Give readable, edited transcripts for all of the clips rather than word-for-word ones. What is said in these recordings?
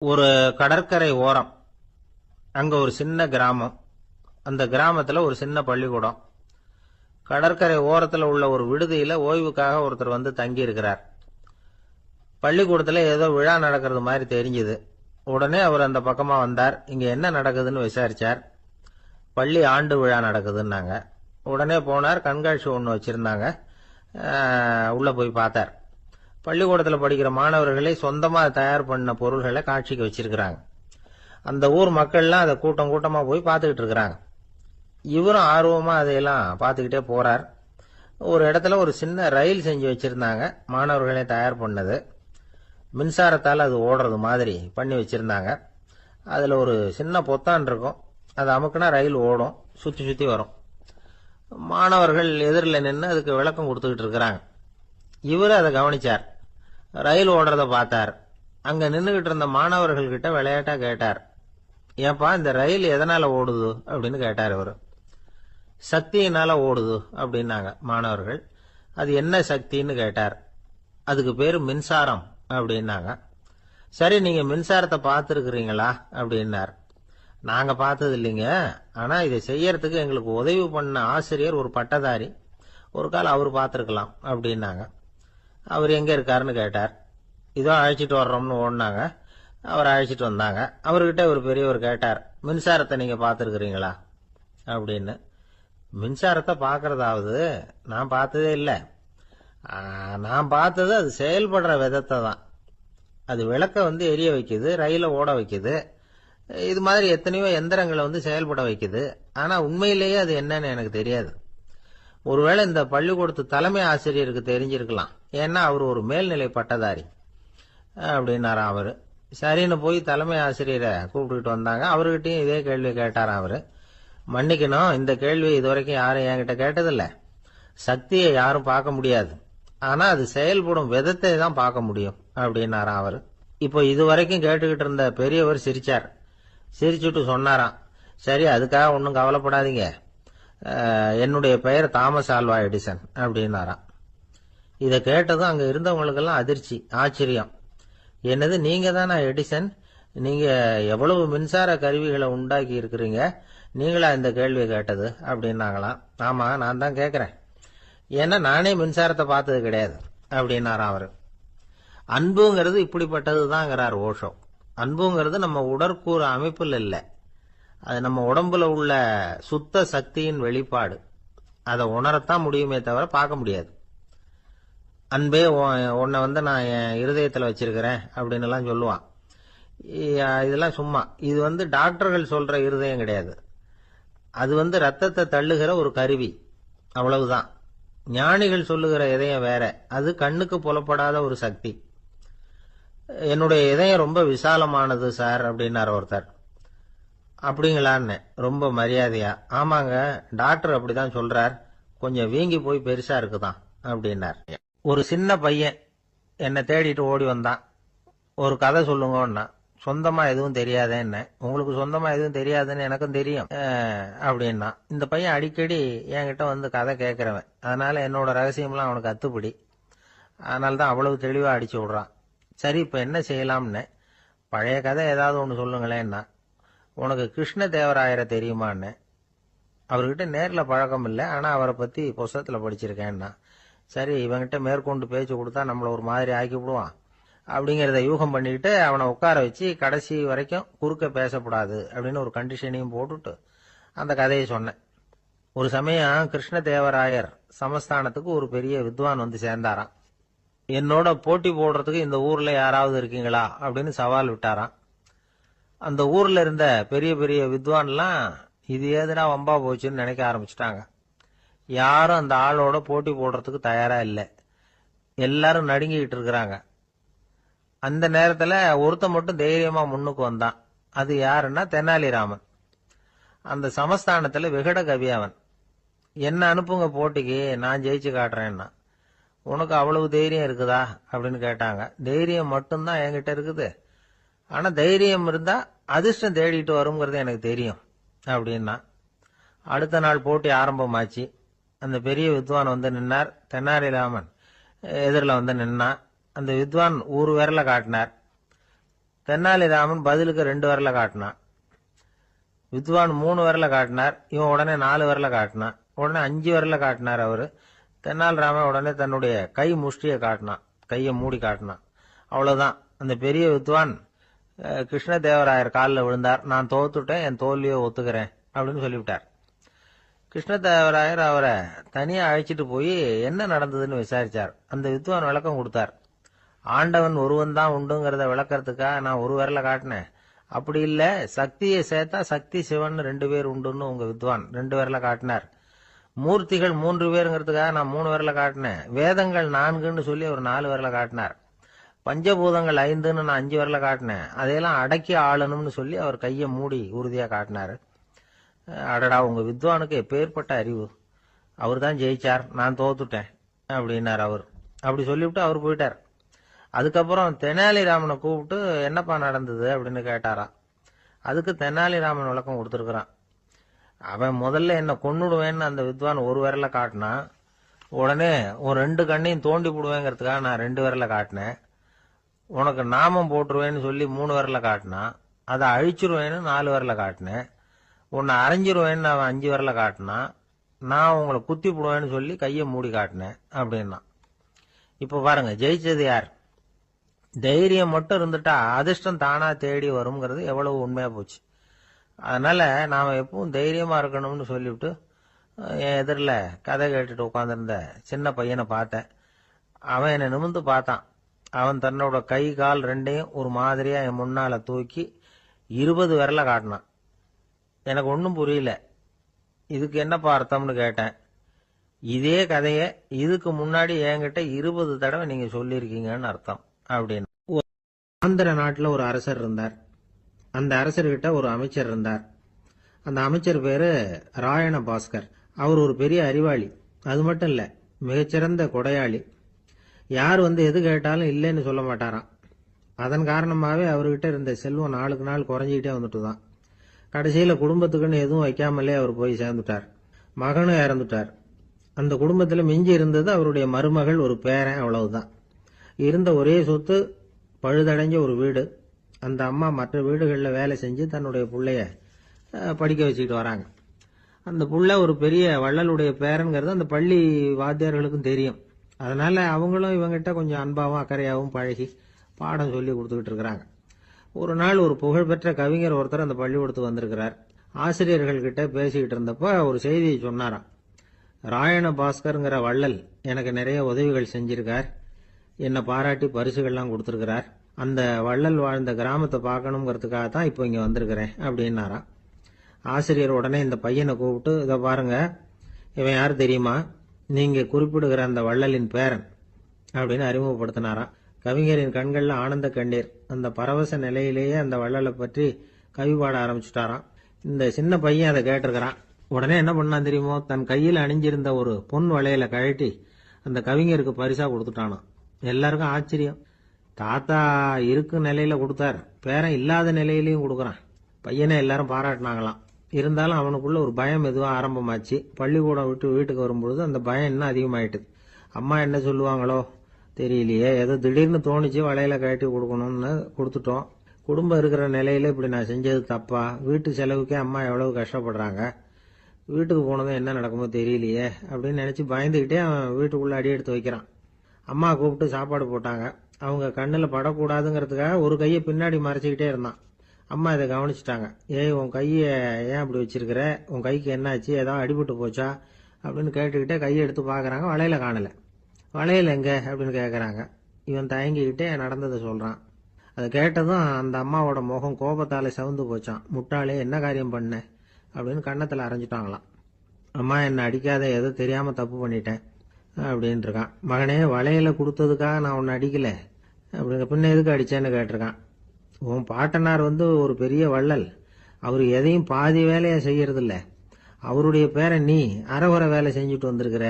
ஒரு கடற்கரை ஓரம், அங்க ஒரு சின்ன கிராமம். அந்த கிராமத்துல ஒரு சின்ன பள்ளிக்கூடம். கடற்கரை ஓரத்துல உள்ள ஒரு விடுதியில ஓய்வுக்காக ஒருத்தர் வந்து தங்கி இருக்கிறார். பள்ளிக்கூடத்துல ஏதோ விழா நடக்கிறது மாதிரி தெரிஞ்சது. உடனே அவர் அந்த பக்கமா வந்தார். இங்க என்ன நடக்குதுன்னு விசாரிச்சார். பள்ளி ஆண்டு விழா நடக்குதுன்னாங்க. உடனே போனார். கண்காட்சி ஒன்று வச்சிருந்தாங்க. உள்ள போய் பார்த்தார். பள்ளிக்கூடத்தில் படிக்கிற மாணவர்களை சொந்தமா தயார் பண்ண பொருள்களை காட்சிக்கு வச்சிருக்கிறாங்க. அந்த ஊர் மக்கள்லாம் அதை கூட்டம் கூட்டமா போய் பார்த்துக்கிட்டு இருக்கிறாங்க. இவரும் ஆர்வமா அதையெல்லாம் பார்த்துக்கிட்டே போறார். ஒரு இடத்துல ஒரு சின்ன ரயில் செஞ்சு வச்சிருந்தாங்க. மாணவர்களே தயார் பண்ணது. மின்சாரத்தால் அது ஓடுறது மாதிரி பண்ணி வச்சிருந்தாங்க. அதுல ஒரு சின்ன பொத்தான் இருக்கும். அதை அமுக்குனா ரயில் ஓடும், சுத்தி சுத்தி வரும். மாணவர்கள் எதிரில் நின்று அதுக்கு விளக்கம் கொடுத்துக்கிட்டு இருக்கிறாங்க. இவரு அதை கவனிச்சார். ரயில் ஓடுறத பார்த்தார். அங்க நின்றுகிட்டு இருந்த மாணவர்கள் கிட்ட விளையாட்டா கேட்டார், ஏப்பா இந்த ரயில் எதனால ஓடுது அப்படின்னு கேட்டார். இவரு சக்தியினால ஓடுது அப்படின்னாங்க மாணவர்கள். அது என்ன சக்தின்னு கேட்டார். அதுக்கு பேரு மின்சாரம் அப்படின்னாங்க. சரி, நீங்க மின்சாரத்தை பார்த்துருக்கிறீங்களா அப்படின்னார். நாங்க பார்த்தது இல்லைங்க, ஆனா இதை செய்யறதுக்கு எங்களுக்கு உதவி பண்ண ஆசிரியர் ஒரு பட்டதாரி, ஒரு கால் அவர் பார்த்துருக்கலாம் அப்படின்னாங்க. அவர் எங்க இருக்காருன்னு கேட்டார். இதோ அழைச்சிட்டு வர்றோம்னு ஓடினாங்க. அவர் அழைச்சிட்டு வந்தாங்க. அவர்கிட்ட ஒரு பெரியவர் கேட்டார், மின்சாரத்தை நீங்க பார்த்துருக்கிறீங்களா அப்படின்னு. மின்சாரத்தை பார்க்கறதாவது நான் பார்த்ததே இல்லை. நான் பார்த்தது அது செயல்படுற விதத்தை தான். அது விளக்க வந்து எரிய வைக்குது, ரயில ஓட வைக்குது, இது மாதிரி எத்தனையோ எந்திரங்களை வந்து செயல்பட வைக்குது. ஆனா உண்மையிலேயே அது என்னன்னு எனக்கு தெரியாது. ஒருவேளை இந்த பள்ளிக்கூடத்து தலைமை ஆசிரியருக்கு தெரிஞ்சிருக்கலாம், ஏன்னா அவர் ஒரு மேல்நிலை பட்டதாரி அப்படின்னாராம் அவரு. சரின்னு போய் தலைமை ஆசிரியரை கூப்பிட்டுக்கிட்டு வந்தாங்க. அவர்கிட்டயும் இதே கேள்வி கேட்டாராம் அவரு. மன்னிக்கணும், இந்த கேள்வி இதுவரைக்கும் யாரும் என்கிட்ட கேட்டதில்ல. சக்தியை யாரும் பார்க்க முடியாது, ஆனா அது செயல்படும் விதத்தை தான் பார்க்க முடியும் அப்படின்னாராம் அவரு. இப்போ இதுவரைக்கும் கேட்டுக்கிட்டு இருந்த பெரியவர் சிரிச்சார். சிரிச்சுட்டு சொன்னாராம், சரி அதுக்காக ஒன்றும் கவலைப்படாதீங்க, என்னுடைய பெயர் தாமஸ் ஆல்வா எடிசன் அப்படின்னாராம். இதை கேட்டதும் அங்க இருந்தவங்களுக்கெல்லாம் அதிர்ச்சி, ஆச்சரியம். என்னது, நீங்க தானா எடிசன்? நீங்க எவ்வளவு மின்சார கருவிகளை உண்டாக்கி இருக்கிறீங்க, நீங்களா இந்த கேள்வியை கேட்டது அப்படின்னாங்களாம். ஆமா, நான் தான் கேட்கிறேன், ஏன்னா நானே மின்சாரத்தை பார்த்தது கிடையாது அப்படின்னாராம் அவரு. அன்புங்கிறது இப்படிப்பட்டதுதாங்கிறார் ஓஷோ. அன்புங்கிறது நம்ம உடற்கூறு அமைப்பில் இல்லை, அது நம்ம உடம்புல உள்ள சுத்த சக்தியின் வெளிப்பாடு. அதை உணரத்தான் முடியுமே தவிர பார்க்க முடியாது. அன்பே உன்னை வந்து நான் என் இருதயத்தில் வச்சிருக்கிறேன் அப்படின்னு எல்லாம் சொல்லுவான். இதெல்லாம் சும்மா. இது வந்து டாக்டர்கள் சொல்ற இருதயம் கிடையாது. அது வந்து ரத்தத்தை தள்ளுகிற ஒரு கருவி, அவ்வளவுதான். ஞானிகள் சொல்லுகிற இதயம் வேற, அது கண்ணுக்கு புலப்படாத ஒரு சக்தி. என்னுடைய இதயம் ரொம்ப விசாலமானது சார் அப்படின்னார் ஒருத்தர். அப்படிங்களான்னு ரொம்ப மரியாதையா, ஆமாங்க டாக்டர் அப்படிதான் சொல்றார், கொஞ்சம் வீங்கி போய் பெருசா இருக்குதான் அப்படின்னார். ஒரு சின்ன பையன் என்னை தேடிட்டு ஓடி வந்தான். ஒரு கதை சொல்லுங்கன்னா. சொந்தமா எதுவும் தெரியாத என்ன, உங்களுக்கு சொந்தமா எதுவும் தெரியாதுன்னு எனக்கும் தெரியும் அப்படின்னா. இந்த பையன் அடிக்கடி என்கிட்ட வந்து கதை கேட்கிறவன், அதனால என்னோட ரகசியம்லாம் அவனுக்கு அத்துப்படி. அதனால்தான் அவ்வளவு தெளிவா அடிச்சு விடுறான். சரி, இப்ப என்ன செய்யலாம்னு. பழைய கதை ஏதாவது ஒன்று சொல்லுங்களேன்னா. உனக்கு கிருஷ்ண தேவராயரை தெரியுமான்னு. அவர்கிட்ட நேர்ல பழக்கம் இல்லை, ஆனா அவரை பத்தி புஸ்தகத்துல படிச்சிருக்கேன்னா. சரி, இவங்கிட்ட மேற்கொண்டு பேச்சு கொடுத்தா நம்மள ஒரு மாதிரி ஆக்கி விடுவான் அப்படிங்கிறத யூகம் பண்ணிக்கிட்டு அவனை உட்கார வச்சு கடைசி வரைக்கும் குறுக்க பேசக்கூடாது அப்படின்னு ஒரு கண்டிஷனையும் போட்டுட்டு அந்த கதையை சொன்னேன். ஒரு சமயம் கிருஷ்ணதேவராயர் சமஸ்தானத்துக்கு ஒரு பெரிய வித்வான் வந்து சேர்ந்தாராம். என்னோட போட்டி போடுறதுக்கு இந்த ஊர்ல யாராவது இருக்கீங்களா அப்படின்னு சவால் விட்டாராம். அந்த ஊர்ல இருந்த பெரிய பெரிய வித்வான்லாம் இது ஏதுனா வம்பா போச்சுன்னு நினைக்க ஆரம்பிச்சுட்டாங்க. யாரும் அந்த ஆளோட போட்டி போடுறதுக்கு தயாரா இல்லை. எல்லாரும் நடுங்கிக்கிட்டு இருக்கிறாங்க. அந்த நேரத்துல ஒருத்த மட்டும் தைரியமா முன்னுக்கு வந்தான். அது யாருன்னா தெனாலிராமன். அந்த சமஸ்தானத்துல விகட கவி அவன். என்ன அனுப்புங்க போட்டிக்கு, நான் ஜெயிச்சு காட்டுறேன்னா. உனக்கு அவ்வளவு தைரியம் இருக்குதா அப்படின்னு கேட்டாங்க. தைரியம் மட்டும்தான் என்கிட்ட இருக்குது, ஆனா தைரியம் இருந்தா அதிர்ஷ்டம் தேடிட்டு வருங்கிறது எனக்கு தெரியும் அப்படின்னா. அடுத்த நாள் போட்டி ஆரம்பமாச்சு. அந்த பெரிய வித்வான் வந்து நின்னார். தெனாலிராமன் எதிரில் வந்து நின்னா. அந்த வித்வான் ஊர் விரல காட்டினார். தென்னாலிராமன் பதிலுக்கு 2 விரல காட்டினான். வித்வான் 3 விரல காட்டினார். இவன் உடனே 4 விரல காட்டினான். உடனே 5 விரல காட்டினார் அவரு. தென்னாலிராமன் உடனே தன்னுடைய கை முஷ்டியை காட்டினான், கையை மூடி காட்டினான். அவ்வளவுதான். அந்த பெரிய வித்வான் கிருஷ்ணதேவராயர் காலில் விழுந்தார். நான் தோத்துட்டேன், என் தோல்வியை ஒத்துக்கிறேன் அப்படின்னு சொல்லிவிட்டார். கிருஷ்ணதேவராயர் அவரை தனியா அழைச்சிட்டு போய் என்ன நடந்ததுன்னு விசாரிச்சார். அந்த வித்வான் விளக்கம் கொடுத்தார். ஆண்டவன் ஒருவன் தான் உண்டுங்கிறத விளக்கறதுக்காக நான் 1 விரல காட்டினேன். அப்படி இல்ல, சக்தியை சேர்த்தா சக்தி சிவன் 2 பேர் உண்டுன்னு உங்க வித்வான் 2 விரல காட்டினார். மூர்த்திகள் 3 பேருங்கிறதுக்காக நான் 3 விரல காட்டினேன். வேதங்கள் 4ன்னு சொல்லி ஒரு 4 விரல காட்டினார். பஞ்சபூதங்கள் 5ன்னு நான் 5 விரல காட்டினேன். அதையெல்லாம் அடக்கி ஆளணும்னு சொல்லி அவர் கையை மூடி உறுதியா காட்டினாரு. அடடா, உங்க வித்வானுக்கு எப்பேற்பட்ட அறிவு! அவர் தான் ஜெயிச்சார், நான் தோத்துட்டேன் அப்படின்னார் அவர். அப்படி சொல்லிவிட்டு அவர் போயிட்டார். அதுக்கப்புறம் தெனாலிராமனை கூப்பிட்டு என்னப்பா நடந்தது அப்படின்னு கேட்டாராம். அதுக்கு தெனாலிராமன் விளக்கம் கொடுத்துருக்கிறான். அவன் முதல்ல என்ன கொன்னுடுவேன்னு அந்த வித்வான் 1 விரல காட்டினான். உடனே ஒரு 2 கண்ணையும் தோண்டி போடுவேங்கிறதுக்காக நான் 2 விரல காட்டினேன். உனக்கு நாமம் போட்டுருவேன்னு சொல்லி 3 விரல காட்டினான். அதை அழிச்சிருவேன்னு 4 விரல காட்டினேன். உன்னை அரைஞ்சிருவேன்னு அவன் 5 விரல காட்டினான். நான் உங்களை குத்தி போடுவேன்னு சொல்லி கையை மூடி காட்டினேன் அப்படின்னா. இப்ப பாருங்க, ஜெயிச்சது யார்? தைரியம் மட்டும் இருந்துட்டா அதிர்ஷ்டம் தானா தேடி வருங்கிறது எவ்வளவு உண்மையா போச்சு. அதனால நாம எப்பவும் தைரியமா இருக்கணும்னு சொல்லிவிட்டு என் எதிரில் கதை கேட்டுட்டு உட்காந்துருந்த சின்ன பையனை பார்த்தேன். அவன் என்னை நிமிர்ந்து பார்த்தான். அவன் தன்னோட கை கால் 2ஐயும் ஒரு மாதிரியா என் முன்னால தூக்கி 20 விரல காட்டினான். எனக்கு ஒன்றும் புரியல. இதுக்கு என்னப்பா அர்த்தம்னு கேட்டேன். இதே கதையை இதுக்கு முன்னாடி என்கிட்ட 20 தடவை நீங்க சொல்லியிருக்கீங்கன்னு அர்த்தம் அப்படின்னு. ஆந்திர நாட்டில் ஒரு அரசர் இருந்தார். அந்த அரசர்கிட்ட ஒரு அமைச்சர் இருந்தார். அந்த அமைச்சர் பேரு ராயண பாஸ்கர். அவர் ஒரு பெரிய அறிவாளி. அது மட்டும் இல்ல, மிகச்சிறந்த கொடையாளி. யார் வந்து எது கேட்டாலும் இல்லைன்னு சொல்ல மாட்டாராம். அதன் காரணமாகவே அவர்கிட்ட இருந்த செல்வம் நாளுக்கு நாள் குறைஞ்சிக்கிட்டே வந்துட்டு தான். கடைசியில குடும்பத்துக்குன்னு எதுவும் வைக்காமலே அவர் போய் சேர்ந்துட்டார். மகனும் இறந்துட்டார். அந்த குடும்பத்துல மிஞ்சி இருந்தது அவருடைய மருமகள், ஒரு பேரன், அவ்வளவுதான். இருந்த ஒரே சொத்து பழுதடைஞ்ச ஒரு வீடு. அந்த அம்மா மற்ற வீடுகளில் வேலை செஞ்சு தன்னுடைய பிள்ளைய படிக்க வச்சுக்கிட்டு வராங்க. அந்த புள்ள ஒரு பெரிய வள்ளலுடைய பேரன்கிறது அந்த பள்ளி வாத்தியார்களுக்கும் தெரியும். அதனால அவங்களும் இவங்கிட்ட கொஞ்சம் அன்பாவும் அக்கறையாகவும் பழகி பாடம் சொல்லி கொடுத்துக்கிட்டு இருக்கிறாங்க. ஒரு நாள் ஒரு புகழ்பெற்ற கவிஞர் ஒருத்தர் அந்த பள்ளிக்கூடத்துக்கு வந்திருக்கிறார். ஆசிரியர்கள் கிட்ட பேசிக்கிட்டு இருந்தப்ப ஒரு செய்தியை சொன்னாராம். ராயண பாஸ்கர்ங்கிற வள்ளல் எனக்கு நிறைய உதவிகள் செஞ்சிருக்கார். என்னை பாராட்டி பரிசுகள்லாம் கொடுத்துருக்கிறார். அந்த வள்ளல் வாழ்ந்த கிராமத்தை பார்க்கணுங்கிறதுக்காக தான் இப்போ இங்கே வந்திருக்கிறேன் அப்படின்னாராம். ஆசிரியர் உடனே இந்த பையனை கூப்பிட்டு, இதை பாருங்க, இவன் யார் தெரியுமா? நீங்க குறிப்பிடுகிற அந்த வள்ளலின் பேரன் அப்படின்னு அறிமுகப்படுத்தினாராம். கவிஞரின் கண்கள்ல ஆனந்த கண்ணீர். அந்த பரவச நிலையிலேயே அந்த வள்ளலை பற்றி கவி பாட ஆரம்பிச்சுட்டாராம். இந்த சின்ன பையன் அதை கேட்டிருக்கிறான். உடனே என்ன பண்ணான் தெரியுமோ? தன் கையில் அணிஞ்சிருந்த ஒரு பொன் வளையல கழட்டி அந்த கவிஞருக்கு பரிசா கொடுத்துட்டானாம். எல்லாருக்கும் ஆச்சரியம். தாத்தா இருக்கும் நிலையில கொடுத்தார், பேரன் இல்லாத நிலையிலையும் கொடுக்கறான். பையனை எல்லாரும் பாராட்டினாங்களாம். இருந்தாலும் அவனுக்குள்ள ஒரு பயம் எதுவும் ஆரம்பமாச்சு. பள்ளிக்கூடம் விட்டு வீட்டுக்கு வரும்பொழுது அந்த பயம் இன்னும் அதிகமாயிட்டுது. அம்மா என்ன சொல்லுவாங்களோ தெரியலையே, ஏதோ திடீர்னு தோணிச்சு வளையல கழட்டி கொடுக்கணும்னு கொடுத்துட்டோம். குடும்பம் இருக்கிற நிலையில இப்படி நான் செஞ்சது தப்பா? வீட்டு செலவுக்கே அம்மா எவ்வளவு கஷ்டப்படுறாங்க. வீட்டுக்கு போனதும் என்ன நடக்குமோ தெரியலையே அப்படின்னு நினைச்சு பயந்துகிட்டே அவன் வீட்டுக்குள்ள அடி எடுத்து வைக்கிறான். அம்மா கூப்பிட்டு சாப்பாடு போட்டாங்க. அவங்க கண்ணுல படக்கூடாதுங்கிறதுக்காக ஒரு கையை பின்னாடி மறைச்சிக்கிட்டே இருந்தான். அம்மா இதை கவனிச்சுட்டாங்க. ஏய், உன் கையை ஏன் அப்படி வச்சிருக்கிற? உன் கைக்கு என்னாச்சு? ஏதாவது அடிபட்டு போச்சா அப்படின்னு கேட்டுக்கிட்டே கையை எடுத்து பாக்குறாங்க. வளையல காணல. வளையல் எங்க அப்படின்னு கேட்கறாங்க. இவன் தயங்கிக்கிட்டே நடந்ததை சொல்றான். அதை கேட்டதும் அந்த அம்மாவோட முகம் கோபத்தால சவுந்து போச்சான். முட்டாளே, என்ன காரியம் பண்ண அப்படின்னு கன்னத்துல அரைஞ்சிட்டாங்களாம். அம்மா, என்ன அடிக்காத, ஏதோ தெரியாம தப்பு பண்ணிட்டேன் அப்படின்னு இருக்கான். மகனே, வளையல கொடுத்ததுக்காக நான் உன்னை அடிக்கல அப்படிங்க, பின்ன எதுக்கு அடிச்சேன்னு கேட்டிருக்கான். உன் பாட்டனார் வந்து ஒரு பெரிய வள்ளல். அவரு எதையும் பாதி வேலையா செய்யறது இல்ல. அவருடைய பேரை நீ அரைகுறை வேலை செஞ்சுட்டு வந்திருக்கிற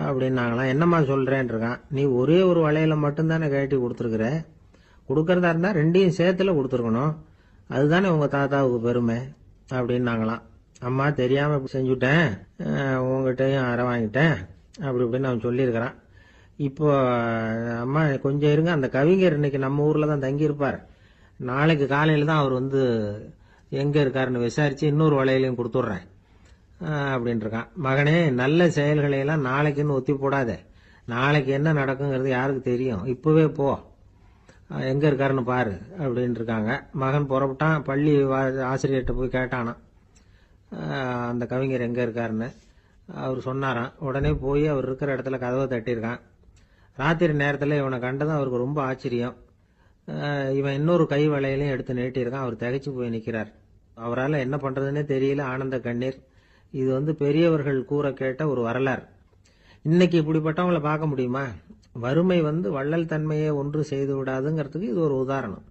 அப்படின்னாங்களாம். என்னம்மா சொல்றேன் இருக்கான். நீ ஒரே ஒரு வளையல மட்டும்தானே கழட்டி கொடுத்துருக்குற. கொடுக்கறதா இருந்தா 2ஐயும் சேர்த்துல கொடுத்துருக்கணும். அதுதானே உங்க தாத்தாவுக்கு பெருமை அப்படின்னாங்களாம். அம்மா, தெரியாம இப்படி செஞ்சுட்டேன், உங்ககிட்டயும் அரை வாங்கிட்டேன் அப்படி இப்படின்னு அவன் சொல்லியிருக்கிறான். இப்போ அம்மா கொஞ்சம் இருங்க, அந்த கவிஞர் இன்னைக்கு நம்ம ஊர்ல தான் தங்கி இருப்பார். நாளைக்கு காலையில் தான் அவர் வந்து எங்கே இருக்காருன்னு விசாரித்து இன்னொரு வளையலையும் கொடுத்துட்றேன் அப்படின்ட்டுருக்கான். மகனே, நல்ல செயல்களையெல்லாம் நாளைக்குன்னு ஒத்தி போடாத. நாளைக்கு என்ன நடக்குங்கிறது யாருக்கு தெரியும்? இப்போவே போ, எங்கே இருக்காருன்னு பாரு அப்படின்ட்டு இருக்காங்க. மகன் புறப்பட்டான். பள்ளி ஆசிரியர்கிட்ட போய் கேட்டானா அந்த கவிஞர் எங்கே இருக்காருன்னு. அவர் சொன்னாராம். உடனே போய் அவர் இருக்கிற இடத்துல கதவை தட்டியிருக்கான். ராத்திரி நேரத்தில் இவனை கண்டதும் அவருக்கு ரொம்ப ஆச்சரியம். இவன் இன்னொரு கை வளையலையும் எடுத்து நீட்டியிருக்கான். அவர் திகைச்சு போய் நிற்கிறார். அவரால் என்ன பண்ணுறதுன்னே தெரியல. ஆனந்த கண்ணீர். இது வந்து பெரியவர்கள் கூற கேட்ட ஒரு வரலாறு. இன்னைக்கு இப்படிப்பட்டவங்களை பார்க்க முடியுமா? வறுமை வந்து வள்ளல் தன்மையை ஒன்று செய்து விடாதுங்கிறதுக்கு இது ஒரு உதாரணம்.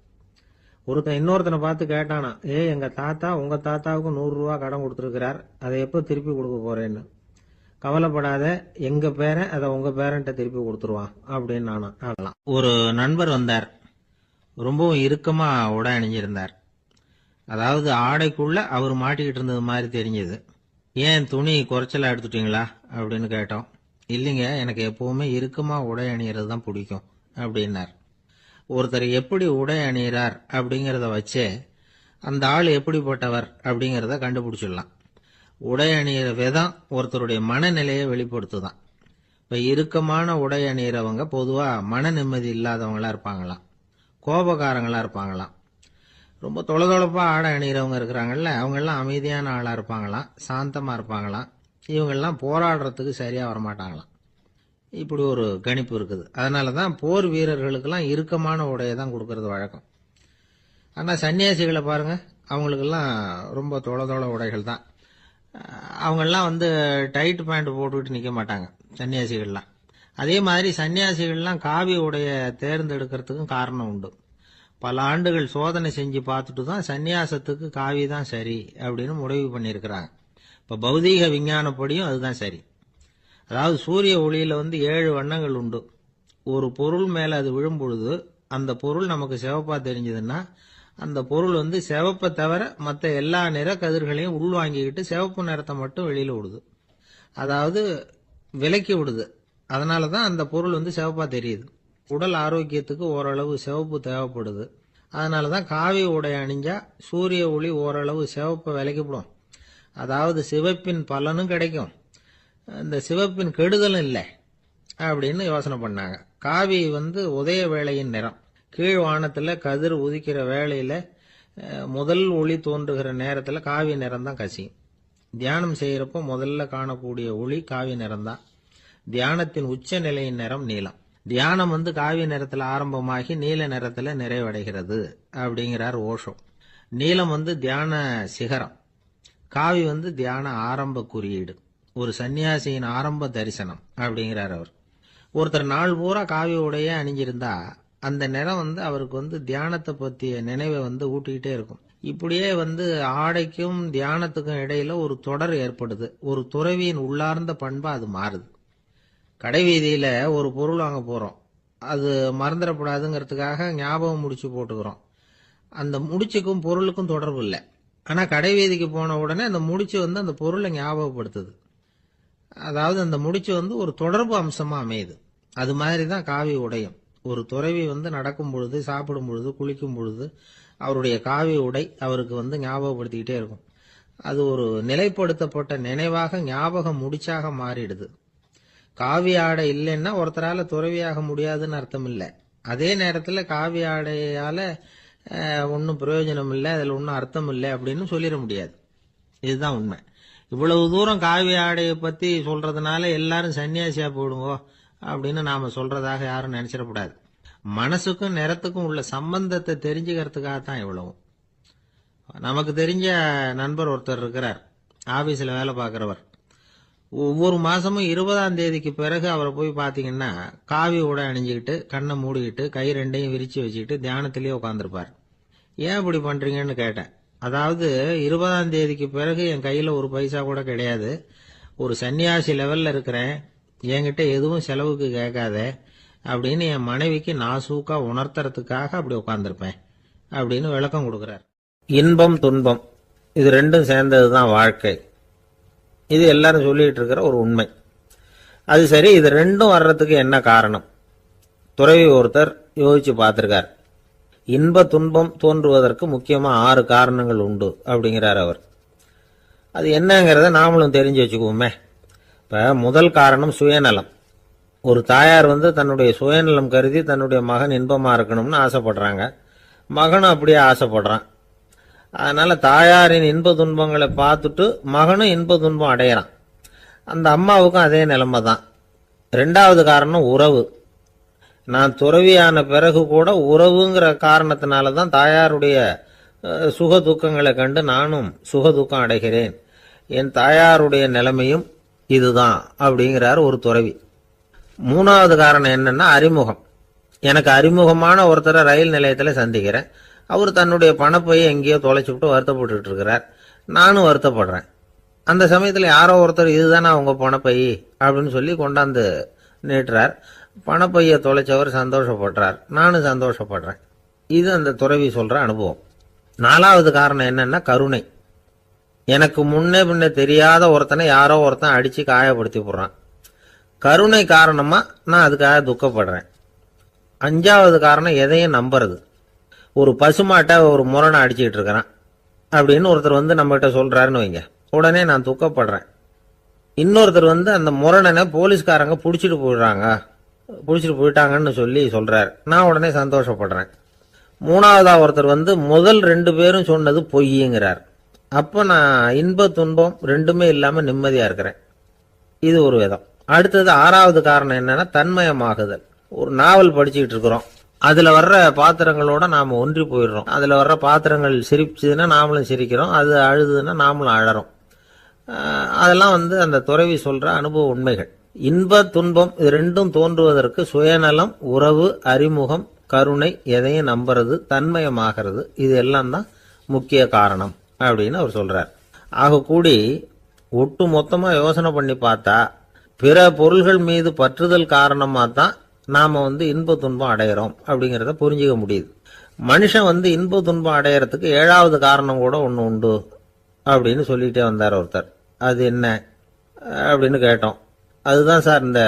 ஒருத்தன் இன்னொருத்தனை பார்த்து கேட்டானா, எங்கள் தாத்தா உங்கள் தாத்தாவுக்கு 100 ரூபா கடன் கொடுத்துருக்கிறார், அதை எப்போ திருப்பி கொடுக்க போறேன்னு. கவலைப்படாத, எங்க பேரன் அதை உங்க பேரன்ட்ட திருப்பி கொடுத்துருவான் அப்படின்னு நானும். ஒரு நண்பர் வந்தார். ரொம்பவும் இறுக்கமா உடை அணிஞ்சிருந்தார். அதாவது ஆடைக்குள்ள அவர் மாட்டிக்கிட்டு இருந்தது மாதிரி தெரிஞ்சது. ஏன் துணி குறைச்சலா எடுத்துட்டீங்களா அப்படின்னு கேட்டோம். இல்லைங்க, எனக்கு எப்பவுமே இறுக்கமா உடை அணியறது தான் பிடிக்கும் அப்படின்னார். ஒருத்தர் எப்படி உடை அணிகிறார் அப்படிங்கிறத வச்சே அந்த ஆள் எப்படிப்பட்டவர் அப்படிங்கிறத கண்டுபிடிச்சிடலாம். உடை அணிகிற விதம் ஒருத்தருடைய மனநிலையை வெளிப்படுத்துதான். இப்போ இறுக்கமான உடை அணிகிறவங்க பொதுவாக மன நிம்மதி இல்லாதவங்களா இருப்பாங்களாம், கோபக்காரங்களா இருப்பாங்களாம். ரொம்ப தொலைதொலைப்பாக ஆடை அணிகிறவங்க இருக்கிறாங்கல்ல, அவங்கெல்லாம் அமைதியான ஆளாக இருப்பாங்களாம், சாந்தமாக இருப்பாங்களாம். இவங்கெல்லாம் போராடுறதுக்கு சரியாக வரமாட்டாங்களாம். இப்படி ஒரு கணிப்பு இருக்குது. அதனால தான் போர் வீரர்களுக்கெல்லாம் இறுக்கமான உடையை தான் கொடுக்கறது வழக்கம். ஆனால் சன்னியாசிகளை பாருங்க, அவங்களுக்கெல்லாம் ரொம்ப தொலை உடைகள் தான். அவங்கெல்லாம் வந்து டைட் பேண்ட் போட்டுக்கிட்டு நிற்க மாட்டாங்க சன்னியாசிகள்லாம். அதே மாதிரி சன்னியாசிகள்லாம் காவி உடைய தேர்ந்தெடுக்கிறதுக்கும் காரணம் உண்டு. பல ஆண்டுகள் சோதனை செஞ்சு பார்த்துட்டு தான் சன்னியாசத்துக்கு காவி தான் சரி அப்படின்னு முடிவு பண்ணியிருக்கிறாங்க. இப்போ பௌதீக விஞ்ஞானப்படியும் அதுதான் சரி. அதாவது சூரிய ஒளியில வந்து 7 வண்ணங்கள் உண்டு. ஒரு பொருள் மேல அது விழும் பொழுது அந்த பொருள் நமக்கு சிவப்பா தெரிஞ்சதுன்னா அந்த பொருள் வந்து சிவப்பை தவிர மற்ற எல்லா நிற கதிர்களையும் உள்வாங்கிக்கிட்டு சிவப்பு நிறத்தை மட்டும் வெளியில விடுது. அதாவது விலக்கி விடுது. அதனாலதான் அந்த பொருள் வந்து சிவப்பா தெரியுது. உடல் ஆரோக்கியத்துக்கு ஓரளவு சிவப்பு தேவைப்படுது. அதனாலதான் காவி உடை அணிஞ்சா சூரிய ஒளி ஓரளவு சிவப்பை விலக்கிவிடும். அதாவது சிவப்பின் பலனும் கிடைக்கும், இந்த சிவப்பின் கெடுதலும் இல்லை அப்படின்னு யோசனை பண்ணாங்க. காவி வந்து உதய வேளையின் நிறம். கீழ் வானத்துல கதிர் உதிக்கிற வேளையில முதல் ஒளி தோன்றுகிற நேரத்துல காவி நிறம் தான் கசியும். தியானம் செய்யறப்போ முதல்ல காணக்கூடிய ஒளி காவி நிறம் தான். தியானத்தின் உச்ச நிலையின் நிறம் நீலம். தியானம் வந்து காவி நிறத்துல ஆரம்பமாகி நீல நிறத்துல நிறைவடைகிறது அப்படிங்கிறார் ஓஷோ. நீலம் வந்து தியான சிகரம், காவி வந்து தியான ஆரம்ப குறியீடு, ஒரு சன்னியாசியின் ஆரம்ப தரிசனம் அப்படிங்கிறார் அவர். ஒருத்தர் நாள் பூரா காவி உடைய அணிஞ்சிருந்தா அந்த நிறம் வந்து அவருக்கு வந்து தியானத்தை பற்றிய நினைவை வந்து ஊட்டிக்கிட்டே இருக்கும். இப்படியே வந்து ஆடைக்கும் தியானத்துக்கும் இடையில ஒரு தொடர் ஏற்படுது. ஒரு துறவியின் உள்ளார்ந்த பண்பா அது மாறுது. கடை வீதியில ஒரு பொருள் வாங்க போறோம், அது மறந்துடக்கூடாதுங்கிறதுக்காக ஞாபகம் முடிச்சு போட்டுக்கிறோம். அந்த முடிச்சுக்கும் பொருளுக்கும் தொடர்பு இல்லை. ஆனா கடை வீதிக்கு போன உடனே அந்த முடிச்சு வந்து அந்த பொருளை ஞாபகப்படுத்துது. அதாவது அந்த முடிச்சு வந்து ஒரு தொடர்பு அம்சமா அமையுது. அது மாதிரிதான் காவி உடையும். ஒரு துறவி வந்து நடக்கும் பொழுது, சாப்பிடும் பொழுது, குளிக்கும் பொழுது அவருடைய காவி உடை அவருக்கு வந்து ஞாபகப்படுத்திக்கிட்டே இருக்கும். அது ஒரு நிலைப்படுத்தப்பட்ட நினைவாக ஞாபக முடிச்சாக மாறிடுது. காவி ஆடை இல்லைன்னா ஒருத்தரால துறவியாக முடியாதுன்னு அர்த்தம் இல்லை. அதே நேரத்துல காவி ஆடையால ஒன்னும் பிரயோஜனம் இல்லை, அதுல ஒன்னும் அர்த்தம் இல்லை அப்படின்னு சொல்லிட முடியாது. இதுதான் உண்மை. இவ்வளவு தூரம் காவி ஆடையை பத்தி சொல்றதுனால எல்லாரும் சன்னியாசியா போடுங்கோ அப்படின்னு நாம சொல்றதாக யாரும் நினைச்சிடக்கூடாது. மனசுக்கும் நிறத்துக்கும் உள்ள சம்பந்தத்தை தெரிஞ்சுக்கிறதுக்காகத்தான் இவ்வளவும். நமக்கு தெரிஞ்ச நண்பர் ஒருத்தர் இருக்கிறார், ஆபீஸ்ல வேலை பார்க்கிறவர். ஒவ்வொரு மாசமும் 20ஆம் தேதிக்கு பிறகு அவரை போய் பாத்தீங்கன்னா காவி உடை அணிஞ்சுக்கிட்டு, கண்ணை மூடிக்கிட்டு, கை ரெண்டையும் விரிச்சு வச்சுக்கிட்டு தியானத்திலேயே உட்காந்துருப்பார். ஏன் இப்படி பண்றீங்கன்னு கேட்டேன். அதாவது 20ஆம் தேதிக்கு பிறகு என் கையில ஒரு பைசா கூட கிடையாது, ஒரு சன்னியாசி லெவல்ல இருக்கிறேன், என்கிட்ட எதுவும் செலவுக்கு கேட்காத அப்படின்னு என் மனைவிக்கு நாசூக்கா உணர்த்துறதுக்காக அப்படி உட்கார்ந்துருப்பேன் அப்படின்னு விளக்கம் கொடுக்கிறார். இன்பம் துன்பம் இது ரெண்டும் சேர்ந்ததுதான் வாழ்க்கை. இது எல்லாரும் சொல்லிட்டு இருக்கிற ஒரு உண்மை. அது சரி, இது ரெண்டும் வர்றதுக்கு என்ன காரணம்? துறவி ஒருத்தர் யோசிச்சு பார்த்திருக்கார். இன்ப துன்பம் தோன்றுவதற்கு முக்கியமா 6 காரணங்கள் உண்டு அப்படிங்கிறார் அவர். அது என்னங்கிறத நாமளும் தெரிஞ்சு வச்சுக்குவோமே. இப்ப முதல் காரணம் சுயநலம். ஒரு தாயார் தன்னுடைய சுயநலம் கருதி தன்னுடைய மகன் இன்பமா இருக்கணும்னு ஆசைப்படுறாங்க. மகனும் அப்படியே ஆசைப்படுறான். அதனால தாயாரின் இன்ப துன்பங்களை பார்த்துட்டு மகனும் இன்ப துன்பம் அடையிறான். அந்த அம்மாவுக்கும் அதே நிலைமை தான். 2வது காரணம் உறவு. நான் துறவியான பிறகு கூட உறவுங்கிற காரணத்தினால தான் தாயாருடைய சுக துக்கங்களை கண்டு நானும் சுக துக்கம் அடைகிறேன். என் தாயாருடைய நிலைமையும் இதுதான் அப்படிங்கிறார் ஒரு துறவி. 3வது காரணம் என்னன்னா அறிமுகம். எனக்கு அறிமுகமான ஒருத்தரை ரயில் நிலையத்தில் சந்திக்கிறேன். அவர் தன்னுடைய பணப்பையை எங்கேயோ தொலைச்சுவிட்டு வருத்தப்பட்டு இருக்கிறார். நானும் வருத்தப்படுறேன். அந்த சமயத்தில் யாரோ ஒருத்தர் இதுதானே அவங்க பணப்பை அப்படின்னு சொல்லி கொண்டாந்து நீட்டுறார். பணப்பையை தொலைச்சவர் சந்தோஷப்படுறார். நானும் சந்தோஷப்படுறேன். இது அந்த துறவி சொல்ற அனுபவம். 4வது காரணம் என்னன்னா கருணை. எனக்கு முன்னே பின்ன தெரியாத ஒருத்தனை யாரோ ஒருத்தன் அடிச்சு காயப்படுத்தி போடுறான். கருணை காரணமா நான் அதுக்காக துக்கப்படுறேன். 5வது காரணம் எதையும் நம்புறது. ஒரு பசுமாட்டை ஒரு முரணை அடிச்சுக்கிட்டு இருக்கிறான் அப்படின்னு ஒருத்தர் நம்மகிட்ட சொல்றாருன்னு வைங்க, உடனே நான் துக்கப்படுறேன். இன்னொருத்தர் அந்த முரணனை போலீஸ்காரங்க பிடிச்சிட்டு போயிட்டாங்கன்னு சொல்லி சொல்றாரு. நான் உடனே சந்தோஷப்படுறேன். 3வதா ஒருத்தர் முதல் 2 பேரும் சொன்னது பொய்யுங்கிறார். அப்ப நான் இன்ப துன்பம் 2மே இல்லாம நிம்மதியா இருக்கிறேன். இது ஒரு விதம். அடுத்தது 6வது காரணம் என்னன்னா தன்மயமாகுதல். ஒரு நாவல் படிச்சுக்கிட்டு இருக்கிறோம். அதுல வர்ற பாத்திரங்களோட நாம ஒன்றி போயிடுறோம். அதுல வர்ற பாத்திரங்கள் சிரிச்சுதுன்னா நாமளும் சிரிக்கிறோம், அது அழுதுன்னா நாமளும் அழறோம். அதெல்லாம் அந்த துறவி சொல்ற அனுபவ உண்மைகள். இன்ப துன்பம் இது 2ம் தோன்றுவதற்கு சுயநலம், உறவு, அறிமுகம், கருணை, எதையும் நம்புறது, தன்மயமாகிறது, இது எல்லாம் தான் முக்கிய காரணம் அப்படின்னு அவர் சொல்றார். ஆக கூடி ஒட்டு மொத்தமா யோசனை பண்ணி பார்த்தா பிற பொருள்கள் மீது பற்றுதல் காரணமா தான் நாம இன்ப துன்பம் அடையிறோம் அப்படிங்கிறத புரிஞ்சுக்க முடியுது. மனுஷன் இன்ப துன்பம் அடையறதுக்கு 7வது காரணம் கூட ஒன்று உண்டு அப்படின்னு சொல்லிட்டே வந்தார் ஒருத்தர். அது என்ன அப்படின்னு கேட்டோம். அதுதான் சார் இந்த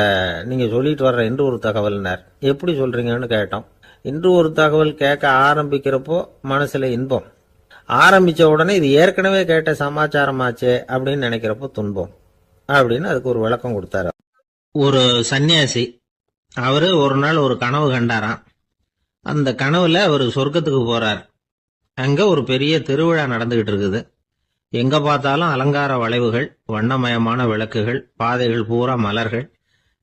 நீங்க சொல்லிட்டு வர்ற இன்று ஒரு தகவல்னார். எப்படி சொல்றீங்கன்னு கேட்டோம். இன்று ஒரு தகவல் கேட்க ஆரம்பிக்கிறப்போ மனசுல இன்பம், ஆரம்பிச்ச உடனே இது ஏற்கனவே கேட்ட சமாச்சாரமாச்சே அப்படின்னு நினைக்கிறப்போ துன்பம் அப்படின்னு அதுக்கு ஒரு விளக்கம் கொடுத்தாரு. ஒரு சன்னியாசி அவரு ஒரு நாள் ஒரு கனவு கண்டாராம். அந்த கனவுல அவர் சொர்க்கத்துக்கு போறார். அங்க ஒரு பெரிய திருவிழா நடந்துகிட்டு இருக்குது. எங்க பார்த்தாலும் அலங்கார வளைவுகள், வண்ணமயமான விளக்குகள், பாதைகள் பூரா மலர்கள்,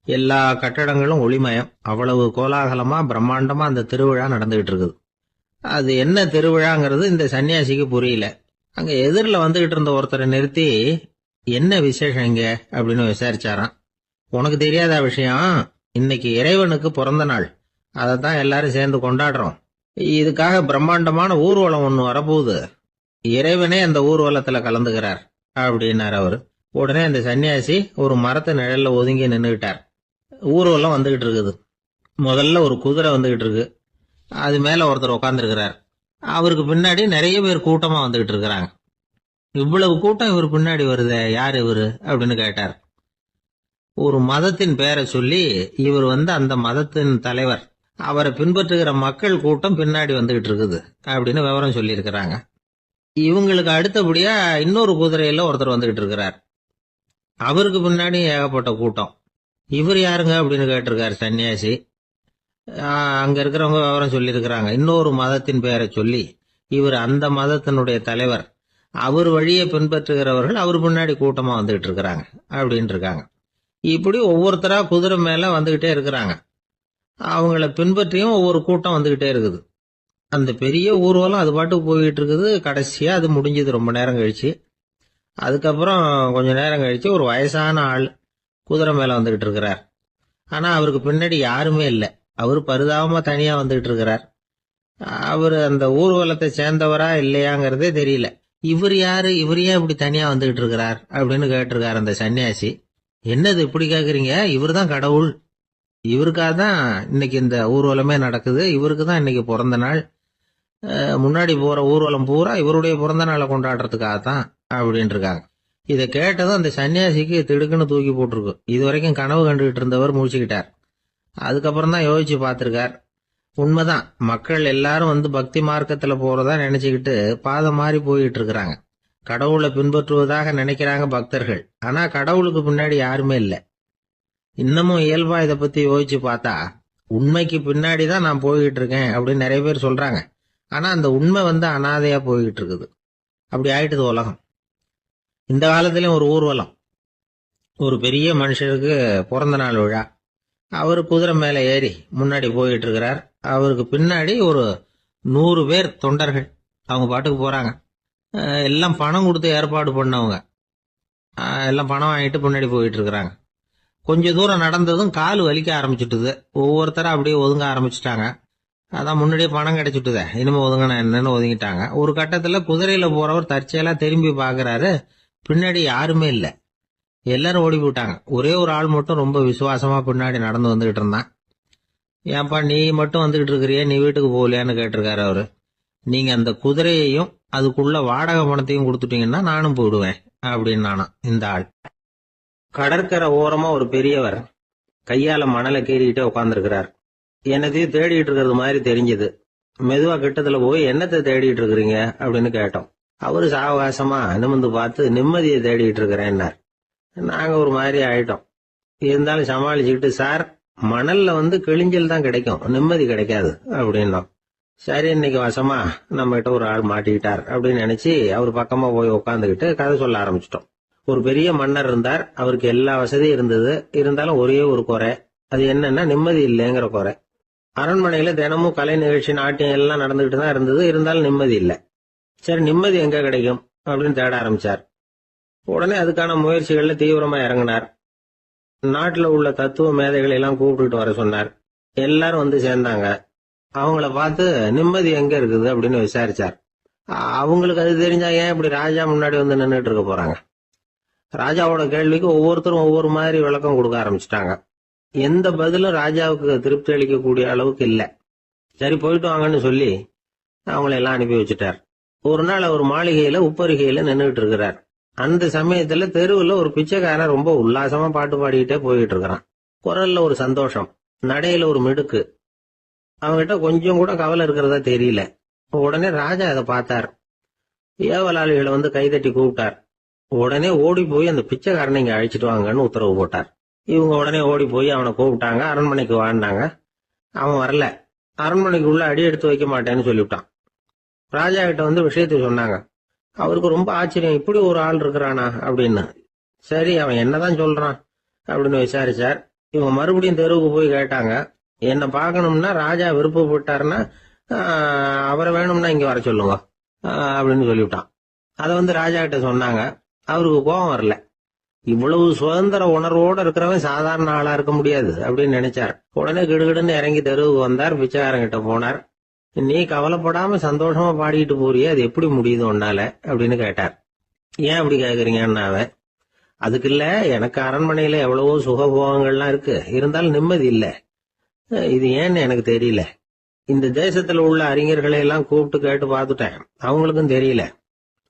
எல்லா கட்டடங்களும் ஒளிமயம். அவ்வளவு கோலாகலமா பிரம்மாண்டமா அந்த திருவிழா நடந்துகிட்டு இருக்குது. அது என்ன திருவிழாங்கிறது இந்த சன்னியாசிக்கு புரியல. அங்க எதிரில் வந்துகிட்டு இருந்த ஒருத்தரை நிறுத்தி என்ன விசேஷம் இங்க அப்படின்னு விசாரிச்சாராம். உனக்கு தெரியாத விஷயம், இன்னைக்கு இறைவனுக்கு பிறந்த நாள், அதைத்தான் எல்லாரும் சேர்ந்து கொண்டாடுறோம். இதுக்காக பிரம்மாண்டமான ஊர்வலம் ஒண்ணு வரப்போகுது. இறைவனே அந்த ஊர்வலத்துல கலந்துகிறார் அப்படின்னார் அவரு. உடனே அந்த சன்னியாசி ஒரு மரத்து நிழல்ல ஒதுங்கி நின்றுகிட்டார். ஊர்வலம் வந்துகிட்டு இருக்குது. முதல்ல ஒரு குதிரை வந்துகிட்டு இருக்கு. அது மேல ஒருத்தர் உட்காந்துருக்கிறார். அவருக்கு பின்னாடி நிறைய பேர் கூட்டமா வந்துகிட்டு இருக்கிறாங்க. இவ்வளவு கூட்டம் இவர் பின்னாடி வருதே, யார் இவரு அப்படின்னு கேட்டார். ஒரு மதத்தின் பெயரை சொல்லி இவர் அந்த மதத்தின் தலைவர், அவரை பின்பற்றுகிற மக்கள் கூட்டம் பின்னாடி வந்துகிட்டு இருக்குது அப்படின்னு விவரம் சொல்லி இருக்கிறாங்க. இவங்களுக்கு அடுத்தபடியா இன்னொரு குதிரையில ஒருத்தர் வந்துகிட்டு இருக்கிறார். அவருக்கு பின்னாடி ஏகப்பட்ட கூட்டம். இவர் யாருங்க அப்படின்னு கேட்டிருக்காரு சன்னியாசி. அங்க இருக்கிறவங்க விவரம் சொல்லி இருக்கிறாங்க. இன்னொரு மதத்தின் பெயரை சொல்லி இவர் அந்த மதத்தினுடைய தலைவர், அவர் வழியை பின்பற்றுகிறவர்கள் அவர் பின்னாடி கூட்டமா வந்துகிட்டு இருக்கிறாங்க அப்படின்னு இருக்காங்க. இப்படி ஒவ்வொருத்தரா குதிரை மேல வந்துகிட்டே இருக்கிறாங்க. அவங்கள பின்பற்றியும் ஒவ்வொரு கூட்டம் வந்துகிட்டே இருக்குது. அந்த பெரிய ஊர்வலம் அது பாட்டுக்கு போயிட்டு இருக்குது. கடைசியா அது முடிஞ்சது ரொம்ப நேரம் கழிச்சு. அதுக்கப்புறம் கொஞ்ச நேரம் கழிச்சு ஒரு வயசான ஆள் குதிரை மேல வந்துகிட்டு இருக்கிறார். ஆனா அவருக்கு பின்னாடி யாருமே இல்லை. அவரு பரிதாபமா தனியா வந்துகிட்டு இருக்கிறார். அவரு அந்த ஊர்வலத்தை சேர்ந்தவரா இல்லையாங்கிறதே தெரியல. இவர் யாரு, இவர் ஏன் இப்படி தனியா வந்துகிட்டு இருக்கிறார் அப்படின்னு கேட்டிருக்காரு அந்த சன்னியாசி. என்னது இப்படி கேக்குறீங்க, இவர் தான் கடவுள், இவருக்காக தான் இன்னைக்கு இந்த ஊர்வலமே நடக்குது, இவருக்கு தான் இன்னைக்கு பிறந்த நாள், முன்னாடி போற ஊர்வலம் பூரா இவருடைய பிறந்த நாளை கொண்டாடுறதுக்காகத்தான் அப்படின்னு இருக்காங்க. இதை கேட்டதும் அந்த சன்னியாசிக்கு திடுக்குன்னு தூக்கி போட்டிருக்கு. இது வரைக்கும் கனவு கண்டுகிட்டு இருந்தவர் முடிச்சுக்கிட்டார். அதுக்கப்புறம் தான் யோசிச்சு பார்த்திருக்கார். உண்மைதான். மக்கள் எல்லாரும் பக்தி மார்க்கத்துல போறதா நினைச்சுக்கிட்டு பாதம் மாறி போயிட்டு இருக்கிறாங்க. கடவுளை பின்பற்றுவதாக நினைக்கிறாங்க பக்தர்கள். ஆனா கடவுளுக்கு பின்னாடி யாருமே இல்ல. இன்னமும் இயல்பா இதை பத்தி யோசிச்சு பார்த்தா உண்மைக்கு பின்னாடிதான் நான் போய்கிட்டு இருக்கேன் அப்படின்னு நிறைய பேர் சொல்றாங்க. ஆனா அந்த உண்மை அனாதையா போய்கிட்டு இருக்குது. அப்படி ஆயிட்டுது உலகம். இந்த காலத்திலயும் ஒரு ஊர்வலம். ஒரு பெரிய மனுஷருக்கு பிறந்த நாள் விழா. அவரு குதிரை மேல ஏறி முன்னாடி போயிட்டு இருக்கிறார். அவருக்கு பின்னாடி ஒரு 100 பேர் தொண்டர்கள். அவங்க பாட்டுக்கு போறாங்க. எல்லாம் பணம் கொடுத்து ஏற்பாடு பண்ணவங்க. எல்லாம் பணம் வாங்கிட்டு முன்னாடி போயிட்டு இருக்கிறாங்க. கொஞ்ச தூரம் நடந்ததும் கால் வலிக்க ஆரம்பிச்சுட்டுது. ஒவ்வொருத்தரும் அப்படியே ஒதுங்க ஆரம்பிச்சுட்டாங்க. அதான் முன்னாடியே பணம் கிடைச்சிட்டுதே, இனிமே ஒதுங்கினா என்னன்னு ஒதுங்கிட்டாங்க. ஒரு கட்டத்துல குதிரையில போறவர் தற்செயலா திரும்பி பாக்குறாரு. பின்னாடி யாருமே இல்ல. எல்லாரும் ஓடி போட்டாங்க. ஒரே ஒரு ஆள் மட்டும் ரொம்ப விசுவாசமா பின்னாடி நடந்து வந்துகிட்டு இருந்தான். ஏன்பா நீ மட்டும் வந்துகிட்டு இருக்கிறியே, நீ வீட்டுக்கு போகலையான்னு கேட்டிருக்காரு அவரு. நீங்க அந்த குதிரையையும் அதுக்குள்ள வாடகை பணத்தையும் கொடுத்துட்டீங்கன்னா நானும் போயிடுவேன் அப்படின்னு நானும். இந்த ஆள் கடற்கரை ஓரமா ஒரு பெரியவர் கையால மணலை கீறிக்கிட்டே உட்காந்துருக்கிறார். என்னத்தையும் தேடிட்டு இருக்கிறது மாதிரி தெரிஞ்சது. மெதுவா கிட்டத்துல போய் என்னத்தை தேடிட்டு இருக்கிறீங்க அப்படின்னு கேட்டோம். அவரு சாவகாசமா நிமிர்ந்து பார்த்து நிம்மதியை தேடிட்டு இருக்கிறேன்னார். நாங்க ஒரு மாதிரி ஆயிட்டோம். இருந்தாலும் சமாளிச்சுக்கிட்டு, சார் மணல்ல கிழிஞ்சல் தான் கிடைக்கும், நிம்மதி கிடைக்காது அப்படின்னோம். சரி இன்னைக்கு வசமா நம்ம கிட்ட ஒரு ஆள் மாட்டிக்கிட்டார் அப்படின்னு நினைச்சு அவர் பக்கமா போய் உட்காந்துக்கிட்டு கதை சொல்ல ஆரம்பிச்சிட்டோம். ஒரு பெரிய மன்னர் இருந்தார். அவருக்கு எல்லா வசதியும் இருந்தது. இருந்தாலும் ஒரே ஒரு குறை. அது என்னன்னா நிம்மதி இல்லைங்கிற குறை. அரண்மனையில தினமும் கலை நிகழ்ச்சி, நாட்டியம் எல்லாம் நடந்துகிட்டு தான் இருந்தது. இருந்தாலும் நிம்மதி இல்லை. சரி நிம்மதி எங்க கிடைக்கும் அப்படின்னு தேட ஆரம்பிச்சார். உடனே அதுக்கான முயற்சிகள்ல தீவிரமா இறங்கினார். நாட்டுல உள்ள தத்துவ மேதைகளை எல்லாம் கூப்பிட்டுட்டு வர சொன்னார். எல்லாரும் சேர்ந்தாங்க. அவங்கள பார்த்து நிம்மதி எங்க இருக்குது அப்படின்னு விசாரிச்சார். அவங்களுக்கு அது தெரிஞ்சா ஏன் இப்படி ராஜா முன்னாடி நின்றுட்டு இருக்க போறாங்க? ராஜாவோட கேள்விக்கு ஒவ்வொருத்தரும் ஒவ்வொரு மாதிரி விளக்கம் கொடுக்க ஆரம்பிச்சிட்டாங்க. எந்த பதிலும் ராஜாவுக்கு திருப்தி அளிக்கக்கூடிய அளவுக்கு இல்ல. சரி போயிட்டு வாங்கன்னு சொல்லி அவங்களை எல்லாம் அனுப்பி வச்சுட்டார். ஒரு நாள் அவர் மாளிகையில உப்பரிகையில நின்றுட்டு இருக்கிறார். அந்த சமயத்துல தெருவுல ஒரு பிச்சைக்காரன் ரொம்ப உல்லாசமா பாட்டு பாடிக்கிட்டே போயிட்டு இருக்கிறான். குரல்ல ஒரு சந்தோஷம், நடையில ஒரு மிடுக்கு. அவங்கிட்ட கொஞ்சம் கூட கவலை இருக்கிறதா தெரியல. உடனே ராஜா அதை பார்த்தார். ஏவலாளிகளை கைதட்டி கூப்பிட்டார். உடனே ஓடி போய் அந்த பிச்சைக்காரனை இங்க அழைச்சிட்டு வாங்கன்னு உத்தரவு போட்டார். இவங்க உடனே ஓடி போய் அவனை கூப்பிட்டாங்க. அரண்மனைக்கு வாழ்ந்தாங்க. அவன் வரல. அரண்மனைக்குள்ள அடி எடுத்து வைக்க மாட்டேன்னு சொல்லிவிட்டான். ராஜா கிட்ட விஷயத்தை சொன்னாங்க. அவருக்கு ரொம்ப ஆச்சரியம், இப்படி ஒரு ஆள் இருக்கிறானா அப்படின்னு. சரி அவன் என்னதான் சொல்றான் அப்படின்னு விசாரிச்சார். இவங்க மறுபடியும் தெருவுக்கு போய் கேட்டாங்க. என்ன பார்க்கணும்னா ராஜா விருப்பப்பட்டாருன்னா அவரை வேணும்னா இங்க வர சொல்லுங்க அப்படின்னு சொல்லிவிட்டான். அதை ராஜா கிட்ட சொன்னாங்க. அவருக்கு கோபம் வரல. இவ்வளவு சுதந்திர உணர்வோட இருக்கிறவன் சாதாரண ஆளா இருக்க முடியாது அப்படின்னு நினைச்சார். உடனே கிடுகிடுன்னு இறங்கி தெருவுக்கு வந்தார். பிச்சைக்காரங்கிட்ட போனார். நீ கவலைப்படாம சந்தோஷமா பாடிக்கிட்டு போறியே, அது எப்படி முடியுது உன்னால அப்படின்னு கேட்டார். ஏன் அப்படி கேக்குறீங்கன்னாவ, அதுக்கு இல்ல, எனக்கு அரண்மனையில எவ்வளவோ சுகபோகங்கள்லாம் இருக்கு, இருந்தாலும் நிம்மதி இல்ல. இது ஏன்னு எனக்கு தெரியல. இந்த தேசத்துல உள்ள அறிஞர்களை எல்லாம் கூப்பிட்டு கேட்டு பார்த்துட்டேன், அவங்களுக்கும் தெரியல.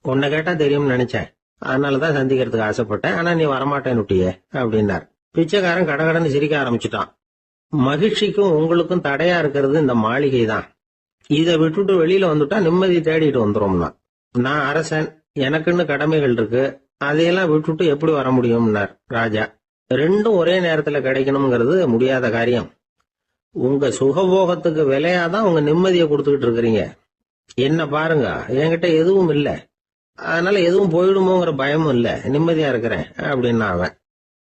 உன்னை கேட்டா தெரியும்னு நினைச்சேன், அதனாலதான் சந்திக்கிறதுக்கு ஆசைப்பட்டேன். ஆனா நீ வரமாட்டேன்னு விட்டியே அப்படின்னார். பிச்சைக்காரன் கடகடன்னு சிரிக்க ஆரம்பிச்சுட்டான். மகிழ்ச்சிக்கும் உங்களுக்கும் தடையா இருக்கிறது இந்த மாளிகை தான். இதை விட்டுட்டு வெளியில வந்துட்டா நிம்மதி தேடிட்டு வந்துரும்னா. நான் அரசன், எனக்குன்னு கடமைகள் இருக்கு, அதையெல்லாம் விட்டுட்டு எப்படி வர முடியும்னார் ராஜா. ரெண்டும் ஒரே நேரத்துல கிடைக்கணுங்கிறது முடியாத காரியம். உங்க சுகபோகத்துக்கு விலையாதான் உங்க நிம்மதியை கொடுத்துக்கிட்டு இருக்கிறீங்க. என்ன பாருங்க, என்கிட்ட எதுவும் இல்ல, அதனால எதுவும் போயிடுமோங்கிற பயமும் இல்ல, நிம்மதியா இருக்கிறேன் அப்படின்னா அவன்.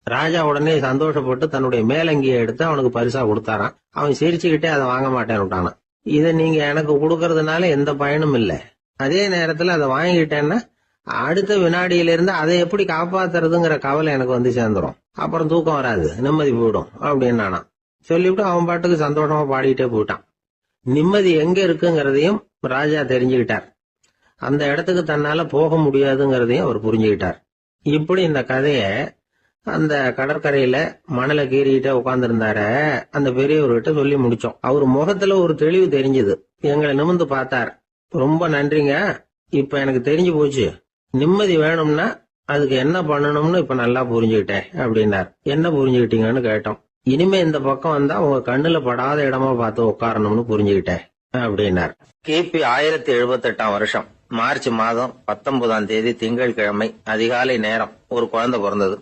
ராஜா உடனே சந்தோஷப்பட்டு தன்னுடைய மேலங்கியை எடுத்து அவனுக்கு பரிசா கொடுத்தாரான். அவன் சிரிச்சுக்கிட்டே அதை வாங்க மாட்டேன்னு விட்டானா. இதை நீங்க எனக்கு கொடுக்கறதுனால எந்த பயனும் இல்ல, அதே நேரத்துல அதை வாங்கிட்டேன்னா அடுத்த வினாடியிலிருந்து அதை எப்படி காப்பாத்துறதுங்கிற கவலை எனக்கு சேர்ந்துரும். அப்புறம் தூக்கம் வராது, நிம்மதி போயிடும் அப்படின்னானா. சொல்லிவிட்டு அவன் பாட்டுக்கு சந்தோஷமா பாடிட்டே போயிட்டான். நிம்மதி எங்க இருக்குங்கிறதையும் ராஜா தெரிஞ்சுக்கிட்டார். அந்த இடத்துக்கு தன்னால போக முடியாதுங்கிறதையும் அவர் புரிஞ்சுக்கிட்டார். இப்படி இந்த கதைய அந்த கடற்கரையில மணலை கீறிக்கிட்டே உட்கார்ந்துருந்தார அந்த பெரியவர்கிட்ட சொல்லி முடிச்சோம். அவர் முகத்துல ஒரு தெளிவு தெரிஞ்சது. எங்களை நிமிர்ந்து பார்த்தார். ரொம்ப நன்றிங்க, இப்ப எனக்கு தெரிஞ்சு போச்சு. நிம்மதி வேணும்னா அதுக்கு என்ன பண்ணணும்னு இப்ப நல்லா புரிஞ்சுக்கிட்டேன் அப்படின்னார். என்ன புரிஞ்சுக்கிட்டீங்கன்னு கேட்டோம். இனிமே இந்த பக்கம் வந்தா உங்க கண்ணுல படாத இடமா பார்த்து உட்காரணும்னு புரிஞ்சுக்கிட்டேன் அப்படின்னார். கிபி 1078 வருஷம் மார்ச் மாதம் 19ஆம் தேதி திங்கட்கிழமை அதிகாலை நேரம் ஒரு குழந்தை பிறந்தது.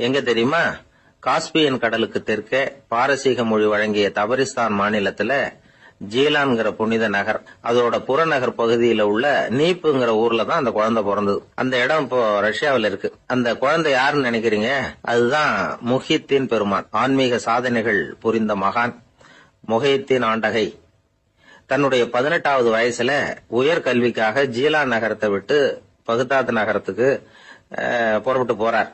எங்க தெரியுமா? காஸ்பியன் கடலுக்கு தெற்கே பாரசீக மொழி வழங்கிய தபரிஸ்தான் மாநிலத்துல ஜீலான்கிற புனித நகர், அதோட புறநகர் பகுதியில உள்ள நீப்புங்கிற ஊர்ல தான் அந்த குழந்தை பிறந்தது. அந்த இடம் இப்போ ரஷ்யாவில் இருக்கு. அந்த குழந்தை யாருன்னு நினைக்கிறீங்க? அதுதான் முஹித்தீன் பெருமான், ஆன்மீக சாதனைகள் புரிந்த மகான் முஹித்தீன் ஆண்டகை. தன்னுடைய 18வது வயசுல உயர்கல்விக்காக ஜீலான் நகரத்தை விட்டு பகுதாத் நகரத்துக்கு புறப்பட்டு போறார்.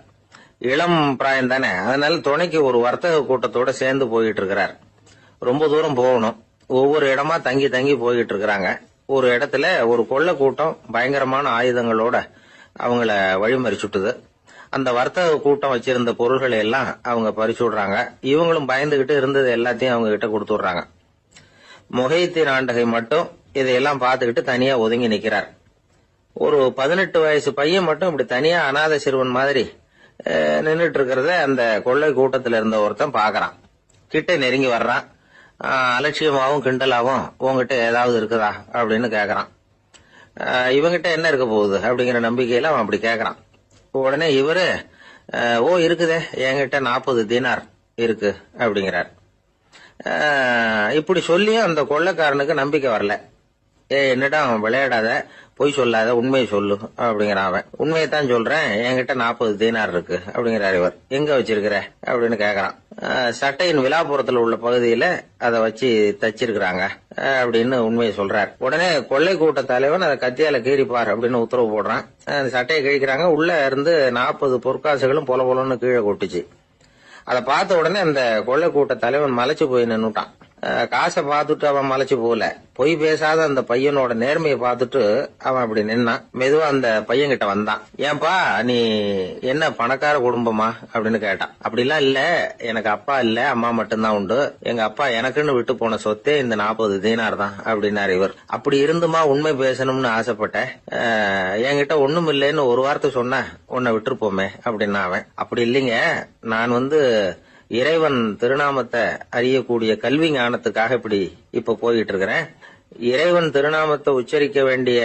இளம் பிராயம் தானே, அதனால துணைக்கு ஒரு வர்த்தக கூட்டத்தோட சேர்ந்து போயிட்டு இருக்கிறார். ரொம்ப தூரம் போகணும். ஒவ்வொரு இடமா தங்கி தங்கி போயிட்டு இருக்கிறாங்க. ஒரு இடத்துல ஒரு கொள்ளை கூட்டம் பயங்கரமான ஆயுதங்களோட அவங்கள வழிமறிச்சுட்டுது. அந்த வர்த்தக கூட்டம் வச்சிருந்த பொருள்களை எல்லாம் அவங்க பறிச்சு விடுறாங்க. இவங்களும் பயந்துகிட்டு இருந்தது எல்லாத்தையும் அவங்க கிட்ட கொடுத்துடுறாங்க. முஹித்தீன் ஆண்டகை மட்டும் இதையெல்லாம் பார்த்துக்கிட்டு தனியா ஒதுங்கி நிக்கிறார். ஒரு 18 வயசு பையன் மட்டும் இப்படி தனியா அநாத சிறுவன் மாதிரி நின்றுட்டு இருக்கிறத அந்த கொள்ளை கூட்டத்துல இருந்த ஒருத்தன் பாக்குறான். கிட்ட நெருங்கி வர்றான். அலட்சியமாவும் கிண்டலாவும் உங்ககிட்ட ஏதாவது இருக்குதா அப்படின்னு கேக்குறான். இவங்கிட்ட என்ன இருக்க போகுது அப்படிங்கிற நம்பிக்கையில அவன் அப்படி கேக்குறான். உடனே இவரு ஓ இருக்குதே, என்கிட்ட 40 தீனார் இருக்கு அப்படிங்கிறார். இப்படி சொல்லியும் அந்த கொள்ளைக்காரனுக்கு நம்பிக்கை வரல. என்னிடம் விளையாடாத, பொய் சொல்லாத, உண்மையை சொல்லு அப்படிங்கிறான் அவன். உண்மையைத்தான் சொல்றேன், என்கிட்ட 40 தீனார் இருக்கு அப்படிங்கிறார் இவர். எங்க வச்சிருக்கிற அப்படின்னு கேக்குறான். சட்டையின் விழாப்புறத்துல உள்ள பகுதியில அதை வச்சு தச்சிருக்கிறாங்க அப்படின்னு உண்மையை சொல்றார். உடனே கொள்ளை கூட்ட தலைவன் அதை கத்தியால கீறிப்பார் அப்படின்னு உத்தரவு போடுறான். அந்த சட்டையை கிழிக்கிறாங்க. உள்ள இருந்து 40 பொற்காசுகளும் பொல பொலன்னு கீழே கொட்டுச்சு. அதை பார்த்த உடனே அந்த கொள்ளை கூட்ட தலைவன் மலைச்சு போய் நின்னுட்டான். காசை பார்த்துட்டு அவன் மலைச்சு போகல, பொய் பேசாத அந்த பையனோட நேர்மையை பார்த்துட்டு அவன் அப்படி நின்னான். மெதுவா அந்த பையன் கிட்ட வந்தான். ஏன்பா, நீ என்ன பணக்கார குடும்பமா அப்படின்னு கேட்டான். அப்படிலாம் இல்ல, எனக்கு அப்பா இல்ல, அம்மா மட்டும்தான் உண்டு. எங்க அப்பா எனக்குன்னு விட்டு போன சொத்தே இந்த 40 தீனார் தான் அப்படின்னாரு இவர். அப்படி இருந்துமா உண்மை பேசணும்னு ஆசைப்பட்டேன். என்கிட்ட ஒண்ணும் இல்லைன்னு ஒரு வார்த்தை சொன்ன உன்னை விட்டுருப்போமே அப்படின்னா அவன். அப்படி இல்லைங்க, நான் இறைவன் திருநாமத்தை அறியக்கூடிய கல்வி ஞானத்துக்காக இப்ப போயிட்டு இருக்கிறேன். இறைவன் திருநாமத்தை உச்சரிக்க வேண்டிய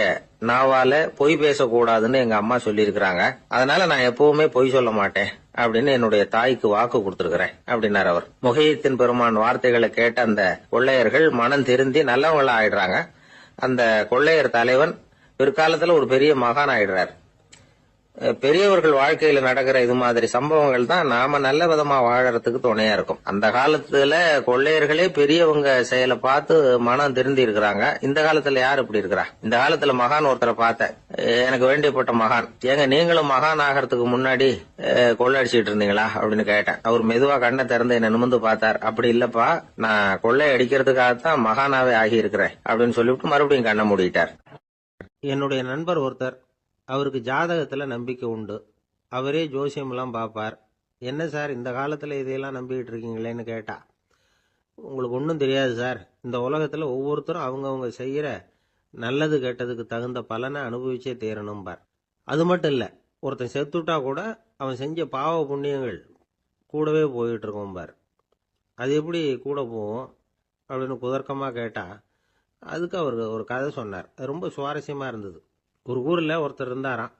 நாவால பொய் பேசக்கூடாதுன்னு எங்க அம்மா சொல்லி இருக்கிறாங்க. அதனால நான் எப்பவுமே பொய் சொல்ல மாட்டேன் அப்படின்னு என்னுடைய தாய்க்கு வாக்கு கொடுத்திருக்கிறேன் அப்படின்னாரு அவர். முஹித்தீன் பெருமான் வார்த்தைகளை கேட்ட அந்த கொள்ளையர்கள் மனம் திருந்தி நல்லவங்களா ஆயிடுறாங்க. அந்த கொள்ளையர் தலைவன் பிற்காலத்துல ஒரு பெரிய மகான் ஆயிடுறார். பெரியவர்கள் வாழ்க்கையில நடக்கிற இது மாதிரி சம்பவங்கள் தான் நாம நல்ல விதமா வாழறதுக்கு துணையா இருக்கும். அந்த காலத்துல கொள்ளையர்களே பெரியவங்க செயலை பார்த்து மனம் திருந்தி இருக்கிறாங்க. இந்த காலத்துல யார் இப்படி இருக்கிறா? இந்த காலத்துல மகான் ஒருத்தரை பார்த்தேன், எனக்கு வேண்டியப்பட்ட மகான். ஏங்க நீங்களும் மகான் ஆகிறதுக்கு முன்னாடி கொள்ளை அடிச்சுட்டு இருந்தீங்களா அப்படின்னு கேட்டேன். அவர் மெதுவா கண்ணை திறந்து என்ன நிமிர்ந்து பார்த்தார். அப்படி இல்லப்பா, நான் கொள்ளை அடிக்கிறதுக்காகத்தான் மகானாவே ஆகி இருக்கிறேன் அப்படின்னு சொல்லிவிட்டு மறுபடியும் கண்ணை மூடிட்டார். என்னுடைய நண்பர் ஒருத்தர், அவருக்கு ஜாதகத்துல நம்பிக்கை உண்டு. அவரே ஜோசியம்லாம் பார்ப்பார். என்ன சார் இந்த காலத்துல இதையெல்லாம் நம்பிக்கிட்டு இருக்கீங்களேன்னு கேட்டா, உங்களுக்கு ஒன்றும் தெரியாது சார், இந்த உலகத்துல ஒவ்வொருத்தரும் அவங்கவுங்க செய்யற நல்லது கெட்டதுக்கு தகுந்த பலனை அனுபவிச்சே தீரணும் பார். அது மட்டும் இல்ல, ஒருத்தன் செத்துட்டா கூட அவன் செஞ்ச பாவ புண்ணியங்கள் கூடவே போயிட்டு இருக்கும் பார். அது எப்படி கூட போகும் அப்படின்னு குதர்க்கமா கேட்டா, அதுக்கு அவருக்கு ஒரு கதை சொன்னார். அது ரொம்ப சுவாரஸ்யமா இருந்தது. ஒரு ஊரில் ஒருத்தர் இருந்தாராம்.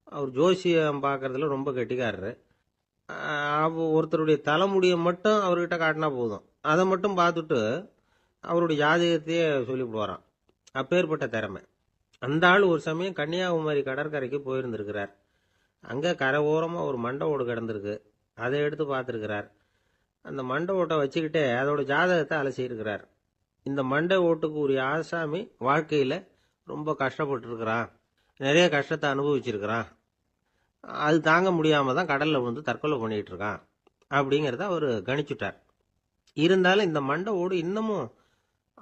அவர் ஜோசியம் பார்க்கறதுல ரொம்ப கெட்டிக்காரரு. ஒருத்தருடைய தலைமுடியை மட்டும் அவர்கிட்ட காட்டினா போதும், அதை மட்டும் பார்த்துட்டு அவருடைய ஜாதகத்தையே சொல்லிவிடுவாராம். அப்பேற்பட்ட திறமை. அந்த ஆள் ஒரு சமயம் கன்னியாகுமரி கடற்கரைக்கு போயிருந்திருக்கிறார். அங்கே கரை ஓரமாக ஒரு மண்டை ஓடு கிடந்திருக்கு. அதை எடுத்து பார்த்துருக்கிறார். அந்த மண்டை ஓட்டை வச்சுக்கிட்டே அதோட ஜாதகத்தை அலசியிருக்கிறார். இந்த மண்டை ஓட்டுக்கு உரிய ஆசாமி வாழ்க்கையில் ரொம்ப கஷ்டப்பட்டு இருக்கிறான், நிறைய கஷ்டத்தை அனுபவிச்சிருக்கிறான், அது தாங்க முடியாம தான் கடல்ல வந்து தற்கொலை பண்ணிட்டு இருக்கான் அப்படிங்கிறத அவர் கணிச்சுட்டார். இருந்தாலும் இந்த மண்டை ஓடு இன்னமும்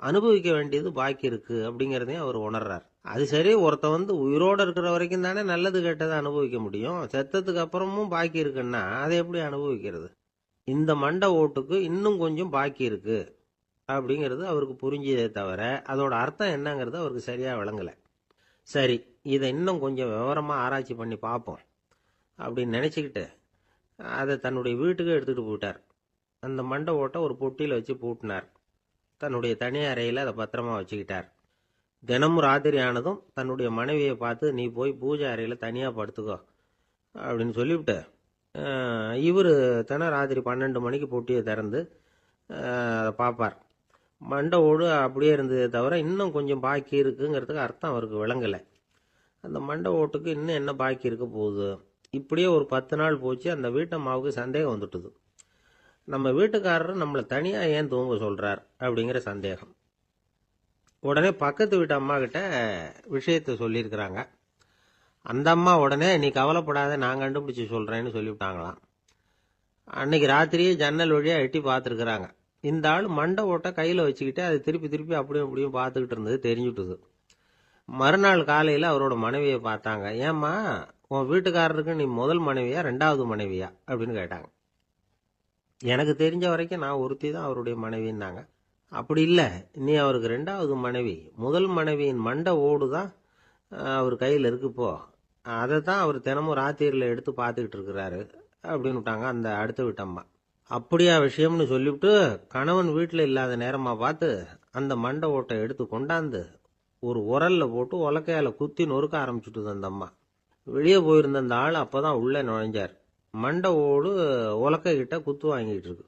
அனுபவிக்க வேண்டியது பாக்கி இருக்கு அப்படிங்கிறதையும் அவர் உணர்றார். அது சரி, ஒருத்த உயிரோட இருக்கிற வரைக்கும் தானே நல்லது கெட்டதை அனுபவிக்க முடியும். செத்ததுக்கு அப்புறமும் பாக்கி இருக்குன்னா அதை எப்படி அனுபவிக்கிறது? இந்த மண்டை ஓட்டுக்கு இன்னும் கொஞ்சம் பாக்கி இருக்கு அப்படிங்கிறது அவருக்கு புரிஞ்சதே தவிர அதோட அர்த்தம் என்னங்கிறது அவருக்கு சரியா விளங்கல. சரி, இதை இன்னும் கொஞ்சம் விவரமா ஆராய்ச்சி பண்ணி பார்ப்போம் அப்படின்னு நினைச்சுக்கிட்டு அதை தன்னுடைய வீட்டுக்கு எடுத்துட்டு போயிட்டார். அந்த மண்டை ஓட்டை ஒரு பொட்டியில் வச்சு பூட்டினார். தன்னுடைய தனி அறையில் அதை பத்திரமா வச்சுக்கிட்டார். தினமும் ராத்திரி ஆனதும் தன்னுடைய மனைவியை பார்த்து, நீ போய் பூஜை அறையில் தனியாக படுத்துக்கோ அப்படின்னு சொல்லிவிட்டு, இவர் தினம் ராத்திரி 12 மணிக்கு பொட்டியை திறந்து அதை பார்ப்பார். மண்டை ஓடு அப்படியே இருந்ததே தவிர இன்னும் கொஞ்சம் பாக்கி இருக்குங்கிறதுக்கு அர்த்தம் அவருக்கு விளங்கலை. அந்த மண்டை ஓட்டுக்கு இன்னும் என்ன பாக்கி இருக்க போகுது? இப்படியே ஒரு 10 நாள் போச்சு. அந்த வீட்டம்மாவுக்கு சந்தேகம் வந்துட்டுது. நம்ம வீட்டுக்காரர் நம்மளை தனியாக ஏன் தூங்க சொல்கிறார் அப்படிங்கிற சந்தேகம். உடனே பக்கத்து வீட்டு அம்மா கிட்ட விஷயத்தை சொல்லியிருக்கிறாங்க. அந்த அம்மா உடனே, நீ கவலைப்படாத, நான் கண்டுபிடிச்சி சொல்கிறேன்னு சொல்லிவிட்டாங்களாம். அன்னைக்கு ராத்திரியே ஜன்னல் வழியாக எட்டி பார்த்துருக்குறாங்க. இந்த ஆள் மண்டை ஓட்டை கையில் வச்சுக்கிட்டு அதை திருப்பி திருப்பி அப்படியும் அப்படியும் பார்த்துக்கிட்டு இருந்தது தெரிஞ்சுட்டுது. மறுநாள் காலையில் அவரோட மனைவியை பார்த்தாங்க. ஏம்மா, உன் வீட்டுக்காரருக்கு நீ முதல் மனைவியா 2வது மனைவியா அப்படின்னு கேட்டாங்க. எனக்கு தெரிஞ்ச வரைக்கும் நான் ஒருத்தி தான் அவருடைய மனைவின்னாங்க. அப்படி இல்லை, நீ அவருக்கு 2வது மனைவி. முதல் மனைவியின் மண்டை ஓடு தான் அவர் கையில் இருக்குப்போ, அதை தான் அவர் தினமும் ராத்திரியில் எடுத்து பார்த்துக்கிட்டு இருக்கிறாரு அப்படின்னு விட்டாங்க அந்த அடுத்த வீட்டம்மா. அப்படியா விஷயம்னு சொல்லிவிட்டு கணவன் வீட்டில் இல்லாத நேரமாக பார்த்து அந்த மண்டை ஓட்டை எடுத்து கொண்டாந்து ஒரு உரல்ல போட்டு உலக்கையால் குத்தி நொறுக்க ஆரம்பிச்சுட்டுது அந்த அம்மா. வெளியே போயிருந்த அந்த ஆள் அப்போ தான் உள்ளே நுழைஞ்சார். மண்டை ஓடு உலக்கை கிட்ட குத்து வாங்கிட்டு இருக்கு.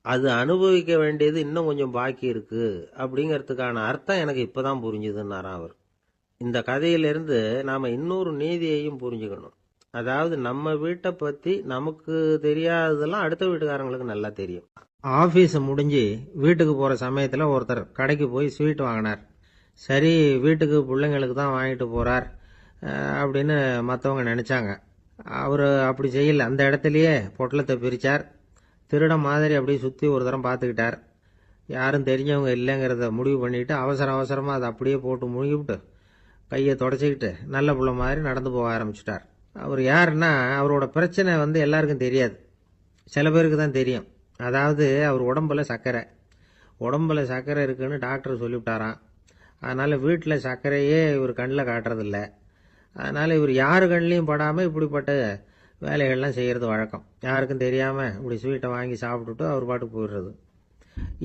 அது அனுபவிக்க வேண்டியது இன்னும் கொஞ்சம் பாக்கி இருக்கு அப்படிங்கிறதுக்கான அர்த்தம் எனக்கு இப்போதான் புரிஞ்சுதுன்னாராம் அவர். இந்த கதையிலிருந்து நாம் இன்னொரு நீதியையும் புரிஞ்சுக்கணும். அதாவது நம்ம வீட்டை பற்றி நமக்கு தெரியாததெல்லாம் அடுத்த வீட்டுக்காரங்களுக்கு நல்லா தெரியும். ஆஃபீஸ் முடிஞ்சு வீட்டுக்கு போகிற சமயத்தில் ஒருத்தர் கடைக்கு போய் ஸ்வீட் வாங்கினார். சரி, வீட்டுக்கு பிள்ளைங்களுக்கு தான் வாங்கிட்டு போகிறார் அப்படின்னு மற்றவங்க நினச்சாங்க. அவர் அப்படி செய்யலை. அந்த இடத்துலையே பொட்டலத்தை பிரித்தார். திருட மாதிரி அப்படியே சுற்றி ஒரு தரம் பார்த்துக்கிட்டார். யாரும் தெரிஞ்சவங்க இல்லைங்கிறத முடிவு பண்ணிவிட்டு அவசரமாக அதை அப்படியே போட்டு முழுகிவிட்டு கையை தொடச்சிக்கிட்டு நல்ல பிள்ளை மாதிரி நடந்து போக ஆரம்பிச்சிட்டார். அவர் யாருன்னா, அவரோட பிரச்சனை எல்லாருக்கும் தெரியாது, சில பேருக்கு தான் தெரியும். அதாவது அவர் உடம்புல சர்க்கரை இருக்குன்னு டாக்டர் சொல்லிவிட்டாராம். அதனால் வீட்டில் சர்க்கரையே இவர் கண்ணில் காட்டுறதில்ல. அதனால் இவர் யார் கண்ணிலையும் படாமல் இப்படிப்பட்ட வேலைகள்லாம் செய்கிறது வழக்கம். யாருக்கும் தெரியாமல் இப்படி ஸ்வீட்டை வாங்கி சாப்பிட்டுட்டு அவர் பாட்டுக்கு போயிடுறது.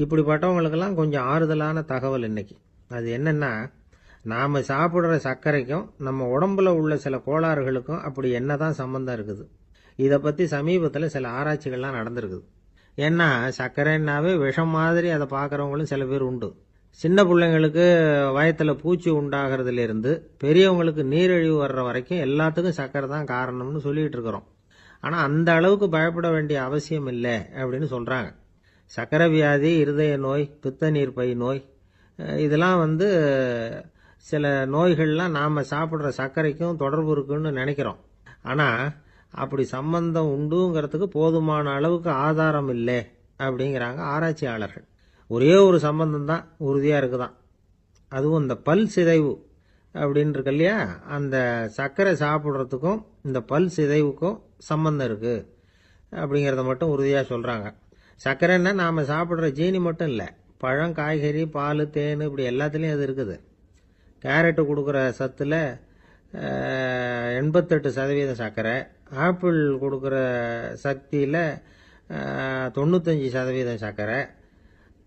இப்படிப்பட்டவங்களுக்கெல்லாம் கொஞ்சம் ஆறுதலான தகவல் இன்னைக்கு. அது என்னென்னா, நாம் சாப்பிட்ற சர்க்கரைக்கும் நம்ம உடம்புல உள்ள சில கோளாறுகளுக்கும் அப்படி என்ன தான் சம்மந்தம் இருக்குது. இதை பற்றி சமீபத்தில் சில ஆராய்ச்சிகள்லாம் நடந்திருக்குது. ஏன்னா சர்க்கரைன்னாவே விஷம் மாதிரி அதை பார்க்குறவங்களும் சில பேர் உண்டு. சின்ன பிள்ளைங்களுக்கு வயத்தில் பூச்சி உண்டாகிறதுலேருந்து பெரியவங்களுக்கு நீரிழிவு வர்ற வரைக்கும் எல்லாத்துக்கும் சர்க்கரை தான் காரணம்னு சொல்லிகிட்டு இருக்கிறோம். ஆனால் அந்த அளவுக்கு பயப்பட வேண்டிய அவசியம் இல்லை அப்படின்னு சொல்கிறாங்க. சர்க்கரை வியாதி, இருதய நோய், பித்த நீர் பை நோய், இதெல்லாம் சில நோய்கள்லாம் நாம் சாப்பிட்ற சர்க்கரைக்கும் தொடர்பு இருக்குன்னு நினைக்கிறோம். ஆனால் அப்படி சம்பந்தம் உண்டுங்கிறதுக்கு போதுமான அளவுக்கு ஆதாரம் இல்லை அப்படிங்கிறாங்க ஆராய்ச்சியாளர்கள். ஒரே ஒரு சம்பந்தம் தான் உறுதியாக இருக்குதான். அதுவும் இந்த பல் சிதைவு அப்படின்னு இருக்கு இல்லையா, அந்த சர்க்கரை சாப்பிட்றதுக்கும் இந்த பல் சிதைவுக்கும் சம்பந்தம் இருக்குது அப்படிங்கிறத மட்டும் உறுதியாக சொல்கிறாங்க. சர்க்கரைன்னா நாம் சாப்பிட்ற ஜீனி மட்டும் இல்லை, பழம், காய்கறி, பால், தேன், இப்படி எல்லாத்துலேயும் அது இருக்குது. கேரட்டு கொடுக்குற சத்தில் 88% சர்க்கரை, ஆப்பிள் கொடுக்குற சக்தியில் 95% சர்க்கரை.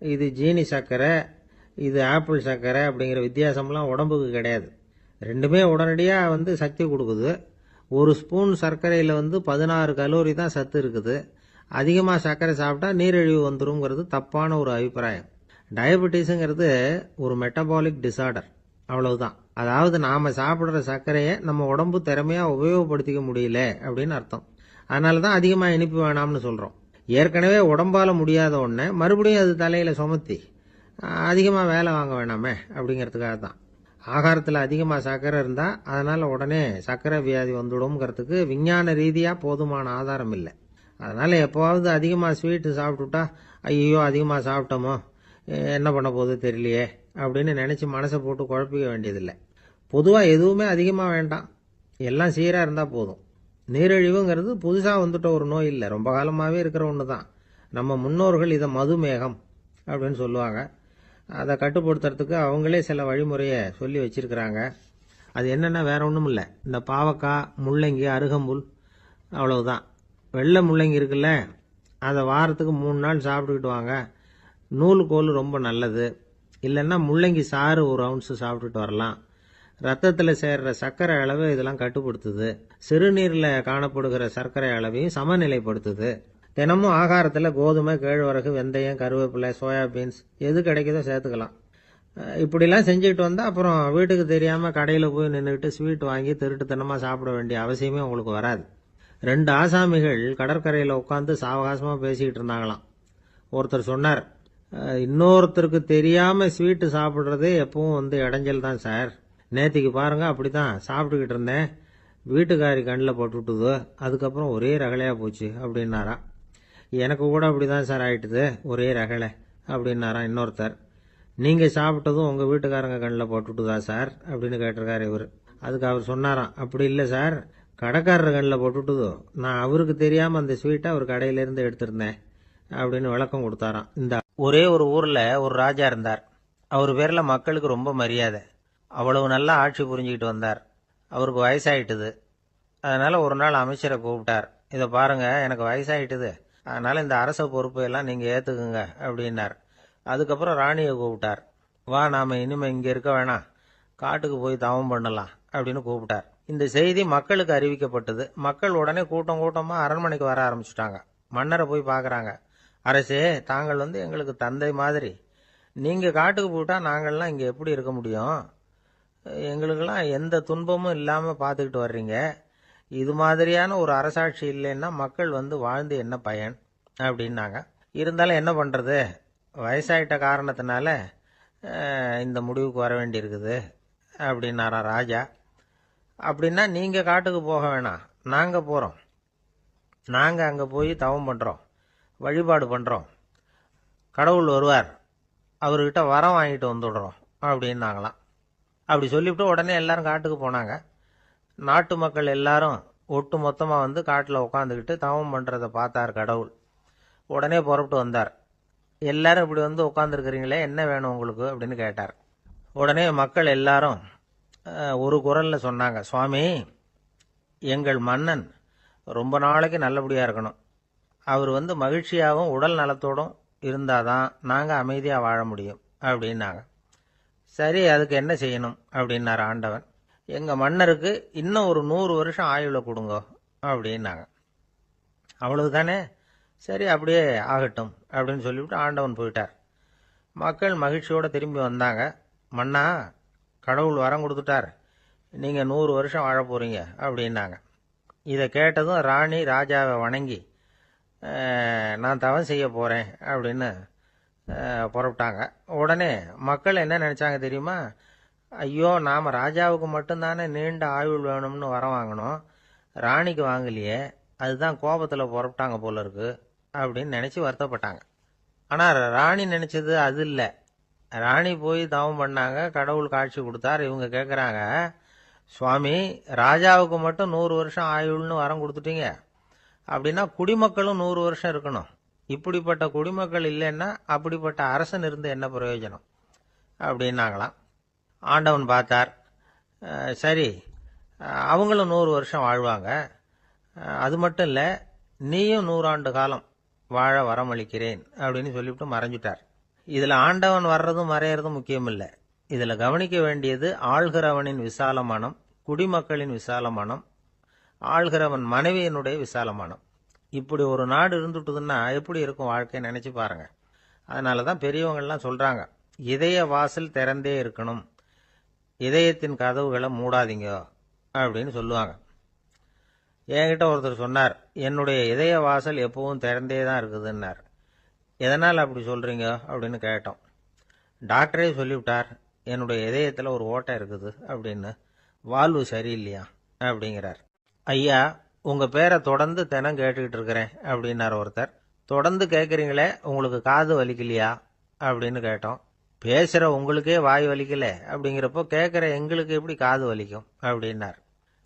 இது ஜீனி சர்க்கரை, இது ஆப்பிள் சர்க்கரை அப்படிங்கிற வித்தியாசம்லாம் உடம்புக்கு கிடையாது. ரெண்டுமே உடனடியாக சக்தி கொடுக்குது. ஒரு ஸ்பூன் சர்க்கரையில் 16 கலோரி தான் சத்து இருக்குது. அதிகமாக சர்க்கரை சாப்பிட்டா நீரிழிவு வந்துருங்கிறது தப்பான ஒரு அபிப்பிராயம். டயபெட்டிஸுங்கிறது ஒரு மெட்டபாலிக் டிசார்டர், அவ்வளவுதான். அதாவது நாம் சாப்பிட்ற சர்க்கரையை நம்ம உடம்பு திறமையாக உபயோகப்படுத்திக்க முடியல அப்படின்னு அர்த்தம். அதனால தான் அதிகமாக இனிப்பு வேணாம்னு சொல்கிறோம். ஏற்கனவே உடம்பால் முடியாத ஒன்றை மறுபடியும் அது தலையில் சுமத்தி அதிகமாக வேலை வாங்க வேணாமே அப்படிங்கிறதுக்காக தான். ஆகாரத்தில் அதிகமாக சர்க்கரை இருந்தால் அதனால் உடனே சர்க்கரை வியாதி வந்துடும்ங்கிறதுக்கு விஞ்ஞான ரீதியாக போதுமான ஆதாரம் இல்லை. அதனால் எப்போவாவது அதிகமாக ஸ்வீட்டு சாப்பிட்டுட்டா, ஐயோ அதிகமாக சாப்பிட்டோமோ, என்ன பண்ண போகுது தெரியலையே அப்படின்னு நினச்சி மனசை போட்டு குழப்பிக்க வேண்டியதில்லை. பொதுவாக எதுவுமே அதிகமாக வேண்டாம், எல்லாம் சீராக இருந்தால் போதும். நீரிழிவுங்கிறது புதுசாக வந்துட்ட ஒரு நோய் இல்லை, ரொம்ப காலமாகவே இருக்கிற ஒன்று தான். நம்ம முன்னோர்கள் இதை மதுமேகம் அப்படின்னு சொல்லுவாங்க. அதை கட்டுப்படுத்துறதுக்கு அவங்களே சில வழிமுறையை சொல்லி வச்சிருக்கிறாங்க. அது என்னென்னா வேற ஒன்றும் இல்லை, இந்த பாவக்காய், முள்ளங்கி, அருகம்புல், அவ்வளவுதான். வெள்ளை முள்ளங்கி இருக்குல்ல, அதை வாரத்துக்கு 3 நாள் சாப்பிட்டுக்கிட்டு வாங்க. நூலுக்கோல் ரொம்ப நல்லது. இல்லைன்னா முள்ளங்கி சாறு ஒரு அவுன்ஸு சாப்பிட்டுட்டு வரலாம். ரத்தத்தில் சேர்ற சர்க்கரை அளவு இதெல்லாம் கட்டுப்படுத்துது. சிறுநீரில் காணப்படுகிற சர்க்கரை அளவையும் சமநிலைப்படுத்துது. தினமும் ஆகாரத்தில் கோதுமை, கேழ்வரகு, வெந்தயம், கருவேப்பிலை, சோயாபீன்ஸ் எது கிடைக்குதோ சேர்த்துக்கலாம். இப்படிலாம் செஞ்சுக்கிட்டு வந்தால் அப்புறம் வீட்டுக்கு தெரியாமல் கடையில் போய் நின்றுக்கிட்டு ஸ்வீட் வாங்கி திருட்டுத்தனமாக சாப்பிட வேண்டிய அவசியமே உங்களுக்கு வராது. 2 ஆசாமிகள் கடற்கரையில் உட்காந்து சாவகாசமாக பேசிக்கிட்டு இருந்தாங்களாம். ஒருத்தர் சொன்னார், இன்னொருத்தருக்கு தெரியாமல் ஸ்வீட்டு சாப்பிட்றதே எப்பவும் இடைஞ்சல் தான் சார். நேற்றுக்கு பாருங்க, அப்படி தான் சாப்பிட்டுக்கிட்டு இருந்தேன், வீட்டுக்காரி கண்ணில் போட்டுவிட்டுது, அதுக்கப்புறம் ஒரே ரகலையாக போச்சு அப்படின்னாரா. எனக்கு கூட அப்படி தான் சார் ஆயிட்டுது, ஒரே ரகலை அப்படின்னாரா இன்னொருத்தர். நீங்கள் சாப்பிட்டதும் உங்கள் வீட்டுக்காரங்க கண்ணில் போட்டுவிட்டுதா சார் அப்படின்னு கேட்டிருக்காரு இவர். அதுக்கு அவர் சொன்னாராம், அப்படி இல்லை சார், கடைக்காரர் கண்ணில் போட்டுவிட்டுதோ, நான் அவருக்கு தெரியாமல் அந்த ஸ்வீட்டை அவர் கடையிலேருந்து எடுத்திருந்தேன் அப்படின்னு விளக்கம் கொடுத்தாராம். இந்த ஒரே ஒரு ஊரில் ஒரு ராஜா இருந்தார். அவர் பேரில் மக்களுக்கு ரொம்ப மரியாதை. அவ்வளவு நல்லா ஆட்சி புரிஞ்சுக்கிட்டு வந்தார். அவருக்கு வயசாயிட்டுது. அதனால் ஒரு நாள் அமைச்சரை கூப்பிட்டார். இதை பாருங்க, எனக்கு வயசாயிட்டுது, அதனால் இந்த அரச பொறுப்பையெல்லாம் நீங்கள் ஏற்றுக்குங்க அப்படின்னார். அதுக்கப்புறம் ராணியை கூப்பிட்டார். வா, நாம் இனிமேல் இங்கே இருக்க வேணாம், காட்டுக்கு போய் தவம் பண்ணலாம் அப்படின்னு கூப்பிட்டார். இந்த செய்தி மக்களுக்கு அறிவிக்கப்பட்டது. மக்கள் உடனே கூட்டம் கூட்டமாக அரண்மனைக்கு வர ஆரம்பிச்சுட்டாங்க. மன்னரை போய் பார்க்குறாங்க. அரசே, தாங்கள் எங்களுக்கு தந்தை மாதிரி. நீங்கள் காட்டுக்கு போயிட்டா நாங்கள்லாம் இங்கே எப்படி இருக்க முடியும்? எங்களுக்கெல்லாம் எந்த துன்பமும் இல்லாமல் பார்த்துக்கிட்டு வர்றீங்க. இது மாதிரியான ஒரு அரசாட்சி இல்லைன்னா மக்கள் வாழ்ந்து என்ன பயன் அப்படின்னாங்க. இருந்தாலும் என்ன பண்ணுறது, வயசாயிட்ட காரணத்தினால இந்த முடிவுக்கு வர வேண்டியிருக்குது அப்படின்னாரா ராஜா. அப்படின்னா நீங்கள் காட்டுக்கு போக வேணாம், நாங்கள் போகிறோம். நாங்கள் அங்கே போய் தவம் பண்ணுறோம், வழிபாடு பண்ணுறோம். கடவுள் வருவார், அவர்கிட்ட வரம் வாங்கிட்டு வந்துடுறோம் அப்படின்னாங்களாம். அப்படி சொல்லிவிட்டு உடனே எல்லாரும் காட்டுக்கு போனாங்க. நாட்டு மக்கள் எல்லாரும் ஒட்டு மொத்தமாக காட்டில் உட்காந்துக்கிட்டு தவம் பண்ணுறதை பார்த்தார் கடவுள். உடனே புறப்பட்டு வந்தார். எல்லாரும் இப்படி உட்காந்துருக்கிறீங்களே, என்ன வேணும் உங்களுக்கு அப்படின்னு கேட்டார். உடனே மக்கள் எல்லாரும் ஒரு குரலில் சொன்னாங்க, சுவாமி, எங்கள் மன்னன் ரொம்ப நாளைக்கு நல்லபடியாக இருக்கணும். அவர் மகிழ்ச்சியாகவும் உடல் நலத்தோடும் இருந்தாதான் நாங்கள் அமைதியாக வாழ முடியும் அப்படின்னாங்க. சரி, அதுக்கு என்ன செய்யணும் அப்படின்னார் ஆண்டவன். எங்கள் மன்னருக்கு இன்னும் ஒரு 100 வருஷம் ஆயுளை கொடுங்க அப்படின்னாங்க. அவ்வளவுதானே, சரி அப்படியே ஆகட்டும் அப்படின்னு சொல்லிவிட்டு ஆண்டவன் போயிட்டார். மக்கள் மகிழ்ச்சியோடு திரும்பி வந்தாங்க. மன்னா, கடவுள் வரம் கொடுத்துட்டார், நீங்கள் 100 வருஷம் வாழ போகிறீங்க அப்படின்னாங்க. இதை கேட்டதும் ராணி ராஜாவை வணங்கி, நான் தவம் செய்ய போகிறேன் அப்படின்னு புறப்பட்டாங்க. உடனே மக்கள் என்ன நினச்சாங்க தெரியுமா? ஐயோ, நாம் ராஜாவுக்கு மட்டும்தானே நீண்ட ஆயுள் வேணும்னு வரம் வாங்கினோம், ராணிக்கு வாங்கலையே, அதுதான் கோபத்தில் புறப்பட்டாங்க போல இருக்கு அப்படின்னு நினச்சி வருத்தப்பட்டாங்க. ஆனால் ராணி நினச்சது அது இல்லை. ராணி போய் தவம் பண்ணாங்க, கடவுள் காட்சி கொடுத்தார். இவங்க கேட்குறாங்க, சுவாமி, ராஜாவுக்கு மட்டும் 100 வருஷம் ஆயுள்னு வரம் கொடுத்துட்டீங்க, அப்படின்னா குடிமக்களும் 100 வருஷம் இருக்கணும். இப்படிப்பட்ட குடிமக்கள் இல்லைன்னா அப்படிப்பட்ட அரசன் இருந்து என்ன பிரயோஜனம் அப்படின்னாங்களாம். ஆண்டவன் பார்த்தார், சரி அவங்களும் 100 வருஷம் வாழ்வாங்க, அது மட்டும் இல்லை, நீயும் 100 ஆண்டு காலம் வாழ வரமளிக்கிறேன் அப்படின்னு சொல்லிவிட்டு மறைஞ்சிட்டார். இதில் ஆண்டவன் வர்றதும் மறையறதும் முக்கியம் இல்லை. இதில் கவனிக்க வேண்டியது ஆள்கிறவனின் விசாலமானம், குடிமக்களின் விசாலமானம், ஆள்கிறவன் மனைவியினுடைய விசாலமானம். இப்படி ஒரு நாடு இருந்துட்டுதுன்னா எப்படி இருக்கும் வாழ்க்கை நினச்சி பாருங்க. அதனால தான் பெரியவங்கள்லாம் சொல்கிறாங்க, இதய வாசல் திறந்தே இருக்கணும், இதயத்தின் கதவுகளை மூடாதீங்க அப்படின்னு சொல்லுவாங்க. என்கிட்ட ஒருத்தர் சொன்னார், என்னுடைய இதய வாசல் எப்பவும் திறந்தே தான் இருக்குதுன்னார். எதனால் அப்படி சொல்கிறீங்க அப்படின்னு கேட்டோம். டாக்டரே சொல்லிவிட்டார், என்னுடைய இதயத்தில் ஒரு ஓட்டை இருக்குது அப்படின்னு, வால்வு சரியில்லையா அப்படிங்கிறார். ஐயா, உங்கள் பேரை தொடர்ந்து தினம் கேட்டுக்கிட்டு இருக்கிறேன் அப்படின்னார் ஒருத்தர். தொடர்ந்து கேட்குறீங்களே, உங்களுக்கு காது வலிக்கலையா அப்படின்னு கேட்டோம். பேசுகிற உங்களுக்கே வாய் வலிக்கல அப்படிங்கிறப்போ கேட்குற எங்களுக்கு எப்படி காது வலிக்கும் அப்படின்னார்.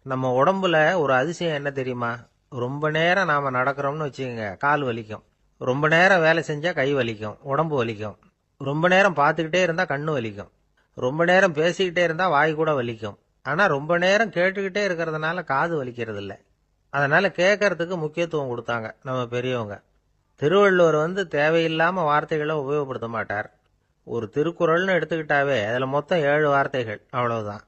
நம்ம உடம்புல ஒரு அதிசயம் என்ன தெரியுமா? ரொம்ப நேரம் நாம் நடக்கிறோம்னு வச்சுக்கோங்க, கால் வலிக்கும். ரொம்ப நேரம் வேலை செஞ்சால் கை வலிக்கும், உடம்பு வலிக்கும். ரொம்ப நேரம் பார்த்துக்கிட்டே இருந்தால் கண்ணு வலிக்கும். ரொம்ப நேரம் பேசிக்கிட்டே இருந்தால் வாய் கூட வலிக்கும். ஆனால் ரொம்ப நேரம் கேட்டுக்கிட்டே இருக்கிறதுனால காது வலிக்கிறது இல்லை. அதனால் கேட்கறதுக்கு முக்கியத்துவம் கொடுத்தாங்க நம்ம பெரியவங்க. திருவள்ளுவர் தேவையில்லாம வார்த்தைகளை உபயோகப்படுத்த மாட்டார். ஒரு திருக்குறள்னு எடுத்துக்கிட்டாவே அதுல மொத்தம் 7 வார்த்தைகள், அவ்வளவுதான்.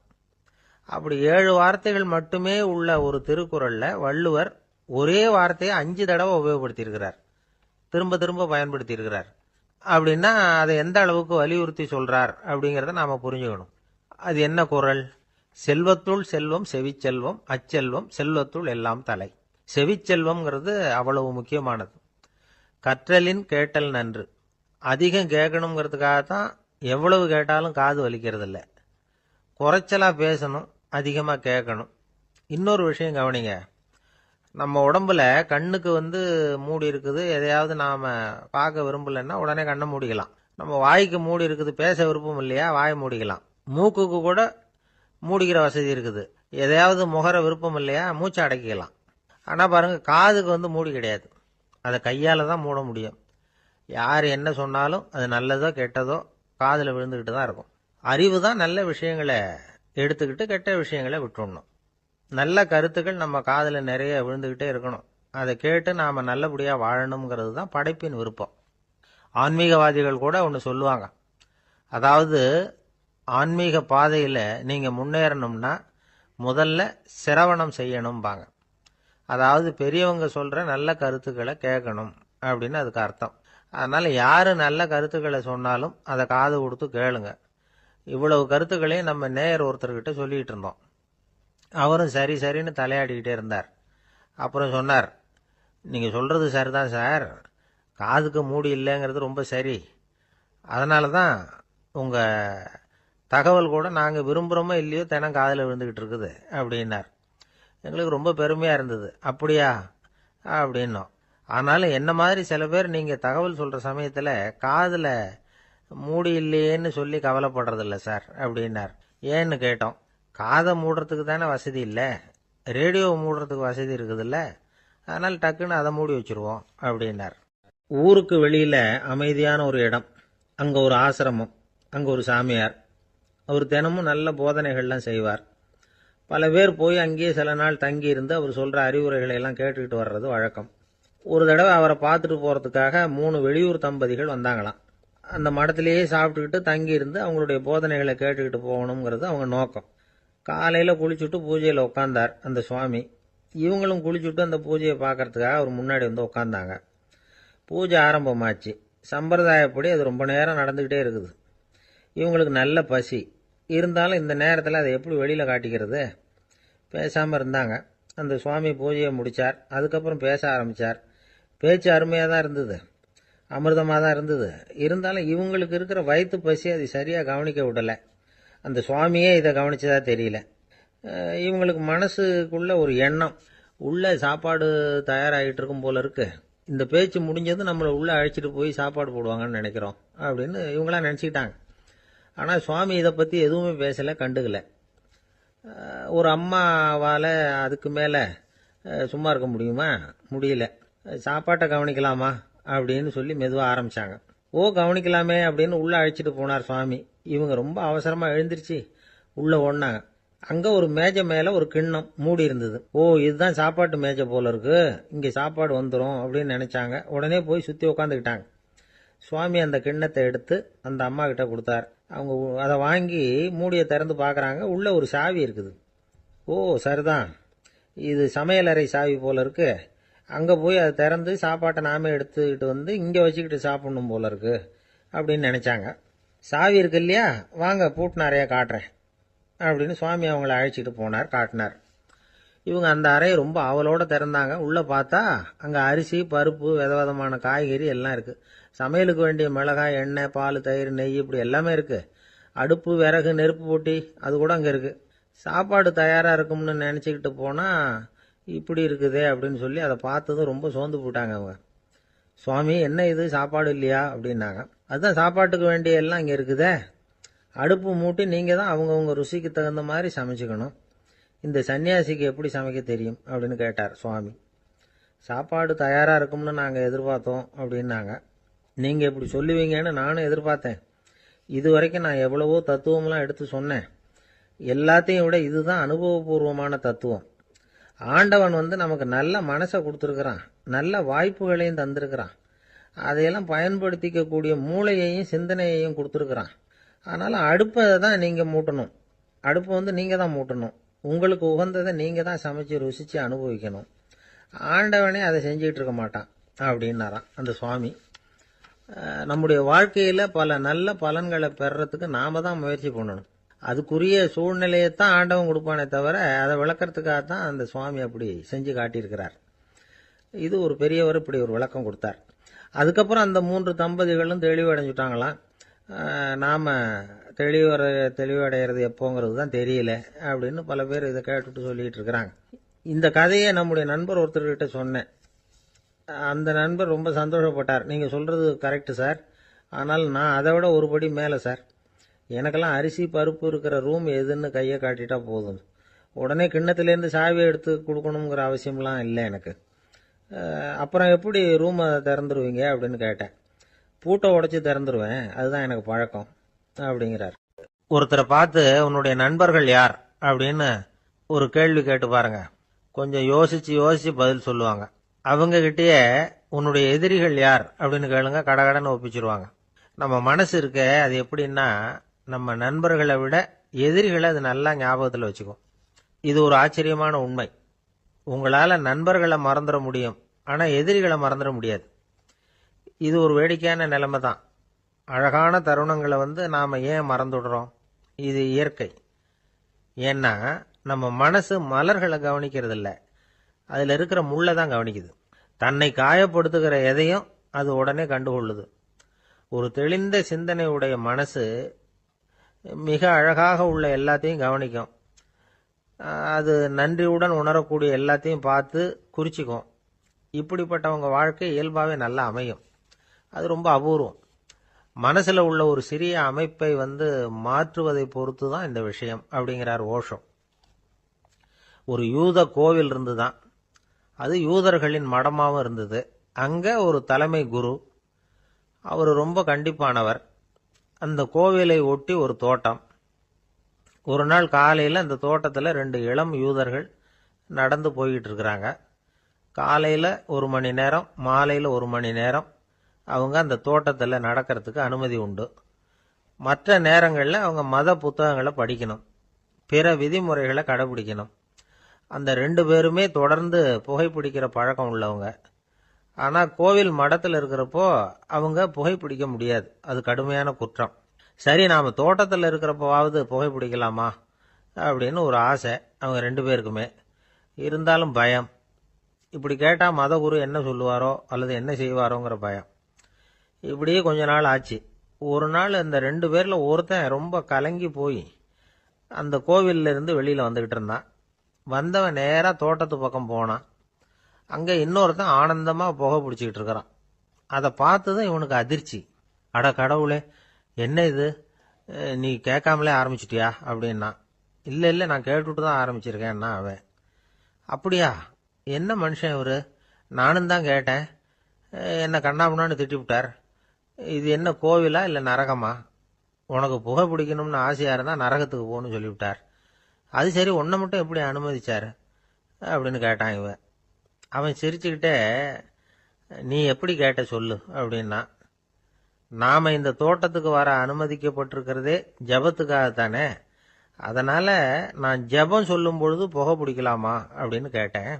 அப்படி 7 வார்த்தைகள் மட்டுமே உள்ள ஒரு திருக்குறள்ல வள்ளுவர் ஒரே வார்த்தையை 5 தடவை உபயோகப்படுத்தியிருக்கிறார், திரும்ப திரும்ப பயன்படுத்தி இருக்கிறார். அப்படின்னா அதை எந்த அளவுக்கு வலியுறுத்தி சொல்றார் அப்படிங்கறத நாம புரிஞ்சுக்கணும். அது என்ன குறள்? செல்வத்துள் செல்வம் செவிச்செல்வம், அச்செல்வம் செல்வத்துள் எல்லாம் தலை. செவிச்செல்வம்ங்கிறது அவ்வளவு முக்கியமானது. கற்றலின் கேட்டல் நன்று. அதிகம் கேட்கணுங்கிறதுக்காகத்தான் எவ்வளவு கேட்டாலும் காது வலிக்கிறது இல்லை. குறைச்சலா பேசணும், அதிகமா கேட்கணும். இன்னொரு விஷயம் கவனிங்க. நம்ம உடம்புல கண்ணுக்கு மூடி இருக்குது, எதையாவது நாம பார்க்க விரும்பலன்னா உடனே கண்ணை மூடிக்கலாம். நம்ம வாய்க்கு மூடி இருக்குது, பேச விருப்பம் இல்லையா, வாயை மூடிக்கலாம். மூக்குக்கு கூட மூடிக்கிற வசதி இருக்குது, எதையாவது முகர விருப்பம் இல்லையா, மூச்சை அடக்கிக்கலாம். ஆனா பாருங்க, காதுக்கு மூடி கிடையாது, அதை கையால தான் மூட முடியும். யார் என்ன சொன்னாலும் அது நல்லதோ கெட்டதோ காதுல விழுந்துகிட்டு தான் இருக்கும். அறிவு தான் நல்ல விஷயங்களை எடுத்துக்கிட்டு கெட்ட விஷயங்களை விட்டுடணும். நல்ல கருத்துக்கள் நம்ம காதுல நிறைய விழுந்துகிட்டே இருக்கணும். அதை கேட்டு நாம நல்லபடியா வாழணுங்கிறது தான் படைப்பின் விருப்பம். ஆன்மீகவாதிகள் கூட ஒன்று சொல்லுவாங்க. அதாவது, ஆன்மீக பாதையில நீங்க முன்னேறணும்னா முதல்ல சிரவணம் செய்யணும்பாங்க. அதாவது பெரியவங்க சொல்ற நல்ல கருத்துக்களை கேட்கணும் அப்படின்னு அதுக்கு அர்த்தம். அதனால யாரு நல்ல கருத்துக்களை சொன்னாலும் அதை காது கொடுத்து கேளுங்க. இவ்வளவு கருத்துக்களையும் நம்ம நேயர் ஒருத்தர்கிட்ட சொல்லிட்டு இருந்தோம். அவரும் சரி சரின்னு தலையாடிக்கிட்டே இருந்தார். அப்புறம் சொன்னார், நீங்க சொல்றது சரிதான் சார், காதுக்கு மூடி இல்லைங்கிறது ரொம்ப சரி. அதனால தான் உங்க தகவல் கூட நாங்க விரும்புறோமோ இல்லையோ தினம் காதில் விழுந்துகிட்டு இருக்குது அப்படின்னார். எங்களுக்கு ரொம்ப பெருமையா இருந்தது. அப்படியா அப்படின்னோம். ஆனாலும் என்ன மாதிரி சில பேர் நீங்க தகவல் சொல்ற சமயத்துல காதுல மூடி இல்லையேன்னு சொல்லி கவலைப்படுறதில்ல சார் அப்படின்னார். ஏன்னு கேட்டோம். காதை மூடுறதுக்கு தானே வசதி இல்லை, ரேடியோவை மூடுறதுக்கு வசதி இருக்குதுல்ல, அதனால டக்குன்னு அதை மூடி வச்சிருவோம் அப்படின்னார். ஊருக்கு வெளியில அமைதியான ஒரு இடம், அங்க ஒரு ஆசிரமம், அங்க ஒரு சாமியார். அவர் தினமும் நல்ல போதனைகள்லாம் செய்வார். பல பேர் போய் அங்கேயே சில நாள் தங்கி இருந்து அவர் சொல்ற அறிவுரைகளை எல்லாம் கேட்டுக்கிட்டு வர்றது வழக்கம். ஒரு தடவை அவரை பார்த்துட்டு போறதுக்காக 3 வெளியூர் தம்பதிகள் வந்தாங்களாம். அந்த மடத்திலேயே சாப்பிட்டுக்கிட்டு தங்கி இருந்து அவங்களுடைய போதனைகளை கேட்டுக்கிட்டு போகணுங்கிறது அவங்க நோக்கம். காலையில குளிச்சுட்டு பூஜையில உட்கார்ந்தார் அந்த சுவாமி. இவங்களும் குளிச்சுட்டு அந்த பூஜையை பார்க்கறதுக்காக அவர் முன்னாடி உட்கார்ந்தாங்க. பூஜை ஆரம்பமாச்சு. சம்பிரதாயப்படி அது ரொம்ப நேரம் நடந்துகிட்டே இருக்குது. இவங்களுக்கு நல்ல பசி இருந்தாலும் இந்த நேரத்தில் அதை எப்படி வெளியில காட்டிக்கிறது? பேசாம இருந்தாங்க. அந்த சுவாமி பூஜையை முடிச்சார். அதுக்கப்புறம் பேச ஆரம்பிச்சார். பேச்சு அருமையாக தான் இருந்தது, அமிர்தமாக தான் இருந்தது. இருந்தாலும் இவங்களுக்கு இருக்கிற வயிற்று பசி அது சரியாக கவனிக்க விடலை. அந்த சுவாமியே இதை கவனிச்சதா தெரியல. இவங்களுக்கு மனசுக்குள்ள ஒரு எண்ணம், உள்ள சாப்பாடு தயாராகிட்டு இருக்கும் போல இருக்கு, இந்த பேச்சு முடிஞ்சது நம்மளை உள்ள அழைச்சிட்டு போய் சாப்பாடு போடுவாங்கன்னு நினைக்கிறோம் அப்படின்னு இவங்களாம் நினச்சிக்கிட்டாங்க. ஆனால் சுவாமி இதை பற்றி எதுவுமே பேசலை, கண்டுக்கல. ஒரு அம்மாவால் அதுக்கு மேலே சும்மா இருக்க முடியுமா? முடியல. சாப்பாட்டை கவனிக்கலாமா அப்படின்னு சொல்லி மெதுவாக ஆரம்பிச்சாங்க. ஓ கவனிக்கலாமே அப்படின்னு உள்ள அழைச்சிட்டு போனார் சுவாமி. இவங்க ரொம்ப அவசரமாக எழுந்திருச்சு உள்ள ஓடினாங்க. அங்கே ஒரு மேஜை மேலே ஒரு கிண்ணம் மூடி இருந்தது. ஓ இதுதான் சாப்பாட்டு மேஜை போல இருக்கு, இங்கே சாப்பாடு வந்துடும் அப்படின்னு நினைச்சாங்க. உடனே போய் சுற்றி உட்காந்துக்கிட்டாங்க. சுவாமி அந்த கிண்ணத்தை எடுத்து அந்த அம்மா கிட்ட கொடுத்தார். அவங்க அதை வாங்கி மூடியை திறந்து பார்க்குறாங்க. உள்ள ஒரு சாவி இருக்குது. ஓ சரிதான், இது சமையலறை சாவி போல இருக்கு, அங்கே போய் அதை திறந்து சாப்பாட்டை நாமே எடுத்துக்கிட்டு இங்கே வச்சுக்கிட்டு சாப்பிடணும் போல இருக்கு அப்படின்னு நினைச்சாங்க. சாவி இருக்கு இல்லையா, வாங்க பூட்டின அறையை காட்டுறேன் அப்படின்னு சுவாமி அவங்கள அழைச்சிட்டு போனார், காட்டினார். இவங்க அந்த அறையை ரொம்ப ஆவலோட திறந்தாங்க. உள்ள பார்த்தா அங்கே அரிசி பருப்பு விதவிதமான காய்கறி எல்லாம் இருக்கு. சமையலுக்கு வேண்டிய மிளகாய் எண்ணெய் பால் தயிர் நெய் இப்படி எல்லாமே இருக்கு. அடுப்பு விறகு நெருப்பு போட்டி அது கூட அங்கே இருக்கு. சாப்பாடு தயாராக இருக்கும்னு நினச்சிக்கிட்டு போனால் இப்படி இருக்குதே அப்படின்னு சொல்லி அதை பார்த்ததும் ரொம்ப சோர்ந்து போட்டாங்க அவங்க. சுவாமி என்ன இது சாப்பாடு இல்லையா அப்படின்னாங்க. அதுதான் சாப்பாட்டுக்கு வேண்டிய எல்லாம் இங்கே இருக்குதே, அடுப்பு மூட்டி நீங்கள் தான் அவங்கவுங்க ருசிக்கு தகுந்த மாதிரி சமைச்சுக்கணும், இந்த சன்னியாசிக்கு எப்படி சமைக்க தெரியும் அப்படின்னு கேட்டார் சுவாமி. சாப்பாடு தயாராக இருக்கும்னு நாங்கள் எதிர்பார்த்தோம் அப்படின்னாங்க. நீங்கள் இப்படி சொல்லுவீங்கன்னு நானும் எதிர்பார்த்தேன். இது வரைக்கும் நான் எவ்வளவோ தத்துவம்லாம் எடுத்து சொன்னேன். எல்லாத்தையும் விட இதுதான் அனுபவபூர்வமான தத்துவம். ஆண்டவன் நமக்கு நல்ல மனசை கொடுத்துருக்கிறான், நல்ல வாய்ப்புகளையும் தந்திருக்கிறான். அதையெல்லாம் பயன்படுத்திக்கக்கூடிய மூளையையும் சிந்தனையையும் கொடுத்துருக்குறான். அதனால் அடுப்பை தான் நீங்கள் மூட்டணும். அடுப்பை நீங்கள் தான் மூட்டணும். உங்களுக்கு உகந்ததை நீங்கள் தான் சமைச்சு ருசித்து அனுபவிக்கணும். ஆண்டவனே அதை செஞ்சுக்கிட்டு இருக்க மாட்டான் அப்படின்னாராம் அந்த சுவாமி. நம்முடைய வாழ்க்கையில் பல நல்ல பலன்களை பெறறதுக்கு நாம தான் முயற்சி பண்ணணும். அதுக்குரிய சூழ்நிலையைத்தான் ஆண்டவன் கொடுப்பானே தவிர அதை விளக்கறதுக்காக தான் அந்த சுவாமி அப்படி செஞ்சு காட்டியிருக்கிறார். இது ஒரு பெரியவர் இப்படி ஒரு விளக்கம் கொடுத்தார். அதுக்கப்புறம் அந்த 3 தம்பதிகளும் தெளிவடைஞ்சுட்டாங்களாம். நாம் தெளிவடைகிறது எப்போங்கிறது தான் தெரியல அப்படின்னு பல பேர் இதை கேட்டுட்டு சொல்லிட்டு இருக்கிறாங்க. இந்த கதையை நம்முடைய நண்பர் ஒருத்தர்கிட்ட சொன்னேன். அந்த நண்பர் ரொம்ப சந்தோஷப்பட்டார். நீங்கள் சொல்கிறது கரெக்டு சார், ஆனால் நான் அதை விட ஒரு படி மேலே சார். எனக்கெல்லாம் அரிசி பருப்பு இருக்கிற ரூம் எதுன்னு கையை காட்டிட்டா போதும். உடனே கிண்ணத்துலேருந்து சாவியை எடுத்து கொடுக்கணுங்கிற அவசியம்லாம் இல்லை எனக்கு. அப்புறம் எப்படி ரூமை திறந்துருவீங்க அப்படின்னு கேட்டேன். பூட்டை உடைச்சி திறந்துருவேன், அதுதான் எனக்கு பழக்கம் அப்படிங்கிறார். ஒருத்தரை பார்த்து உன்னுடைய நண்பர்கள் யார் அப்படின்னு ஒரு கேள்வி கேட்டு பாருங்க. கொஞ்சம் யோசிச்சு பதில் சொல்லுவாங்க. அவங்க கிட்டேயே உன்னுடைய எதிரிகள் யார் அப்படின்னு கேளுங்க, கடகடன்னு ஒப்பிச்சிருவாங்க. நம்ம மனசு இருக்க அது எப்படின்னா, நம்ம நண்பர்களை விட எதிரிகளை அது நல்லா ஞாபகத்தில் வச்சுக்கும். இது ஒரு ஆச்சரியமான உண்மை. உங்களால் நண்பர்களை மறந்துட முடியும், ஆனால் எதிரிகளை மறந்துட முடியாது. இது ஒரு வேடிக்கையான நிலைமை தான். அழகான தருணங்களை நாம் ஏன் மறந்துடுறோம்? இது இயற்கை. ஏன்னா நம்ம மனசு மலர்களை கவனிக்கிறது இல்லை, அதில் இருக்கிற முள்ளை தான் கவனிக்குது. தன்னை காயப்படுத்துகிற எதையும் அது உடனே கண்டுகொள்ளுது. ஒரு தெளிந்த சிந்தனை உடைய மனசு மிக அழகாக உள்ள எல்லாத்தையும் கவனிக்கும். அது நன்றியுடன் உணரக்கூடிய எல்லாத்தையும் பார்த்து குறிச்சிக்கும். இப்படிப்பட்டவங்க வாழ்க்கை இயல்பாகவே நல்லா அமையும். அது ரொம்ப அபூர்வம். மனசில் உள்ள ஒரு சிறிய அமைப்பை மாற்றுவதை பொறுத்து தான் இந்த விஷயம் அப்படிங்கிறார் ஓஷோ. ஒரு யூத கோவில் இருந்துதான். அது யூதர்களின் மடமாகவும் இருந்தது. அங்கே ஒரு தலைமை குரு, அவர் ரொம்ப கண்டிப்பானவர். அந்த கோவிலை ஒட்டி ஒரு தோட்டம். ஒரு நாள் காலையில் அந்த தோட்டத்தில் 2 இளம் யூதர்கள் நடந்து போய்கிட்டு இருக்கிறாங்க. காலையில் 1 மணி நேரம், மாலையில் 1 மணி நேரம் அவங்க அந்த தோட்டத்தில் நடக்கிறதுக்கு அனுமதி உண்டு. மற்ற நேரங்களில் அவங்க மத புத்தகங்களை படிக்கணும், பிற விதிமுறைகளை கடைபிடிக்கணும். அந்த 2 பேருமே தொடர்ந்து புகைப்பிடிக்கிற பழக்கம் உள்ளவங்க. ஆனால் கோவில் மடத்தில் இருக்கிறப்போ அவங்க புகைப்பிடிக்க முடியாது, அது கடுமையான குற்றம். சரி, நாம் தோட்டத்தில் இருக்கிறப்போவாவது புகைப்பிடிக்கலாமா அப்படின்னு ஒரு ஆசை அவங்க 2 பேருக்குமே. இருந்தாலும் பயம். இப்படி கேட்டால் மதகுரு என்ன சொல்லுவாரோ அல்லது என்ன செய்வாரோங்கிற பயம். இப்படியே கொஞ்ச நாள் ஆச்சு. ஒரு நாள் இந்த 2 பேரில் ஒருத்தன் ரொம்ப கலங்கி போய் அந்த கோவிலில் இருந்து வெளியில் வந்துக்கிட்டு இருந்தான். வந்தவன் நேராக தோட்டத்து பக்கம் போனான். அங்கே இன்னொருத்தன் ஆனந்தமாக புகை பிடிச்சிக்கிட்டு இருக்கிறான். அதை பார்த்து தான் இவனுக்கு அதிர்ச்சி. அட கடவுளே, என்ன இது, நீ கேட்காமலே ஆரம்பிச்சிட்டியா அப்படின்னா. இல்லை நான் கேட்டுட்டு தான் ஆரம்பிச்சிருக்கேன்னா அவன். அப்படியா, என்ன மனுஷன் இவர், நானும் தான் கேட்டேன், என்ன கண்ணாமுன்னான்னு திட்டிவிட்டார். இது என்ன கோவிலா இல்லை நரகமா? உனக்கு புகை பிடிக்கணும்னு ஆசையாக இருந்தால் நரகத்துக்கு போகணும்னு சொல்லிவிட்டார். அது சரி, உன்னை மட்டும் எப்படி அனுமதிச்சார் அப்படின்னு கேட்டான் இவன். அவன் சிரிச்சுக்கிட்டே, நீ எப்படி கேட்ட சொல்லு அப்படின்னா. நாம் இந்த தோட்டத்துக்கு வர அனுமதிக்கப்பட்டிருக்கிறதே ஜபத்துக்காகத்தானே, அதனால் நான் ஜபம் சொல்லும் பொழுது புகை பிடிக்கலாமா அப்படின்னு கேட்டேன்.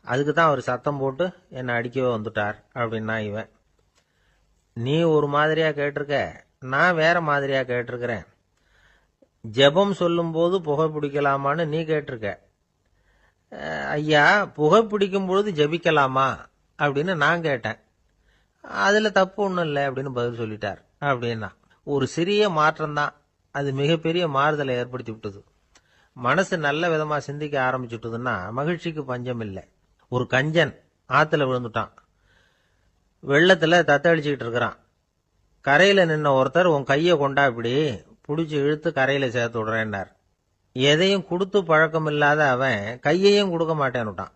அதுக்கு தான் அவர் சத்தம் போட்டு என்னை அடிக்கவே வந்துட்டார் அப்படின்னா இவன். நீ ஒரு மாதிரியாக கேட்டிருக்க, நான் வேற மாதிரியாக கேட்டிருக்கிறேன். ஜெபம் சொல்லும்போது புகை பிடிக்கலாமான்னு நீ கேட்டிருக்க. ஐயா, புகை பிடிக்கும் பொழுது ஜபிக்கலாமா அப்படின்னு நான் கேட்டேன். அதில் தப்பு ஒன்றும் இல்லை அப்படின்னு பதில் சொல்லிட்டார் அப்படின்னா. ஒரு சிறிய மாற்றம்தான் அது மிகப்பெரிய மாறுதலை ஏற்படுத்தி விட்டது. மனசு நல்ல விதமாக சிந்திக்க ஆரம்பிச்சுட்டுதுன்னா மகிழ்ச்சிக்கு பஞ்சம் இல்லை. ஒரு கஞ்சன் ஆற்றுல விழுந்துட்டான். வெள்ளத்தில் தத்தளிச்சுக்கிட்டு இருக்கிறான். கரையில் நின்ன ஒருத்தர், உன் கையை கொண்டா இப்படி பிடிச்சி இழுத்து கரையில் சேர்த்து விடுறேன்னார். எதையும் கொடுத்து பழக்கம் இல்லாத அவன் கையையும் கொடுக்க மாட்டேன்னுட்டான்.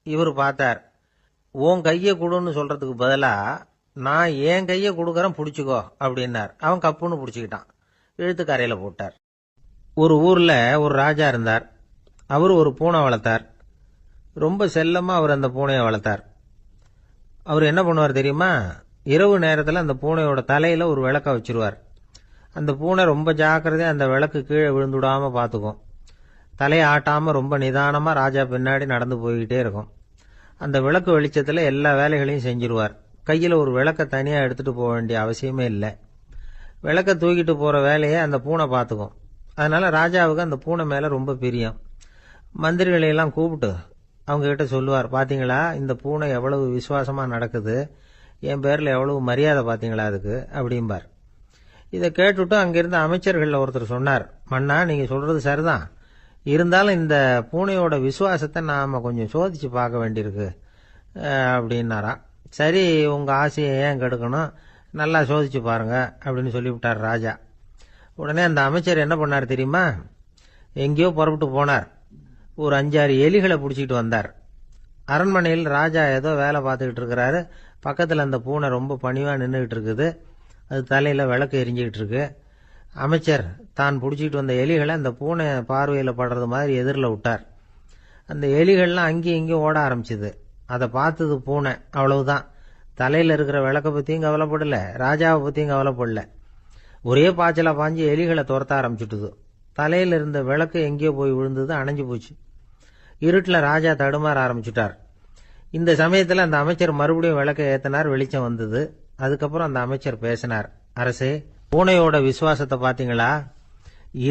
இவர் பார்த்தார். உன் கையை கொடுன்னு சொல்றதுக்கு பதிலாக நான் என் கையை கொடுக்குறேன் பிடிச்சிக்கோ அப்படின்னார். அவன் கப்புன்னு பிடிச்சிக்கிட்டான், இழுத்து கரையில் போட்டார். ஒரு ஊரில் ஒரு ராஜா இருந்தார். அவர் ஒரு பூனை வளர்த்தார். ரொம்ப செல்லமாக அவர் அந்த பூனையை வளர்த்தார். அவர் என்ன பண்ணுவார் தெரியுமா? இரவு நேரத்தில் அந்த பூனையோட தலையில ஒரு விளக்க வச்சிருவார். அந்த பூனை ரொம்ப ஜாக்கிரதையா அந்த விளக்கு கீழே விழுந்துடாம பார்த்துக்கும். தலையை ஆட்டாம ரொம்ப நிதானமா ராஜா பின்னாடி நடந்து போய்கிட்டே இருக்கும். அந்த விளக்கு வெளிச்சத்துல எல்லா வேலைகளையும் செஞ்சிருவார். கையில ஒரு விளக்க தனியா எடுத்துட்டு போக வேண்டிய அவசியமே இல்லை. விளக்க தூக்கிட்டு போற வேலையை அந்த பூனை பார்த்துக்கும். அதனால ராஜாவுக்கு அந்த பூனை மேல ரொம்ப பிரியம். மந்திரிகளை எல்லாம் கூப்பிட்டு அவங்க கிட்ட சொல்லுவார், பாத்தீங்களா இந்த பூனை எவ்வளவு விசுவாசமா நடக்குது, என் பேர்ல எவ்வளவு மரியாதை பாத்தீங்களா அதுக்கு அப்படிம்பார். இதை கேட்டுட்டு அங்கிருந்த அமைச்சர்கள் ஒருத்தர் சொன்னார், மன்னா நீங்க சொல்றது சரிதான், இருந்தாலும் இந்த பூனையோட விசுவாசத்தை நாம கொஞ்சம் சோதிச்சு பார்க்க வேண்டியிருக்கு அப்படின்னாராம். சரி, உங்க ஆசையை ஏன் கெடுக்கணும், நல்லா சோதிச்சு பாருங்க அப்படின்னு சொல்லிவிட்டார் ராஜா. உடனே அந்த அமைச்சர் என்ன பண்ணார் தெரியுமா, எங்கேயோ புறப்பட்டு போனார். ஒரு 5-6 எலிகளை பிடிச்சிட்டு வந்தார். அரண்மனையில் ராஜா ஏதோ வேலை பார்த்துக்கிட்டு இருக்கிறாரு. பக்கத்தில் அந்த பூனை ரொம்ப பணிவா நின்றுகிட்டு இருக்குது. அது தலையில விளக்கு எரிஞ்சுக்கிட்டு இருக்கு. அமைச்சர் தான் பிடிச்சிட்டு வந்த எலிகளை அந்த பூனை பார்வையில் படுறது மாதிரி எதிரில் விட்டார். அந்த எலிகள்லாம் அங்கேயும் இங்கேயும் ஓட ஆரம்பிச்சுது. அதை பார்த்தது பூனை, அவ்வளவுதான். தலையில இருக்கிற விளக்க பத்தியும் கவலைப்படல, ராஜாவை பத்தியும் கவலைப்படல. ஒரே பாய்ச்சலா பாஞ்சு எலிகளை துரத்த ஆரம்பிச்சுட்டுது. தலையில இருந்த விளக்கு எங்கேயோ போய் விழுந்தது, அணைஞ்சு போச்சு. இருட்டுல ராஜா தடுமாற ஆரம்பிச்சுட்டார். இந்த சமயத்துல அந்த அமைச்சர் மறுபடியும் விளக்க ஏத்தினார், வெளிச்சம் வந்தது. அதுக்கப்புறம் அந்த அமைச்சர் பேசினார், அரசே பூனையோட விசுவாசத்தை பாத்தீங்களா,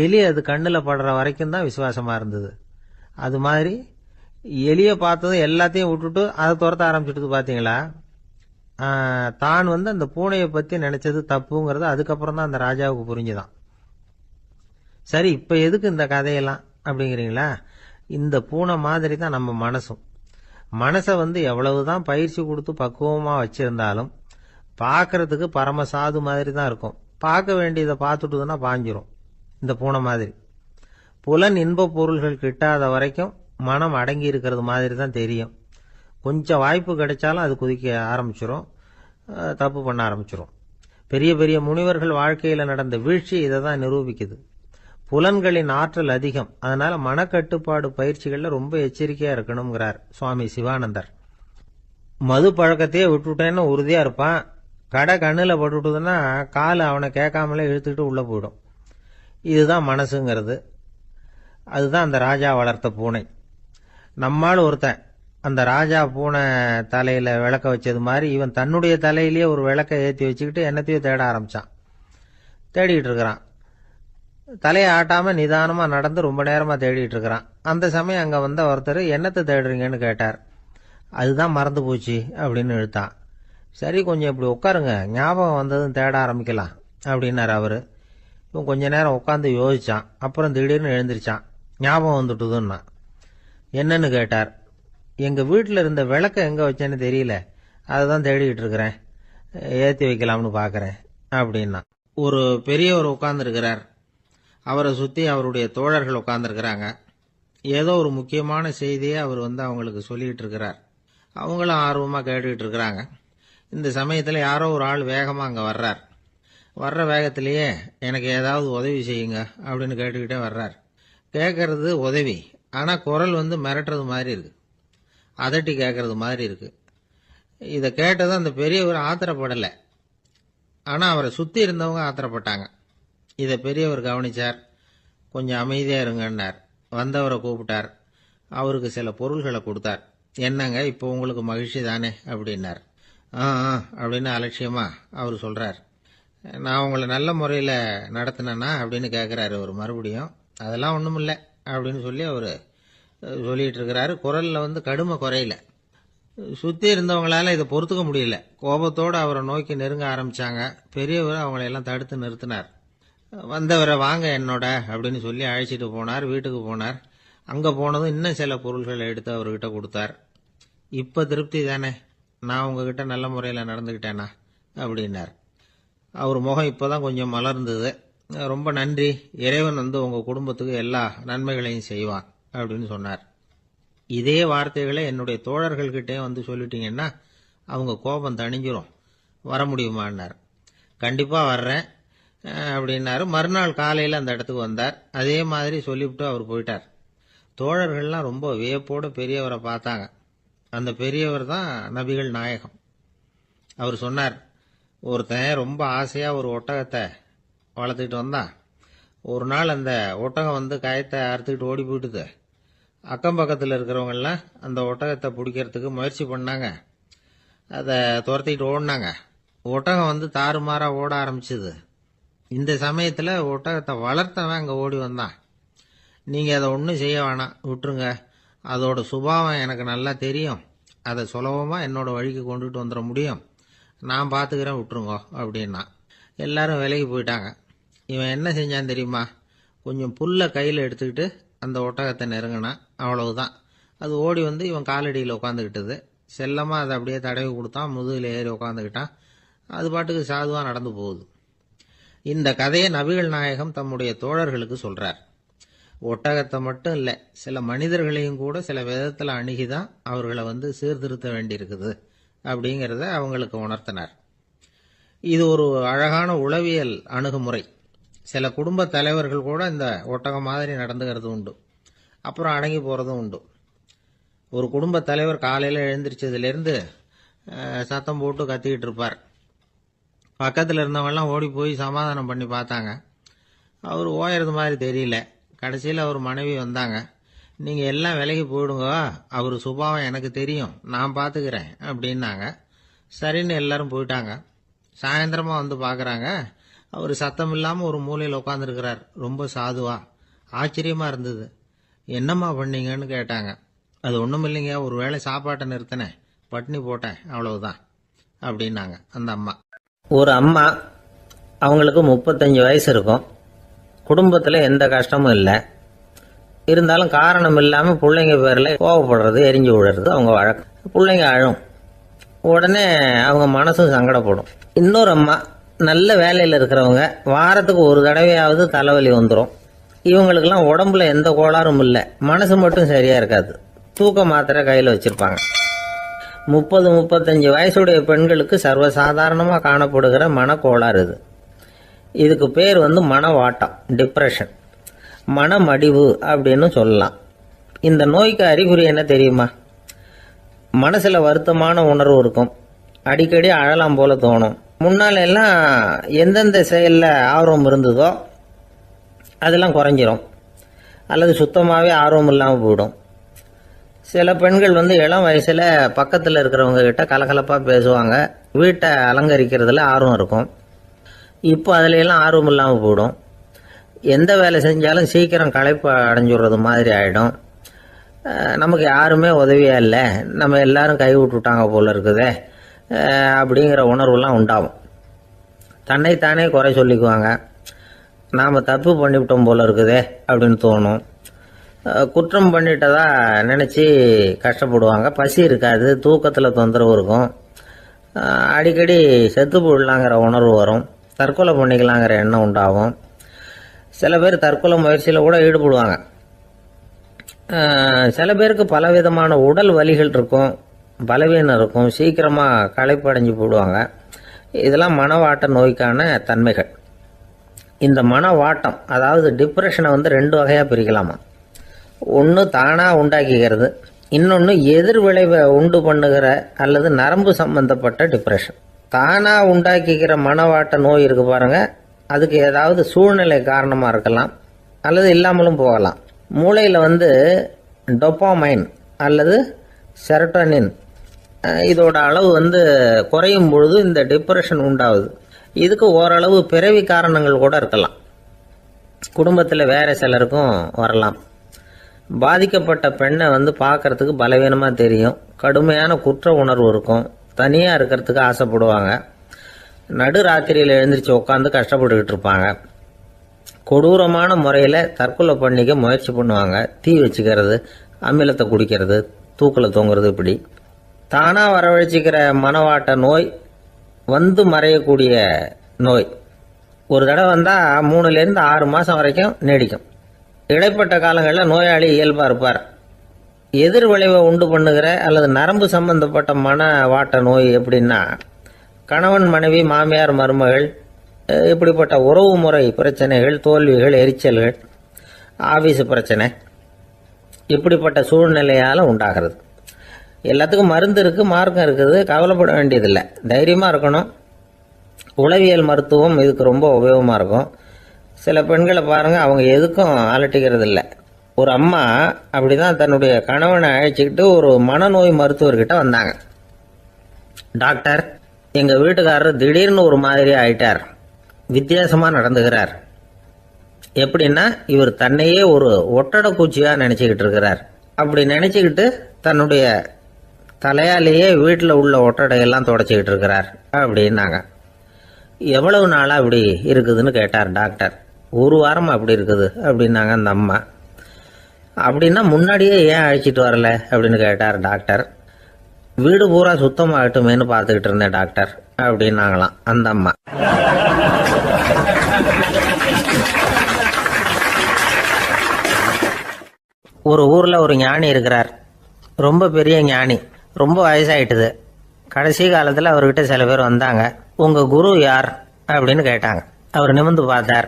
எலி அது கண்ணுல படுற வரைக்கும் தான் விசுவாசமா இருந்தது. அது மாதிரி எலிய பார்த்ததும் எல்லாத்தையும் விட்டுட்டு அதை துரத்த ஆரம்பிச்சுட்டு பாத்தீங்களா. தான் அந்த பூனையை பத்தி நினைச்சது தப்புங்கிறது அதுக்கப்புறம் தான் அந்த ராஜாவுக்கு புரிஞ்சுதான். சரி, இப்ப எதுக்கு இந்த கதையெல்லாம் அப்படிங்கிறீங்களா, இந்த பூனை மாதிரி தான் நம்ம மனசும். மனசை எவ்வளவுதான் பயிற்சி கொடுத்து பக்குவமா வச்சிருந்தாலும் பார்க்கறதுக்கு பரம சாது மாதிரி தான் இருக்கும். பார்க்க வேண்டியதை பார்த்துட்டுதுன்னா பாஞ்சிரும். இந்த பூனை மாதிரி புலன் இன்ப பொருள்கள் கிட்டாத வரைக்கும் மனம் அடங்கி இருக்கிறது மாதிரி தான் தெரியும். கொஞ்சம் வாய்ப்பு கிடைச்சாலும் அது குதிக்க ஆரம்பிச்சிரும், தப்பு பண்ண ஆரம்பிச்சிரும். பெரிய பெரிய முனிவர்கள் வாழ்க்கையில நடந்த வீழ்ச்சி இதை தான் நிரூபிக்குது. புலன்களின் ஆற்றல் அதிகம், அதனால மனக்கட்டுப்பாடு பயிற்சிகள்ல ரொம்ப எச்சரிக்கையா இருக்கணுங்கிறார் சுவாமி சிவானந்தர். மது பழக்கத்தையே விட்டுட்டேன்னு உறுதியா இருப்பான். கடை கண்ணுல பட்டுட்டுதுன்னா கால் அவனை கேட்காமலே இழுத்துக்கிட்டு உள்ள போயிடும். இதுதான் மனசுங்கிறது. அதுதான் அந்த ராஜா வளர்த்த பூனை. நம்மால் ஒருத்தன் அந்த ராஜா பூனை தலையில விளக்க வச்சது மாதிரி இவன் தன்னுடைய தலையிலேயே ஒரு விளக்க ஏற்றி வச்சுக்கிட்டு என்னத்தையோ தேட ஆரம்பிச்சான். தேடிட்டு இருக்கிறான். தலையை ஆட்டாம நிதானமா நடந்து ரொம்ப நேரமா தேடிட்டு இருக்கிறான். அந்த சமயம் அங்க வந்த ஒருத்தர், என்னத்தை தேடுறீங்கன்னு கேட்டார். அதுதான் மறந்து போச்சு அப்படின்னு இழுத்தான். சரி, கொஞ்சம் இப்படி உட்காருங்க, ஞாபகம் வந்ததும் தேட ஆரம்பிக்கலாம் அப்படின்னாரு அவரு. இவன் கொஞ்ச நேரம் உட்காந்து யோசிச்சான். அப்புறம் திடீர்னு எழுந்திருச்சான். ஞாபகம் வந்துட்டுதுன்னா. என்னன்னு கேட்டார். எங்க வீட்டுல இருந்த விளக்க எங்க வச்சேன்னு தெரியல, அதுதான் தேடிக்கிட்டு இருக்கிறேன், ஏத்தி வைக்கலாம்னு பாக்குறேன் அப்படின்னா. ஒரு பெரியவர் உட்கார்ந்து இருக்கிறார். அவரை சுத்தி அவருடைய தோழர்கள் உட்கார்ந்துருக்கிறாங்க. ஏதோ ஒரு முக்கியமான செய்தியை அவர் அவங்களுக்கு சொல்லிட்டு இருக்கிறார். அவங்களும் ஆர்வமா கேட்டுக்கிட்டு இருக்கிறாங்க. இந்த சமயத்துல யாரோ ஒரு ஆள் வேகமா அங்க வர்றார். வர்ற வேகத்திலேயே எனக்கு ஏதாவது உதவி செய்யுங்க அப்படின்னு கேட்டுக்கிட்டே வர்றார். கேட்கறது உதவி, ஆனா குரல் மிரட்டுறது மாதிரி இருக்கு, அதட்டி கேட்கறது மாதிரி இருக்கு. இதை கேட்டதும் அந்த பெரியவர் ஆத்திரப்படல, ஆனா அவரை சுத்தி இருந்தவங்க ஆத்திரப்பட்டாங்க. இதை பெரியவர் கவனிச்சார். கொஞ்சம் அமைதியா இருங்கன்னார். வந்தவரை கூப்பிட்டார். அவருக்கு சில பொருள்களை கொடுத்தார். என்னங்க, இப்போ உங்களுக்கு மகிழ்ச்சி தானே அப்படின்னார். அப்படின்னு அலட்சியமா அவர் சொல்றார். நான் உங்களை நல்ல முறையில் நடத்தினேன்னா அப்படின்னு கேட்குறாரு அவர் மறுபடியும். அதெல்லாம் ஒன்றும் இல்லை அப்படின்னு சொல்லி அவர் சொல்லிட்டு இருக்கிறாரு. குரலில் கடுமை குறையில. சுற்றி இருந்தவங்களால இதை பொறுத்துக்க முடியல. கோபத்தோடு அவரை நோக்கி நெருங்க ஆரம்பிச்சாங்க. பெரியவர் அவங்களையெல்லாம் தடுத்து நிறுத்தினார். வந்தவரை வாங்க என்னோட அப்படின்னு சொல்லி அழைச்சிட்டு போனார். வீட்டுக்கு போனார். அங்க போனதும் இன்னும் சில பொருள்களை எடுத்து அவர்கிட்ட கொடுத்தார். இப்ப திருப்தி தானே, நான் உங்ககிட்ட நல்ல முறையில் நடந்துகிட்டேனா அப்படின்னார். அவர் முகம் இப்பதான் கொஞ்சம் மலர்ந்தது. ரொம்ப நன்றி, இறைவன் உங்க குடும்பத்துக்கு எல்லா நன்மைகளையும் செய்வான் அப்படின்னு சொன்னார். இதே வார்த்தைகளை என்னுடைய தோழர்கள்கிட்டே சொல்லிட்டீங்கன்னா அவங்க கோபம் தணிஞ்சிரும், வர முடியுமான்னார். கண்டிப்பா வர்றேன் அப்படின்னாரு. மறுநாள் காலையில் அந்த இடத்துக்கு வந்தார். அதே மாதிரி சொல்லிவிட்டு அவர் போயிட்டார். தோழர்கள்லாம் ரொம்ப வியப்போடு பெரியவரை பார்த்தாங்க. அந்த பெரியவர் தான் நபிகள் நாயகம். அவர் சொன்னார், ஒருத்தன் ரொம்ப ஆசையாக ஒரு ஒட்டகத்தை வளர்த்துக்கிட்டு வந்தான். ஒரு நாள் அந்த ஒட்டகம் வந்து கயத்தை அறுத்துக்கிட்டு ஓடி போயிட்டுது. அக்கம் பக்கத்தில் இருக்கிறவங்கெல்லாம் அந்த ஒட்டகத்தை பிடிக்கிறதுக்கு முயற்சி பண்ணாங்க. அதை துரத்திக்கிட்டு ஓடினாங்க. ஒட்டகம் வந்து தாறுமாறாக ஓட ஆரம்பிச்சுது. இந்த சமயத்தில் ஒட்டகத்தை வளர்த்தவன் அங்கே ஓடி வந்தான். நீங்கள் அதை ஒன்றும் செய்ய வேணாம், விட்டுருங்க. அதோட சுபாவம் எனக்கு நல்லா தெரியும். அதை சுலபமாக என்னோட வழிக்கு கொண்டுட்டு வந்துட முடியும். நான் பார்த்துக்கிறேன், விட்டுருங்கோ அப்படின்னா. எல்லாரும் விலைக்கு போயிட்டாங்க. இவன் என்ன செஞ்சான் தெரியுமா? கொஞ்சம் புல்லை கையில் எடுத்துக்கிட்டு அந்த ஒட்டகத்தை நெருங்கினான். அவ்வளவுதான். அது ஓடி வந்து இவன் காலடியில் உட்காந்துக்கிட்டது. செல்லமாக அதை அப்படியே தடவி கொடுத்தான். முதுகில் ஏறி உட்காந்துக்கிட்டான். அது பாட்டுக்கு சாதுவாக நடந்து போகுது. இந்த கதையை நபிகள் நாயகம் தம்முடைய தோழர்களுக்கு சொல்கிறார். ஒட்டகத்தை மட்டும் இல்லை, சில மனிதர்களையும் கூட சில விதத்தில் அணுகிதான் அவர்களை வந்து சீர்திருத்த வேண்டியிருக்குது அப்படிங்கிறத அவங்களுக்கு உணர்த்தினார். இது ஒரு அழகான உளவியல் அணுகுமுறை. சில குடும்ப தலைவர்கள் கூட இந்த ஒட்டகம் மாதிரி நடந்துக்கிறது உண்டு. அப்புறம் அடங்கி போகிறதும் உண்டு. ஒரு குடும்ப தலைவர் காலையில் எழுந்திரிச்சதுலேருந்து சத்தம் போட்டு கத்திக்கிட்டு இருப்பார். பக்கத்தில் இருந்தவங்கெல்லாம் ஓடி போய் சமாதானம் பண்ணி பார்த்தாங்க. அவர் ஓயறது மாதிரி தெரியல. கடைசியில் அவர் மனைவி வந்தாங்க. நீங்கள் எல்லாம் விலைக்கு போயிடுங்க, அவர் சுபாவம் எனக்கு தெரியும், நான் பார்த்துக்கிறேன் அப்படின்னாங்க. சரின்னு எல்லாரும் போயிட்டாங்க. சாயந்தரமாக வந்து பார்க்குறாங்க, அவர் சத்தம் இல்லாமல் ஒரு மூலையில் உட்காந்துருக்கிறார். ரொம்ப சாதுவா. ஆச்சரியமாக இருந்தது. என்னம்மா பண்ணீங்கன்னு கேட்டாங்க. அது ஒன்றும் இல்லைங்க, ஒரு வேளை சாப்பாட்டை நிறுத்தினேன், பட்னி போட்டேன், அவ்வளவுதான் அப்படின்னாங்க அந்த அம்மா. ஒரு அம்மா, அவங்களுக்கு 35 வயசு இருக்கும். குடும்பத்தில் எந்த கஷ்டமும் இல்லை. இருந்தாலும் காரணம் இல்லாமல் பிள்ளைங்க பேரில் கோவப்படுறது, எரிஞ்சு விடுறது அவங்க வழக்கம். பிள்ளைங்க அழும். உடனே அவங்க மனசும் சங்கடப்படும். இன்னொரு அம்மா, நல்ல வேலையில் இருக்கிறவங்க, வாரத்துக்கு ஒரு தடவையாவது தலைவலி வந்துடும். இவங்களுக்கெல்லாம் உடம்புல எந்த கோளாறும் இல்லை, மனசு மட்டும் சரியாக இருக்காது. தூக்க மாத்திரை கையில் வச்சுருப்பாங்க. 30-35 வயசுடைய பெண்களுக்கு சர்வசாதாரணமாக காணப்படுகிற மனக்கோளாறு இது. இதுக்கு பேர் வந்து மனவாட்டம், டிப்ரெஷன், மனமடிவு அப்படின்னு சொல்லலாம். இந்த நோய்க்கு அறிகுறி என்ன தெரியுமா? மனசில் வருத்தமான உணர்வு இருக்கும். அடிக்கடி அழலாம் போல தோணும். முன்னால எல்லாம் எந்தெந்த செயலில் ஆர்வம் இருந்ததோ அதெல்லாம் குறைஞ்சிரும், அல்லது சுத்தமாகவே ஆர்வம் இல்லாமல் போயிடும். சில பெண்கள் வந்து இளம் வயசில் பக்கத்தில் இருக்கிறவங்க கிட்ட கலகலப்பாக பேசுவாங்க, வீட்டை அலங்கரிக்கிறதுல ஆர்வம் இருக்கும். இப்போ அதுல எல்லாம் ஆர்வம் இல்லாமல் போயிடும். எந்த வேலை செஞ்சாலும் சீக்கிரம் களைப்பு அடைஞ்சுடுறது மாதிரி ஆகிடும். நமக்கு யாருமே உதவியாக இல்லை, நம்ம எல்லாரும் கை விட்டுட்டாங்க போல இருக்குதே அப்படிங்கிற உணர்வுலாம் உண்டாகும். தன்னைத்தானே குறை சொல்லிக்குவாங்க. நாம் தப்பு பண்ணிவிட்டோம் போல இருக்குதே அப்படின்னு தோணும். குற்றம் பண்ணிட்டதா நினச்சி கஷ்டப்படுவாங்க. பசி இருக்காது, தூக்கத்தில் தொந்தரவு இருக்கும். அடிக்கடி செத்து போடலாங்கிற உணர்வு வரும். தற்கொலை பண்ணிக்கலாங்கிற எண்ணம் உண்டாகும். சில பேர் தற்கொலை முயற்சியில் கூட ஈடுபடுவாங்க. சில பேருக்கு பலவிதமான உடல் வலிகள் இருக்கும், பலவீனம் இருக்கும், சீக்கிரமாக களைப்படைஞ்சு போடுவாங்க. இதெல்லாம் மனவாட்ட நோய்க்கான தன்மைகள். இந்த மனவாட்டம், அதாவது டிப்ரெஷனை வந்து 2 வகையாக பிரிக்கலாமா. ஒன்று தானாக உண்டாக்கிக்கிறது, இன்னொன்று எதிர் விளைவை உண்டு பண்ணுகிற அல்லது நரம்பு சம்பந்தப்பட்ட டிப்ரெஷன். தானாக உண்டாக்கிக்கிற மனவாட்ட நோய் இருக்கு பாருங்க, அதுக்கு ஏதாவது சூழ்நிலை காரணமாக இருக்கலாம், அல்லது இல்லாமலும் போகலாம். மூளையில் வந்து டோபாமைன் அல்லது செரட்டோனின் இதோட அளவு வந்து குறையும் பொழுது இந்த டிப்ரெஷன் உண்டாகுது. இதுக்கு ஓரளவு பிறவி காரணங்கள் கூட இருக்கலாம். குடும்பத்தில் வேற சிலருக்கும் வரலாம். பாதிக்கப்பட்ட பெண்ணை வந்து பார்க்கறதுக்கு பலவீனமாக தெரியும், கடுமையான குற்ற உணர்வு இருக்கும், தனியாக இருக்கிறதுக்கு ஆசைப்படுவாங்க, நடு ராத்திரியில் எழுந்திரிச்சு உட்காந்து கஷ்டப்பட்டுக்கிட்டு இருப்பாங்க, கொடூரமான முறையில் தற்கொலை பண்ணிக்க முயற்சி பண்ணுவாங்க, தீ வச்சுக்கிறது, அமிலத்தை குடிக்கிறது, தூக்கில் தொங்குறது. இப்படி தானாக வரவழைச்சிக்கிற மனவாட்ட நோய் வந்து மறையக்கூடிய நோய். ஒரு தடவை வந்தால் 3லேருந்து 6 மாதம் வரைக்கும் நீடிக்கும். இடைப்பட்ட காலங்களில் நோயாளி இயல்பாக இருப்பார். எதிர் விளைவை உண்டு பண்ணுகிற அல்லது நரம்பு சம்பந்தப்பட்ட மனவாட்ட நோய் எப்படின்னா, கணவன் மனைவி மாமியார் மருமகள் இப்படிப்பட்ட உறவு முறை பிரச்சனைகள், தோல்விகள், எரிச்சல்கள், ஆபீஸ் பிரச்சனை, இப்படிப்பட்ட சூழ்நிலையால் உண்டாகிறது. எல்லாத்துக்கும் மருந்து இருக்குது, மார்க்கம் இருக்குது, கவலைப்பட வேண்டியதில்லை, தைரியமாக இருக்கணும். உளவியல் மருத்துவம் இதுக்கு ரொம்ப உபயோகமாக இருக்கும். சில பெண்களை பாருங்கள், அவங்க எதுக்கும் அலட்டிக்கிறது இல்லை. ஒரு அம்மா அப்படி தான் தன்னுடைய கணவனை அழைச்சிக்கிட்டு ஒரு மனநோய் மருத்துவர்கிட்ட வந்தாங்க. டாக்டர், எங்கள் வீட்டுக்காரர் திடீர்னு ஒரு மாதிரி ஆயிட்டார், வித்தியாசமாக நடந்துகிறார். எப்படின்னா, இவர் தன்னையே ஒரு ஒட்டடை பூச்சியாக நினச்சிக்கிட்டு இருக்கிறார். அப்படி நினச்சிக்கிட்டு தன்னுடைய தலையாலேயே வீட்டில் உள்ள ஒட்டடையெல்லாம் தொடச்சிக்கிட்டு இருக்கிறார் அப்படின்னாங்க. எவ்வளவு நாளாக அப்படி இருக்குதுன்னு கேட்டார் டாக்டர். ஒரு வாரமாக அப்படி இருக்குது அப்படின்னாங்க அந்த அம்மா. அப்படின்னா முன்னாடியே ஏன் அழைச்சிட்டு வரல அப்படின்னு கேட்டார் டாக்டர். வீடு பூரா சுத்தமாகட்டுமேனு பார்த்துக்கிட்டு இருந்தேன் டாக்டர் அப்படின்னாங்களாம் அந்த அம்மா. ஒரு ஊரில் ஒரு ஞானி இருக்கிறார். ரொம்ப பெரிய ஞானி, ரொம்ப வயசாயிட்டுது. கடைசி காலத்தில் அவர்கிட்ட சில பேர் வந்தாங்க. உங்கள் குரு யார் அப்படின்னு கேட்டாங்க. அவர் நிமிர்ந்து பார்த்தார்.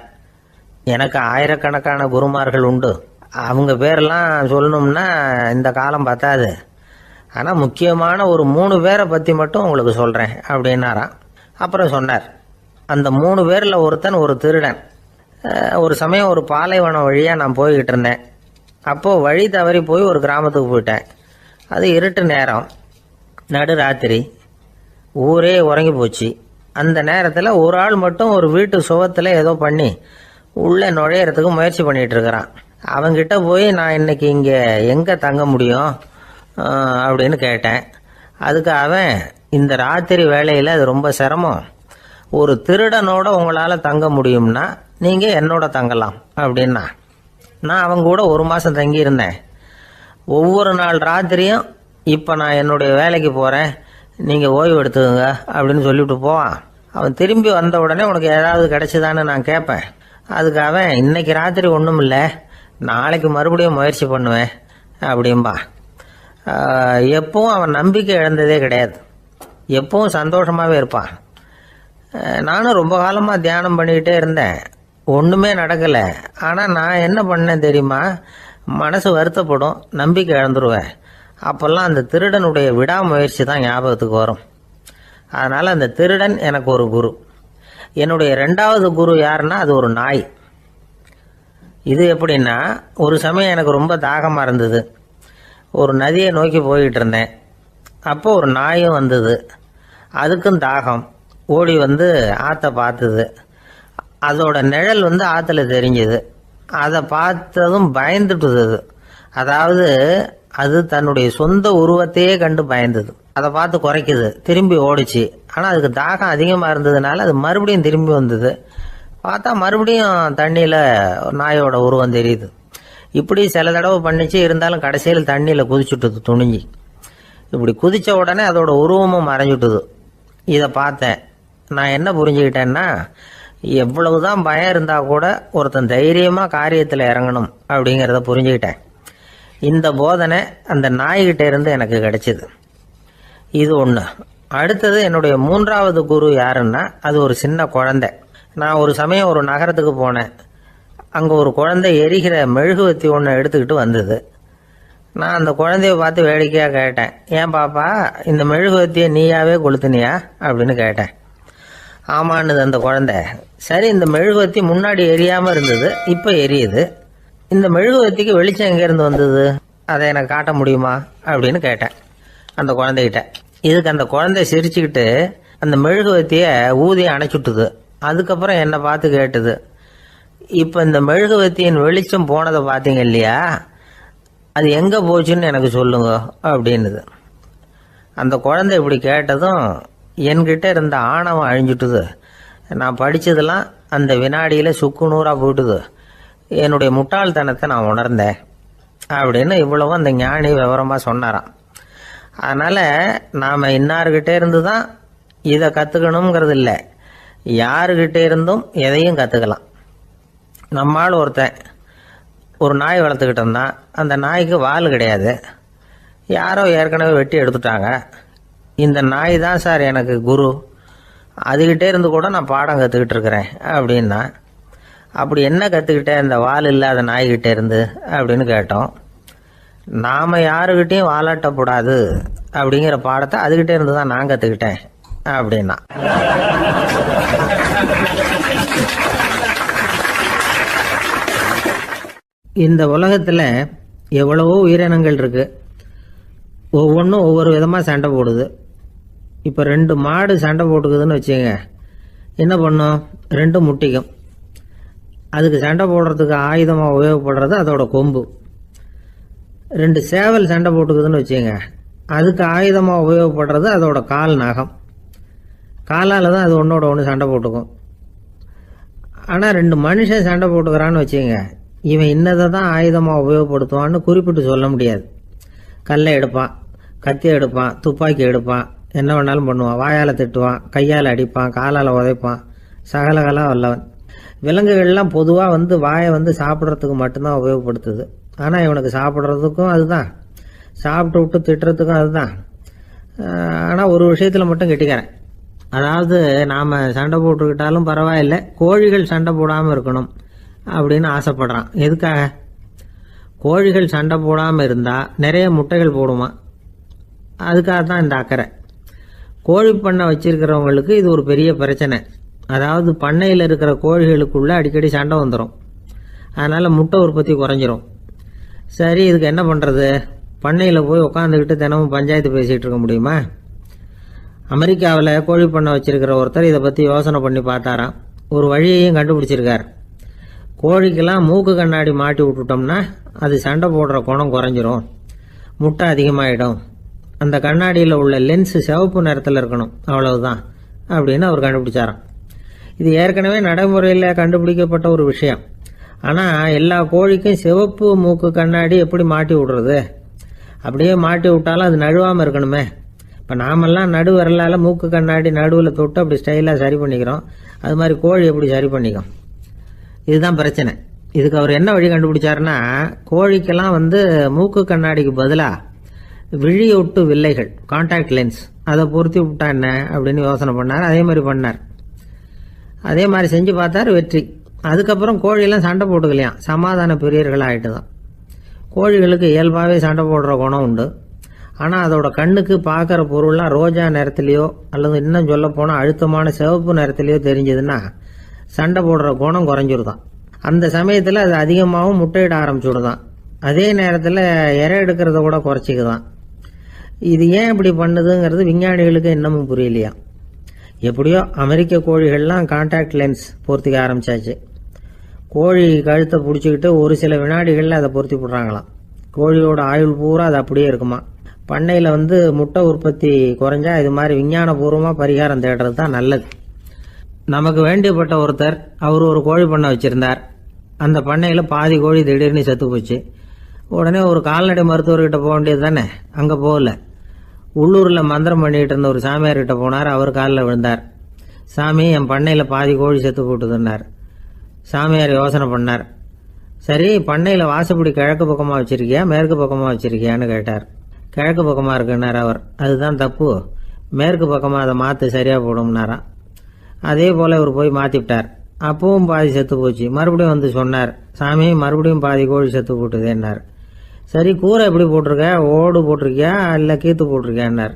எனக்கு ஆயிரக்கணக்கான குருமார்கள் உண்டு, அவங்க பேரெல்லாம் சொல்லணும்னா இந்த காலம் பத்தாது. ஆனால் முக்கியமான ஒரு 3 பேரை பற்றி மட்டும் உங்களுக்கு சொல்கிறேன் அப்படின்னாராம். அப்புறம் சொன்னார், அந்த 3 பேரில் ஒருத்தன் ஒரு திருடன். ஒரு சமயம் ஒரு பாலைவனம் வழியாக நான் போய்கிட்டு இருந்தேன். அப்போது வழி தவறி போய் ஒரு கிராமத்துக்கு போயிட்டேன். அது இருட்டு நேரம், நடு ராத்திரி, ஊரே உறங்கி போச்சு. அந்த நேரத்தில் ஒரு ஆள் மட்டும் ஒரு வீட்டு சுவத்தில் ஏதோ பண்ணி உள்ளே நுழையிறதுக்கு முயற்சி பண்ணிகிட்டு இருக்கிறான். அவங்கிட்ட போய் நான் இன்னைக்கு இங்கே எங்கே தங்க முடியும் அப்படின்னு கேட்டேன். அதுக்கு அவன், இந்த ராத்திரி வேளையில் அது ரொம்ப சிரமம், ஒரு திருடனோட உங்களால் தங்க முடியும்னா நீங்கள் என்னோட தங்கலாம் அப்படின்னா. நான் அவங்க கூட 1 மாதம் தங்கியிருந்தேன். ஒவ்வொரு நாள் ராத்திரியும் இப்போ நான் என்னுடைய வேலைக்கு போகிறேன், நீங்கள் ஓய்வு எடுத்துக்கோங்க அப்படின்னு சொல்லிவிட்டு போவான். அவன் திரும்பி வந்த உடனே உனக்கு ஏதாவது கிடைச்சிதான்னு நான் கேட்பேன். அதுக்கு அவன், இன்னைக்கு ராத்திரி ஒன்றும் இல்லை, நாளைக்கு மறுபடியும் முயற்சி பண்ணுவேன் அப்படின்பா. எப்பவும் அவன் நம்பிக்கை இழந்ததே கிடையாது, எப்பவும் சந்தோஷமாகவே இருப்பான். நானும் ரொம்ப காலமாக தியானம் பண்ணிக்கிட்டே இருந்தேன், ஒன்றுமே நடக்கலை. ஆனால் நான் என்ன பண்ணேன் தெரியுமா, மனசு வருத்தப்படும், நம்பிக்கை இழந்துருவேன். அப்போல்லாம் அந்த திருடனுடைய விடாமுயற்சி தான் ஞாபகத்துக்கு வரும். அதனால் அந்த திருடன் எனக்கு ஒரு குரு. என்னுடைய 2வது குரு யாருன்னா அது ஒரு நாய். இது எப்படின்னா, ஒரு சமயம் எனக்கு ரொம்ப தாகமாக இருந்தது. ஒரு நதியை நோக்கி போய்கிட்டு இருந்தேன். அப்போ ஒரு நாயும் வந்தது. அதுக்கும் தாகம். ஓடி வந்து ஆற்றை பார்த்தது. அதோட நிழல் வந்து ஆற்றுல தெரிஞ்சுது. அதை பார்த்ததும் பயந்துட்டுது. அதாவது அது தன்னுடைய சொந்த உருவத்தையே கண்டு பயந்தது. அதை பார்த்து குறைக்குது, திரும்பி ஓடிச்சு. ஆனால் அதுக்கு தாகம் அதிகமாக இருந்ததுனால அது மறுபடியும் திரும்பி வந்தது. பார்த்தா மறுபடியும் தண்ணியில் நாயோட உருவம் தெரியுது. இப்படி சில தடவை பண்ணிச்சு. இருந்தாலும் கடைசியில் தண்ணியில் குதிச்சுட்டுது துணிஞ்சி. இப்படி குதித்த உடனே அதோட உருவமும் மறைஞ்சுட்டுது. இதை பார்த்தேன். நான் என்ன புரிஞ்சுக்கிட்டேன்னா, எவ்வளவுதான் பயம் இருந்தால் கூட ஒருத்தன் தைரியமாக காரியத்தில் இறங்கணும் அப்படிங்கிறத புரிஞ்சுக்கிட்டேன். இந்த போதனை அந்த நாய்கிட்ட இருந்து எனக்கு கிடைச்சிது. இது ஒன்று. அடுத்தது என்னுடைய 3வது குரு யாருன்னா அது ஒரு சின்ன குழந்தை. நான் ஒரு சமயம் ஒரு நகரத்துக்கு போனேன். அங்கே ஒரு குழந்தை எரிகிற மெழுகுவத்தி ஒன்று எடுத்துக்கிட்டு வந்தது. நான் அந்த குழந்தைய பார்த்து வேடிக்கையாக கேட்டேன், ஏன் பாப்பா, இந்த மெழுகுவத்தியை நீயாவே கொளுத்துனியா அப்படின்னு கேட்டேன். ஆமான்னுது அந்த குழந்தை. சரி, இந்த மெழுகுவத்தி முன்னாடி எரியாமல் இருந்தது, இப்போ எரியுது. இந்த மெழுகுவத்திக்கு வெளிச்சம் எங்கேருந்து வந்தது, அதை எனக்கு காட்ட முடியுமா அப்படின்னு கேட்டேன் அந்த குழந்தைகிட்ட. இதுக்கு அந்த குழந்தை சிரிச்சுக்கிட்டு அந்த மெழுகுவத்தியை ஊதி அணைச்சுட்டுது. அதுக்கப்புறம் என்னை பார்த்து கேட்டுது, இப்போ இந்த மெழுகுவத்தியின் வெளிச்சம் போனதை பார்த்தீங்க இல்லையா, அது எங்கே போச்சுன்னு எனக்கு சொல்லுங்க அப்படின்னுது. அந்த குழந்தை இப்படி கேட்டதும் என்கிட்ட இருந்த ஆணவம் அழிஞ்சுட்டுது. நான் படித்ததெல்லாம் அந்த வினாடியில் சுக்கு நூறாக போயிட்டுது. என்னுடைய முட்டாள்தனத்தை நான் உணர்ந்தேன் அப்படின்னு இவ்வளவும் அந்த ஞானி விவரமாக சொன்னாராம். அதனால் நாம் இன்னார்கிட்டே இருந்து தான் இதை கற்றுக்கணுங்கிறது இல்லை, யாருக்கிட்டே இருந்தும் எதையும் கற்றுக்கலாம். நம்மால் ஒருத்தன் ஒரு நாய் வளர்த்துக்கிட்டு இருந்தான். அந்த நாய்க்கு வால் கிடையாது. யாரோ ஏற்கனவே வெட்டி எடுத்துட்டாங்க. இந்த நாய் தான் சார் எனக்கு குரு, அதுகிட்டே இருந்து கூட நான் பாடம் கற்றுக்கிட்டு இருக்கிறேன் அப்படின்னா. அப்படி என்ன கற்றுக்கிட்டேன் இந்த வால் இல்லாத நாய்கிட்டே இருந்து அப்படின்னு கேட்டோம். நாம் யாருக்கிட்டையும் வாலாட்டக்கூடாது அப்படிங்கிற பாடத்தை அதுகிட்டே இருந்து தான் நான் கற்றுக்கிட்டேன் அப்படின்னா. இந்த உலகத்தில் எவ்வளவோ உயிரினங்கள் இருக்கு. ஒவ்வொன்றும் ஒவ்வொரு விதமாக சண்டை போடுது. இப்போ 2 மாடு சண்டை போட்டுக்குதுன்னு வச்சுங்க, என்ன பண்ணும்? 2 முட்டிக்கும். அதுக்கு சண்டை போடுறதுக்கு ஆயுதமாக உபயோகப்படுறது அதோட கொம்பு. 2 சேவல் சண்டை போட்டுக்குதுன்னு வச்சுங்க, அதுக்கு ஆயுதமாக உபயோகப்படுறது அதோட கால் நகம். காலால் தான் அது ஒன்றோட ஒன்று சண்டை போட்டுக்கும். ஆனால் 2 மனுஷன் சண்டை போட்டுக்கிறான்னு வச்சுங்க, இவன் இன்னதை தான் ஆயுதமாக உபயோகப்படுத்துவான்னு குறிப்பிட்டு சொல்ல முடியாது. கல்லை எடுப்பான், கத்தி எடுப்பான், துப்பாக்கி எடுப்பான், என்ன வேணாலும் பண்ணுவான். வாயால் திட்டுவான், கையால் அடிப்பான், காலால் உதைப்பான், சகலகலா வல்லவன். விலங்குகள்லாம் பொதுவாக வாயை சாப்பிட்றதுக்கு மட்டும்தான் உபயோகப்படுத்துது. ஆனால் இவனுக்கு சாப்பிட்றதுக்கும் அதுதான், சாப்பிட்டு விட்டு திட்டுறதுக்கும் அதுதான். ஆனால் ஒரு விஷயத்தில் மட்டும் கெட்டிக்கிறேன். அதாவது நாம் சண்டை போட்டுக்கிட்டாலும் பரவாயில்லை, கோழிகள் சண்டை போடாமல் இருக்கணும் அப்படின்னு ஆசைப்படுறான். எதுக்காக? கோழிகள் சண்டை போடாமல் இருந்தால் நிறைய முட்டைகள் போடுமா, அதுக்காக தான் இந்த அக்கறை. கோழி பண்ணை வச்சிருக்கிறவங்களுக்கு இது ஒரு பெரிய பிரச்சனை. அதாவது பண்ணையில் இருக்கிற கோழிகளுக்குள்ளே அடிக்கடி சண்டை வந்துடும். அதனால் முட்டை உற்பத்தி குறைஞ்சிரும். சரி, இதுக்கு என்ன பண்ணுறது? பண்ணையில் போய் உட்காந்துக்கிட்டு தினமும் பஞ்சாயத்து பேசிகிட்டு இருக்க முடியுமா? அமெரிக்காவில் கோழி பண்ணை வச்சிருக்கிற ஒருத்தர் இதை பற்றி யோசனை பண்ணி பார்த்தாராம். ஒரு வழியையும் கண்டுபிடிச்சிருக்கார். கோழிக்கெல்லாம் மூக்கு கண்ணாடி மாட்டி விட்டுட்டோம்னா அது சண்டை போடுற குணம் குறைஞ்சிரும், முட்டை அதிகமாகிடும். அந்த கண்ணாடியில் உள்ள லென்ஸு சிவப்பு நிறத்தில் இருக்கணும், அவ்வளவுதான் அப்படின்னு அவர் கண்டுபிடிச்சாராம். இது ஏற்கனவே நடைமுறையில் கண்டுபிடிக்கப்பட்ட ஒரு விஷயம். ஆனால் எல்லா கோழிக்கும் சிவப்பு மூக்கு கண்ணாடி எப்படி மாட்டி விடுறது? அப்படியே மாட்டி விட்டாலும் அது நழுவாமல் இருக்கணுமே. இப்போ நாமெல்லாம் நடு விரலால் மூக்கு கண்ணாடி நடுவில் தொட்டு அப்படி ஸ்டைலாக சரி பண்ணிக்கிறோம். அது மாதிரி கோழி எப்படி சரி பண்ணிக்கும்? இதுதான் பிரச்சனை. இதுக்கு அவர் என்ன வழி கண்டுபிடிச்சாருன்னா, கோழிக்கெல்லாம் மூக்கு கண்ணாடிக்கு பதிலாக விழியொட்டு வில்லைகள், கான்டாக்ட் லென்ஸ், அதை பொருத்தி விட்டா என்ன அப்படின்னு யோசனை பண்ணார். அதே மாதிரி பண்ணார். அதே மாதிரி செஞ்சு பார்த்தார், வெற்றி. அதுக்கப்புறம் கோழியெல்லாம் சண்டை போட்டுக்கலையாம், சமாதான பிரியர்கள் ஆகிட்டு தான். கோழிகளுக்கு இயல்பாகவே சண்டை போடுற குணம் உண்டு. ஆனால் அதோட கண்ணுக்கு பார்க்குற பொருள்லாம் ரோஜா நிறத்துலையோ அல்லது இன்னும் சொல்ல போனால் அழுத்தமான சிவப்பு நிறத்துலையோ தெரிஞ்சதுன்னா சண்டை போடுற குணம் குறைஞ்சிருதான். அந்த சமயத்தில் அது அதிகமாகவும் முட்டையிட ஆரம்பிச்சுடுதான். அதே நேரத்தில் இறை எடுக்கிறத கூட குறைச்சிக்குதான். இது ஏன் இப்படி பண்ணுதுங்கிறது விஞ்ஞானிகளுக்கு இன்னமும் புரியலையா. எப்படியோ அமெரிக்க கோழிகள்லாம் கான்டாக்ட் லென்ஸ் பொருத்திக்க ஆரம்பிச்சாச்சு. கோழி கழுத்தை பிடிச்சிக்கிட்டு ஒரு சில வினாடிகளில் அதை பொருத்தி விட்றாங்களாம். கோழியோட ஆயுள் பூரா அது அப்படியே இருக்குமா. பண்ணையில் முட்டை உற்பத்தி குறைஞ்சா இது மாதிரி விஞ்ஞானபூர்வமாக பரிகாரம் தேடுறது தான் நல்லது. நமக்கு வேண்டியப்பட்ட ஒருத்தர், அவர் ஒரு கோழி பண்ணை வச்சுருந்தார். அந்த பண்ணையில் பாதி கோழி திடீர்னு செத்து போச்சு. உடனே ஒரு கால்நடை மருத்துவர்கிட்ட போக வேண்டியது தானே. அங்கே போகல, உள்ளூரில் மந்திரம் பண்ணிகிட்டு இருந்த ஒரு சாமியார்கிட்ட போனார். அவர் காலில் விழுந்தார். சாமி, என் பண்ணையில் பாதி கோழி செத்து போட்டுதுன்னார். சாமியார் யோசனை பண்ணார். சரி, பண்ணையில் வாசப்படி கிழக்கு பக்கமாக வச்சுருக்கியா மேற்கு பக்கமாக வச்சுருக்கியான்னு கேட்டார். கிழக்கு பக்கமாக இருக்குன்னார் அவர். அதுதான் தப்பு, மேற்கு பக்கமாக அதை மாற்ற சரியாக போடும்னாராம். அதே போல் இவர் போய் மாற்றிவிட்டார். அப்பவும் பாதி செத்து போச்சு. மறுபடியும் சொன்னார், சாமி மறுபடியும் பாதி கோழி செத்து போட்டுதேன்னார். சரி, கூரை எப்படி போட்டிருக்க? ஓடு போட்டிருக்கியா இல்லை கீத்து போட்டிருக்கியான்னார்.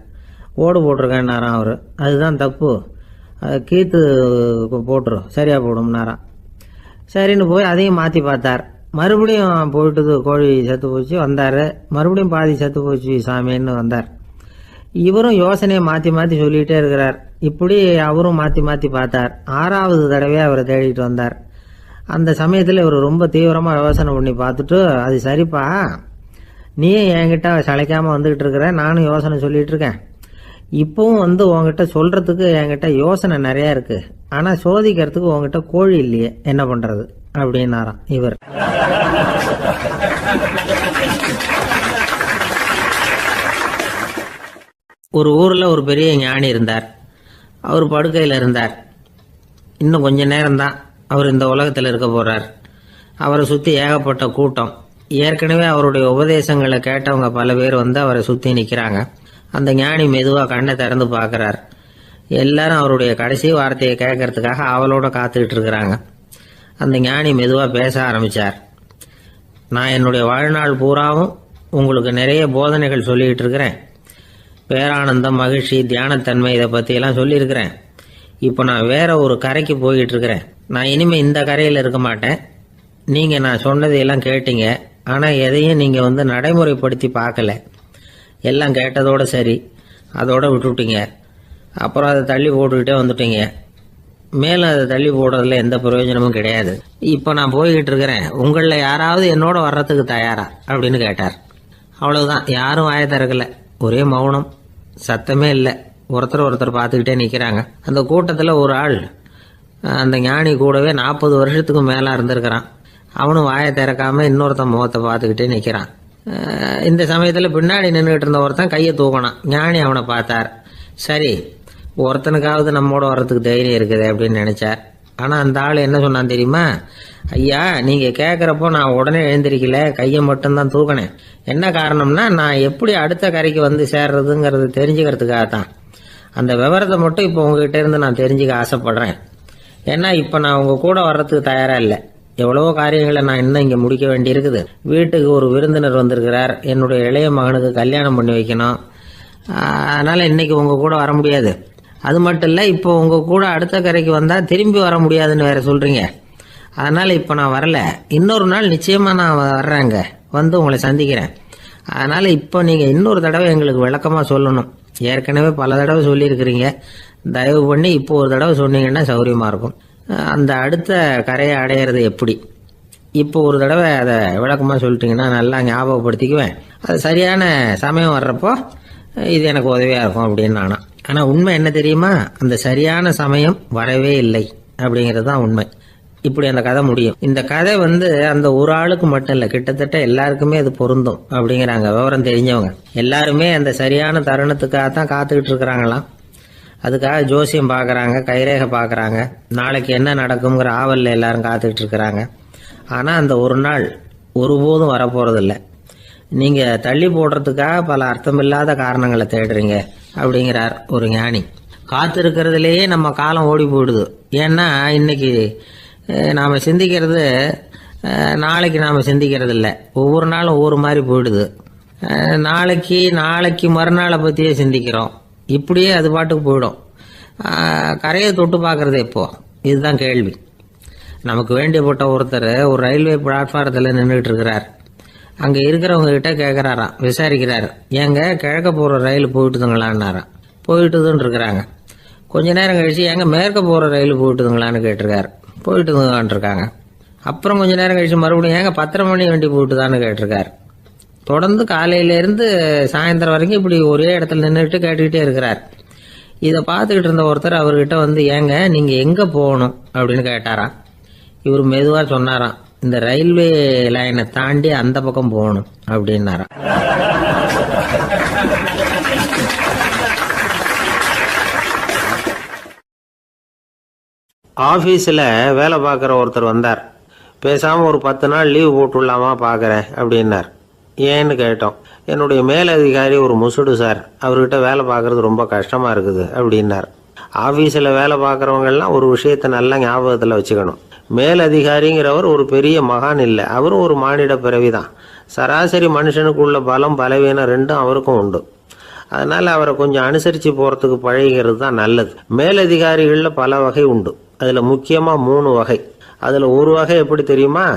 ஓடு போட்டிருக்கேன்னாராம் அவர். அதுதான் தப்பு, கீத்து போட்டுரும் சரியாக போடும்னாராம். சரின்னு போய் அதையும் மாற்றி பார்த்தார். மறுபடியும் போயிட்டுது, கோழி செத்து போச்சு. வந்தார், மறுபடியும் பாதி செத்து போச்சு சாமின்னு வந்தார். இவரும் யோசனையை மாற்றி மாற்றி சொல்லிகிட்டே இருக்கிறார். இப்படி அவரும் மாற்றி மாற்றி பார்த்தார். 6வது தடவையாக அவரை தேடிட்டு வந்தார். அந்த சமயத்தில் இவர் ரொம்ப தீவிரமாக யோசனை பண்ணி பார்த்துட்டு, அது சரிப்பா, நீயும் என்கிட்ட சளைக்காமல் வந்துக்கிட்டு இருக்கிற, நானும் யோசனை சொல்லிகிட்டு இருக்கேன். இப்பவும் உங்ககிட்ட சொல்கிறதுக்கு என்கிட்ட யோசனை நிறையா இருக்குது. ஆனால் சோதிக்கிறதுக்கு உங்ககிட்ட கோழி இல்லையே, என்ன பண்ணுறது அப்படின்னாராம் இவர். ஒரு ஊரில் ஒரு பெரிய ஞானி இருந்தார். அவர் படுக்கையில் இருந்தார். இன்னும் கொஞ்ச நேரம்தான் அவர் இந்த உலகத்தில் இருக்க போகிறார். அவரை சுற்றி ஏகப்பட்ட கூட்டம். ஏற்கனவே அவருடைய உபதேசங்களை கேட்டவங்க பல பேர் அவரை சுற்றி நிற்கிறாங்க. அந்த ஞானி மெதுவாக கண்ணை திறந்து பார்க்குறார். எல்லாரும் அவருடைய கடைசி வார்த்தையை கேட்கறதுக்காக அவளோட காத்துக்கிட்டு இருக்கிறாங்க. அந்த ஞானி மெதுவாக பேச ஆரம்பித்தார். நான் என்னுடைய வாழ்நாள் பூராவும் உங்களுக்கு நிறைய போதனைகள் சொல்லிக்கிட்டு இருக்கிறேன். பேரானந்தம், மகிழ்ச்சி, தியானத்தன்மை இதை பற்றியெல்லாம் சொல்லியிருக்கிறேன். இப்போ நான் வேற ஒரு கரைக்கு போய்கிட்டு இருக்கிறேன். நான் இனிமேல் இந்த கரையில் இருக்க மாட்டேன். நீங்கள் நான் சொன்னதையெல்லாம் கேட்டீங்க, ஆனால் எதையும் நீங்கள் நடைமுறைப்படுத்தி பார்க்கல. எல்லாம் கேட்டதோடு சரி, அதோட விட்டுவிட்டீங்க. அப்புறம் அதை தள்ளி போட்டுக்கிட்டே வந்துட்டீங்க. மேலும் அதை தள்ளி போடுறதுல எந்த பிரயோஜனமும் கிடையாது. இப்போ நான் போய்கிட்டு இருக்கிறேன். உங்களில் யாராவது என்னோட வர்றதுக்கு தயாரா அப்படின்னு கேட்டார். அவ்வளவுதான். யாரும் வாயை திறக்கல. ஒரே மௌனம், சத்தமே இல்லை. ஒருத்தர் பார்த்துக்கிட்டே நிற்கிறாங்க. அந்த கூட்டத்தில் ஒரு ஆள் அந்த ஞானி கூடவே 40 வருஷத்துக்கு மேலே இருந்திருக்கிறான். அவனும் வாயை திறக்காம இன்னொருத்தன் முகத்தை பார்த்துக்கிட்டே நிற்கிறான். இந்த சமயத்தில் பின்னாடி நின்றுகிட்டு இருந்த ஒருத்தன் கையை தூக்கினான். ஞானி அவனை பார்த்தார். சரி, ஒருத்தனுக்காவது நம்மோட வர்றதுக்கு தைரியம் இருக்குது அப்படின்னு நினைச்சார். ஆனால் அந்த ஆள் என்ன சொன்னான் தெரியுமா? ஐயா, நீங்கள் கேட்குறப்போ நான் உடனே எழுந்திருக்கல, கையை மட்டும்தான் தூக்கினேன். என்ன காரணம்னா, நான் எப்படி அடுத்த கரைக்கு வந்து சேர்றதுங்கிறது தெரிஞ்சுக்கிறதுக்காக தான். அந்த விவரத்தை மட்டும் இப்போ உங்ககிட்ட இருந்து நான் தெரிஞ்சுக்க ஆசைப்படுறேன். ஏன்னா இப்போ நான் உங்கள் கூட வர்றதுக்கு தயாராக இல்லை. எவ்வளவோ காரியங்களை நான் இன்னும் இங்கே முடிக்க வேண்டியிருக்குது. வீட்டுக்கு ஒரு விருந்தினர் வந்திருக்கிறார். என்னுடைய இளைய மகனுக்கு கல்யாணம் பண்ணி வைக்கணும். அதனால் இன்னைக்கு உங்கள் கூட வர முடியாது. அது மட்டும் இல்லை, இப்போ உங்கள் கூட அடுத்த கரைக்கு வந்தால் திரும்பி வர முடியாதுன்னு வேற சொல்கிறீங்க. அதனால் இப்போ நான் வரல. இன்னொரு நாள் நிச்சயமாக நான் வர்றேங்க, வந்து உங்களை சந்திக்கிறேன். அதனால் இப்போ நீங்கள் இன்னொரு தடவை எங்களுக்கு விளக்கமாக சொல்லணும். ஏற்கனவே பல தடவை சொல்லியிருக்கிறீங்க. தயவு பண்ணி இப்போ ஒரு தடவை சொன்னீங்கன்னா சௌகரியமாக இருக்கும். அந்த அடுத்த கரையை அடையிறது எப்படி? இப்போ ஒரு தடவை அதை விளக்கமாக சொல்லிட்டீங்கன்னா நல்லா ஞாபகப்படுத்திக்குவேன். அது சரியான சமயம் வர்றப்போ இது எனக்கு உதவியாக இருக்கும் அப்படின்னு நானா. ஆனால் உண்மை என்ன தெரியுமா? அந்த சரியான சமயம் வரவே இல்லை அப்படிங்கிறது தான் உண்மை. இப்படி அந்த கதை முடியும். இந்த கதை அந்த ஒரு ஆளுக்கு மட்டும் இல்லை, கிட்டத்தட்ட எல்லாருக்குமே அது பொருந்தும் அப்படிங்கிறாங்க விவரம் தெரிஞ்சவங்க. எல்லாருமே அந்த சரியான தருணத்துக்காக தான் காத்துக்கிட்டு இருக்கிறாங்களாம். அதுக்காக ஜோசியம் பார்க்குறாங்க, கைரேகை பார்க்குறாங்க. நாளைக்கு என்ன நடக்குங்கிற ஆவலில் எல்லாரும் காத்துக்கிட்டு இருக்கிறாங்க. ஆனால் அந்த ஒரு நாள் ஒருபோதும் வரப்போகிறதில்ல. நீங்கள் தள்ளி போடுறதுக்காக பல அர்த்தமில்லாத காரணங்களை தேடுறீங்க அப்படிங்கிறார் ஒரு ஞானி. காத்திருக்கிறதுலேயே நம்ம காலம் ஓடி போயிடுது. ஏன்னா இன்னைக்கு நாம் சிந்திக்கிறது நாளைக்கு நாம் சிந்திக்கிறது இல்லை. ஒவ்வொரு நாளும் ஒவ்வொரு மாதிரி போயிடுது. நாளைக்கு மறுநாளை பற்றியே சிந்திக்கிறோம். இப்படியே அது பாட்டுக்கு போயிடும். கரையை தொட்டு பார்க்குறது எப்போ? இதுதான் கேள்வி. நமக்கு வேண்டியப்பட்ட ஒருத்தர் ஒரு ரயில்வே பிளாட்ஃபாரத்தில் நின்றுட்டு இருக்கிறார். அங்கே இருக்கிறவங்க கிட்ட கேட்குறாராம், விசாரிக்கிறார். ஏங்க கிழக்க போகிற ரயில் போயிட்டுதுங்களான்னாராம். போயிட்டுதுன்னு இருக்கிறாங்க. கொஞ்ச நேரம் கழிச்சு, ஏங்க மேற்க போகிற ரயில் போயிட்டுதுங்களான்னு கேட்டிருக்காரு. போயிட்டுதுங்களான் இருக்காங்க. அப்புறம் கொஞ்ச நேரம் கழிச்சு மறுபடியும் ஏங்க 10:30 மணி வண்டி போயிட்டுதான்னு கேட்டிருக்காரு. தொடர்ந்து காலையிலேருந்து சாயந்தரம் வரைக்கும் இப்படி ஒரே இடத்துல நின்றுட்டு கேட்டுக்கிட்டே இருக்கிறார். இதை பார்த்துக்கிட்டு இருந்த ஒருத்தர் அவர்கிட்ட ஏங்க நீங்கள் எங்கே போகணும் அப்படின்னு கேட்டாராம். இவர் மெதுவாக சொன்னாராம், இந்த ரயில்வே லைனை தாண்டி அந்த பக்கம் போகணும் அப்படின்னாராம். ஆஃபீஸில் வேலை பார்க்குற ஒருத்தர் வந்தார். பேசாமல் ஒரு 10 நாள் லீவு போட்டுடலாமா பார்க்குறேன் அப்படின்னார். ஏன்னு கேட்டோம். என்னுடைய மேலதிகாரி ஒரு முசுடு சார், அவர்கிட்ட வேலை பார்க்குறது ரொம்ப கஷ்டமாக இருக்குது அப்படின்னார். ஆஃபீஸில் வேலை பார்க்குறவங்கெல்லாம் ஒரு விஷயத்தை நல்லா ஞாபகத்தில் வச்சுக்கணும். மேலதிகாரிங்கிறவர் ஒரு பெரிய மகான் இல்லை, அவரும் ஒரு மானிட பிறவி தான். சராசரி மனுஷனுக்கு உள்ள பலம் பலவீனம் ரெண்டும் அவருக்கும் உண்டு. அதனால் அவரை கொஞ்சம் அனுசரித்து போகிறதுக்கு பழகிறது தான் நல்லது. மேலதிகாரிகளில் பல வகை உண்டு. அதில் முக்கியமாக 3 வகை. அதில் ஒரு வகை எப்படி தெரியுமா?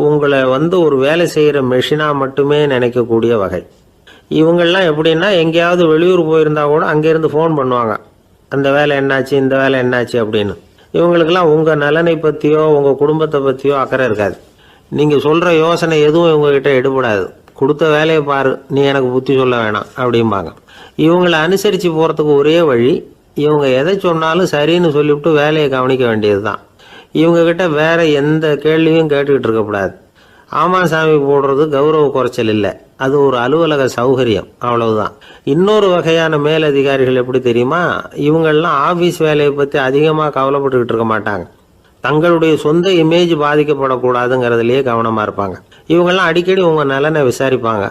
உங்களை ஒரு வேலை செய்கிற மெஷினாக மட்டுமே நினைக்கக்கூடிய வகை. இவங்கெல்லாம் எப்படின்னா, எங்கேயாவது வெளியூர் போயிருந்தா கூட அங்கேருந்து ஃபோன் பண்ணுவாங்க, அந்த வேலை என்னாச்சு, இந்த வேலை என்னாச்சு அப்படின்னு. இவங்களுக்கெல்லாம் உங்கள் நலனை பற்றியோ உங்கள் குடும்பத்தை பற்றியோ அக்கறை இருக்காது. நீங்கள் சொல்கிற யோசனை எதுவும் இவங்ககிட்ட எடுபடாது. கொடுத்த வேலையை பாரு, நீ எனக்கு புத்தி சொல்ல வேணாம் அப்படிம்பாங்க. இவங்களை அனுசரித்து போகிறதுக்கு ஒரே வழி, இவங்க எதை சொன்னாலும் சரின்னு சொல்லிவிட்டு வேலையை கவனிக்க வேண்டியது தான். இவங்ககிட்ட வேற எந்த கேள்வியும் கேட்டுக்கிட்டு இருக்கக்கூடாது. ஆமா சாமி போடுறது கௌரவ குறைச்சல் இல்லை, அது ஒரு அலுவலக சௌகரியம், அவ்வளவுதான். இன்னொரு வகையான மேலதிகாரிகள் எப்படி தெரியுமா? இவங்கெல்லாம் ஆபீஸ் வேலையை பற்றி அதிகமாக கவலைப்பட்டுக்கிட்டு இருக்க மாட்டாங்க. தங்களுடைய சொந்த இமேஜ் பாதிக்கப்படக்கூடாதுங்கிறதுலேயே கவனமாக இருப்பாங்க. இவங்கெல்லாம் அடிக்கடி உங்கள் நலனை விசாரிப்பாங்க.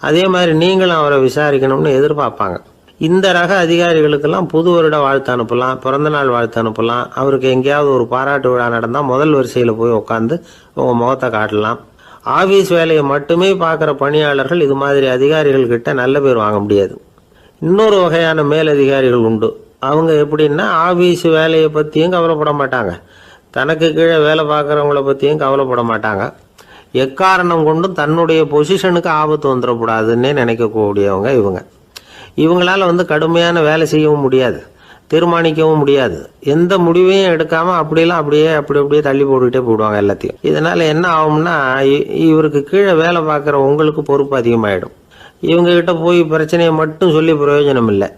அதே மாதிரி நீங்களும் அவரை விசாரிக்கணும்னு எதிர்பார்ப்பாங்க. இந்த ரக அதிகாரிகளுக்கெல்லாம் புது வருட வாழ்த்து அனுப்பலாம், பிறந்தநாள் வாழ்த்து அனுப்பலாம். அவருக்கு எங்கேயாவது ஒரு பாராட்டு விழா நடந்தால் முதல் வரிசையில் போய் உட்காந்து உங்கள் முகத்தை காட்டலாம். ஆஃபீஸ் வேலையை மட்டுமே பார்க்குற பணியாளர்கள் இது மாதிரி அதிகாரிகள் கிட்ட நல்ல பேர் வாங்க முடியாது. இன்னொரு வகையான மேலதிகாரிகள் உண்டு. அவங்க எப்படின்னா ஆபீஸ் வேலையை பற்றியும் கவலைப்பட மாட்டாங்க, தனக்கு கீழே வேலை பார்க்குறவங்கள பற்றியும் கவலைப்பட மாட்டாங்க. எக்காரணம் கொண்டும் தன்னுடைய பொசிஷனுக்கு ஆபத்து வந்துடக்கூடாதுன்னே நினைக்கக்கூடியவங்க இவங்க. இவங்களால கடுமையான வேலை செய்யவும் முடியாது, தீர்மானிக்கவும் முடியாது. எந்த முடிவையும் எடுக்காம அப்படியே தள்ளி போட்டுக்கிட்டே போடுவாங்க எல்லாத்தையும். இதனால என்ன ஆகும்னா, இவருக்கு கீழே வேலை பார்க்குற உங்களுக்கு பொறுப்பு அதிகமாயிடும். இவங்க கிட்ட போய் பிரச்சனையை மட்டும் சொல்லி பிரயோஜனம் இல்லை,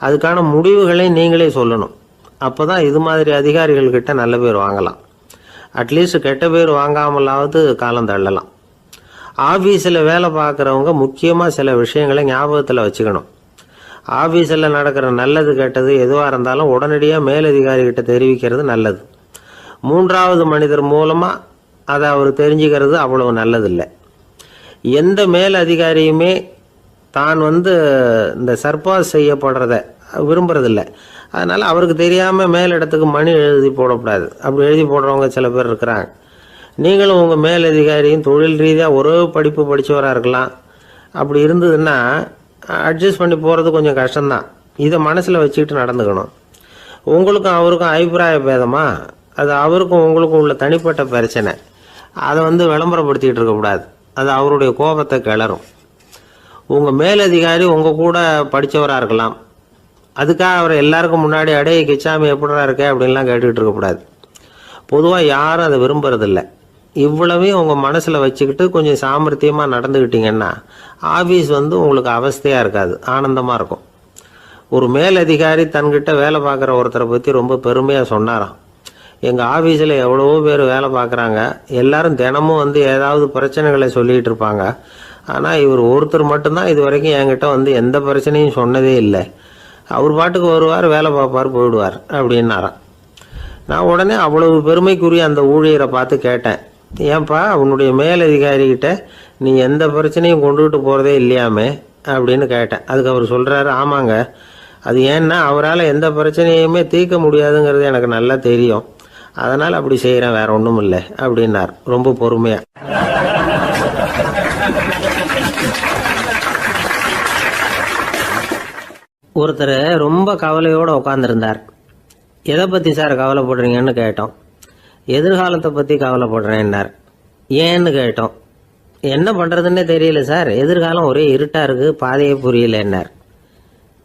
அதுக்கான முடிவுகளை நீங்களே சொல்லணும். அப்போதான் இது மாதிரி அதிகாரிகள் கிட்ட நல்ல பேர் வாங்கலாம், அட்லீஸ்ட் கெட்ட பேர் வாங்காமலாவது காலம் தள்ளலாம். ஆஃபீஸில் வேலை பார்க்குறவங்க முக்கியமாக சில விஷயங்களை ஞாபகத்தில் வச்சுக்கணும். ஆஃபீஸில் நடக்கிற நல்லது கெட்டது எதுவாக இருந்தாலும் உடனடியாக மேலதிகாரிகிட்ட தெரிவிக்கிறது நல்லது. மூன்றாவது மனிதர் மூலமாக அதை அவர் தெரிஞ்சுக்கிறது அவ்வளவு நல்லதில்லை. எந்த மேல் அதிகாரியுமே தான் இந்த சர்பாஸ் செய்யப்படுறத விரும்புறதில்லை. அதனால் அவருக்கு தெரியாமல் மேலிடத்துக்கு மணி எழுதி போடக்கூடாது. அப்படி எழுதி போடுறவங்க சில பேர் இருக்கிறாங்க. நீங்களும் உங்கள் மேலதிகாரியும் தொழில் ரீதியாக ஒரே படிப்பு படித்தவராக இருக்கலாம். அப்படி இருந்ததுன்னா அட்ஜஸ்ட் பண்ணி போகிறது கொஞ்சம் கஷ்டம்தான். இதை மனசில் வச்சுக்கிட்டு நடந்துக்கணும். உங்களுக்கும் அவருக்கும் அபிப்பிராய பேதமா, அது அவருக்கும் உங்களுக்கும் உள்ள தனிப்பட்ட பிரச்சனை. அதை விளம்பரப்படுத்திக்கிட்டு இருக்கக்கூடாது, அது அவருடைய கோபத்தை கிளறும். உங்கள் மேலதிகாரி உங்கள் கூட படித்தவராக இருக்கலாம், அதுக்காக அவர் எல்லாருக்கும் முன்னாடி அடைய கிச்சாமி எப்படிடா இருக்க அப்படின்லாம் கேட்டுக்கிட்டு இருக்கக்கூடாது. பொதுவாக யாரும் அதை விரும்புறதில்லை. இவ்வளவையும் உங்கள் மனசில் வச்சுக்கிட்டு கொஞ்சம் சாமர்த்தியமாக நடந்துக்கிட்டீங்கன்னா ஆஃபீஸ் உங்களுக்கு அவஸ்தையாக இருக்காது, ஆனந்தமாக இருக்கும். ஒரு மேலதிகாரி தன்கிட்ட வேலை பார்க்குற ஒருத்தரை பற்றி ரொம்ப பெருமையாக சொன்னாராம். எங்கள் ஆஃபீஸில் எவ்வளவோ பேர் வேலை பார்க்குறாங்க, எல்லாரும் தினமும் ஏதாவது பிரச்சனைகளை சொல்லிகிட்டு இருப்பாங்க. ஆனால் இவர் ஒருத்தர் மட்டும்தான் இது வரைக்கும் என்கிட்ட எந்த பிரச்சனையும் சொன்னதே இல்லை. அவர் பாட்டுக்கு வருவார், வேலை பார்ப்பார், போயிடுவார் அப்படின்னாராம். நான் உடனே அவ்வளவு பெருமைக்குரிய அந்த ஊழியரை பார்த்து கேட்டேன், ஏன்பா உன்னுடைய மேலதிகாரிகிட்ட நீ எந்த பிரச்சனையும் கொண்டுகிட்டு போகிறதே இல்லையாமே அப்படின்னு கேட்டேன். அதுக்கு அவர் சொல்கிறாரு, ஆமாங்க, அது ஏன்னா அவரால் எந்த பிரச்சனையுமே தீர்க்க முடியாதுங்கிறது எனக்கு நல்லா தெரியும், அதனால் அப்படி செய்கிறேன், வேற ஒன்றும் இல்லை அப்படின்னார் ரொம்ப பொறுமையாக. ஒருத்தர் ரொம்ப கவலையோடு உட்காந்துருந்தார். எதை பற்றி சார் கவலைப்படுறீங்கன்னு கேட்டோம். எதிர்காலத்தை பற்றி கவலைப்படுறேன்னார். ஏன்னு கேட்டோம். என்ன பண்ணுறதுன்னே தெரியல சார், எதிர்காலம் ஒரே இருட்டாக இருக்குது, பாதையே புரியலன்னார்.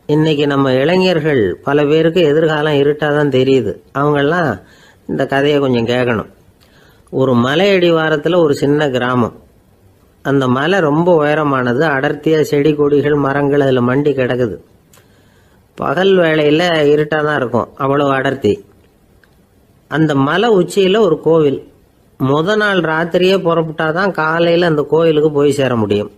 இன்னைக்கு நம்ம இளைஞர்கள் பல பேருக்கு எதிர்காலம் இருட்டாக தான் தெரியுது. அவங்கெல்லாம் இந்த கதையை கொஞ்சம் கேட்கணும். ஒரு மலை அடிவாரத்தில் ஒரு சின்ன கிராமம். அந்த மலை ரொம்ப உயரமானது, அடர்த்தியாக செடி கொடிகள் மரங்கள் அதில் மண்டி கிடக்குது. பகல் வேளையில் இருட்டாக தான் இருக்கும், அவ்வளோ அடர்த்தி. அந்த மலை உச்சியில் ஒரு கோவில். நாள் ராத்திரியே புறப்பட்டாதான் காலையில் அந்த கோயிலுக்கு போய் சேர முடியும்.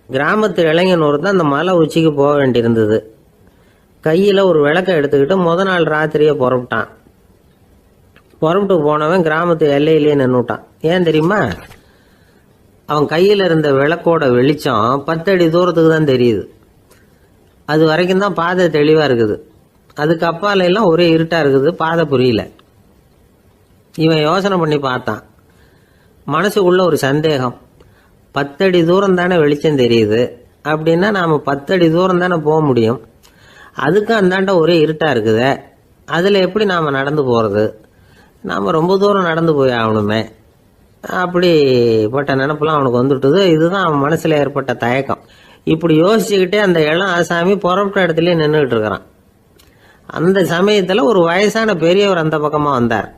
கிராமத்து இளைஞன் ஒருத்தன் அந்த மலை உச்சிக்கு போக வேண்டியிருந்தது. கையில் ஒரு விளக்கை எடுத்துக்கிட்டு நாள் ராத்திரியே புறப்பட்டான். புறப்பட்டு போனவன் கிராமத்து எல்லையிலேயே நின்றுட்டான். ஏன் தெரியுமா? அவன் கையில் இருந்த விளக்கோட வெளிச்சம் 10 அடி தூரத்துக்கு தான் தெரியுது. அது வரைக்கும் தான் பாதை தெளிவாக இருக்குது, அதுக்கு அப்பால எல்லாம் ஒரே இருட்டாக இருக்குது, பாதை புரியல. இவன் யோசனை பண்ணி பார்த்தான். மனசுக்குள்ள ஒரு சந்தேகம், 10 அடி தூரம் தானே வெளிச்சம் தெரியுது, அப்படின்னா நாம் 10 அடி தூரம் தானே போக முடியும், அதுக்கும் அந்தாண்ட ஒரே இருட்டாக இருக்குது, அதில் எப்படி நாம் நடந்து போகிறது, நாம் ரொம்ப தூரம் நடந்து போய் ஆகணுமே, அப்படிப்பட்ட நினப்பெல்லாம் அவனுக்கு வந்துவிட்டது. இதுதான் அவன் மனசில் ஏற்பட்ட தயக்கம். இப்படி யோசிச்சுக்கிட்டே அந்த இளம் ஆசாமி புறப்பட்ட இடத்துலயே நின்றுகிட்டு இருக்கிறான். அந்த சமயத்தில் ஒரு வயசான பெரியவர் அந்த பக்கமாக வந்தார்.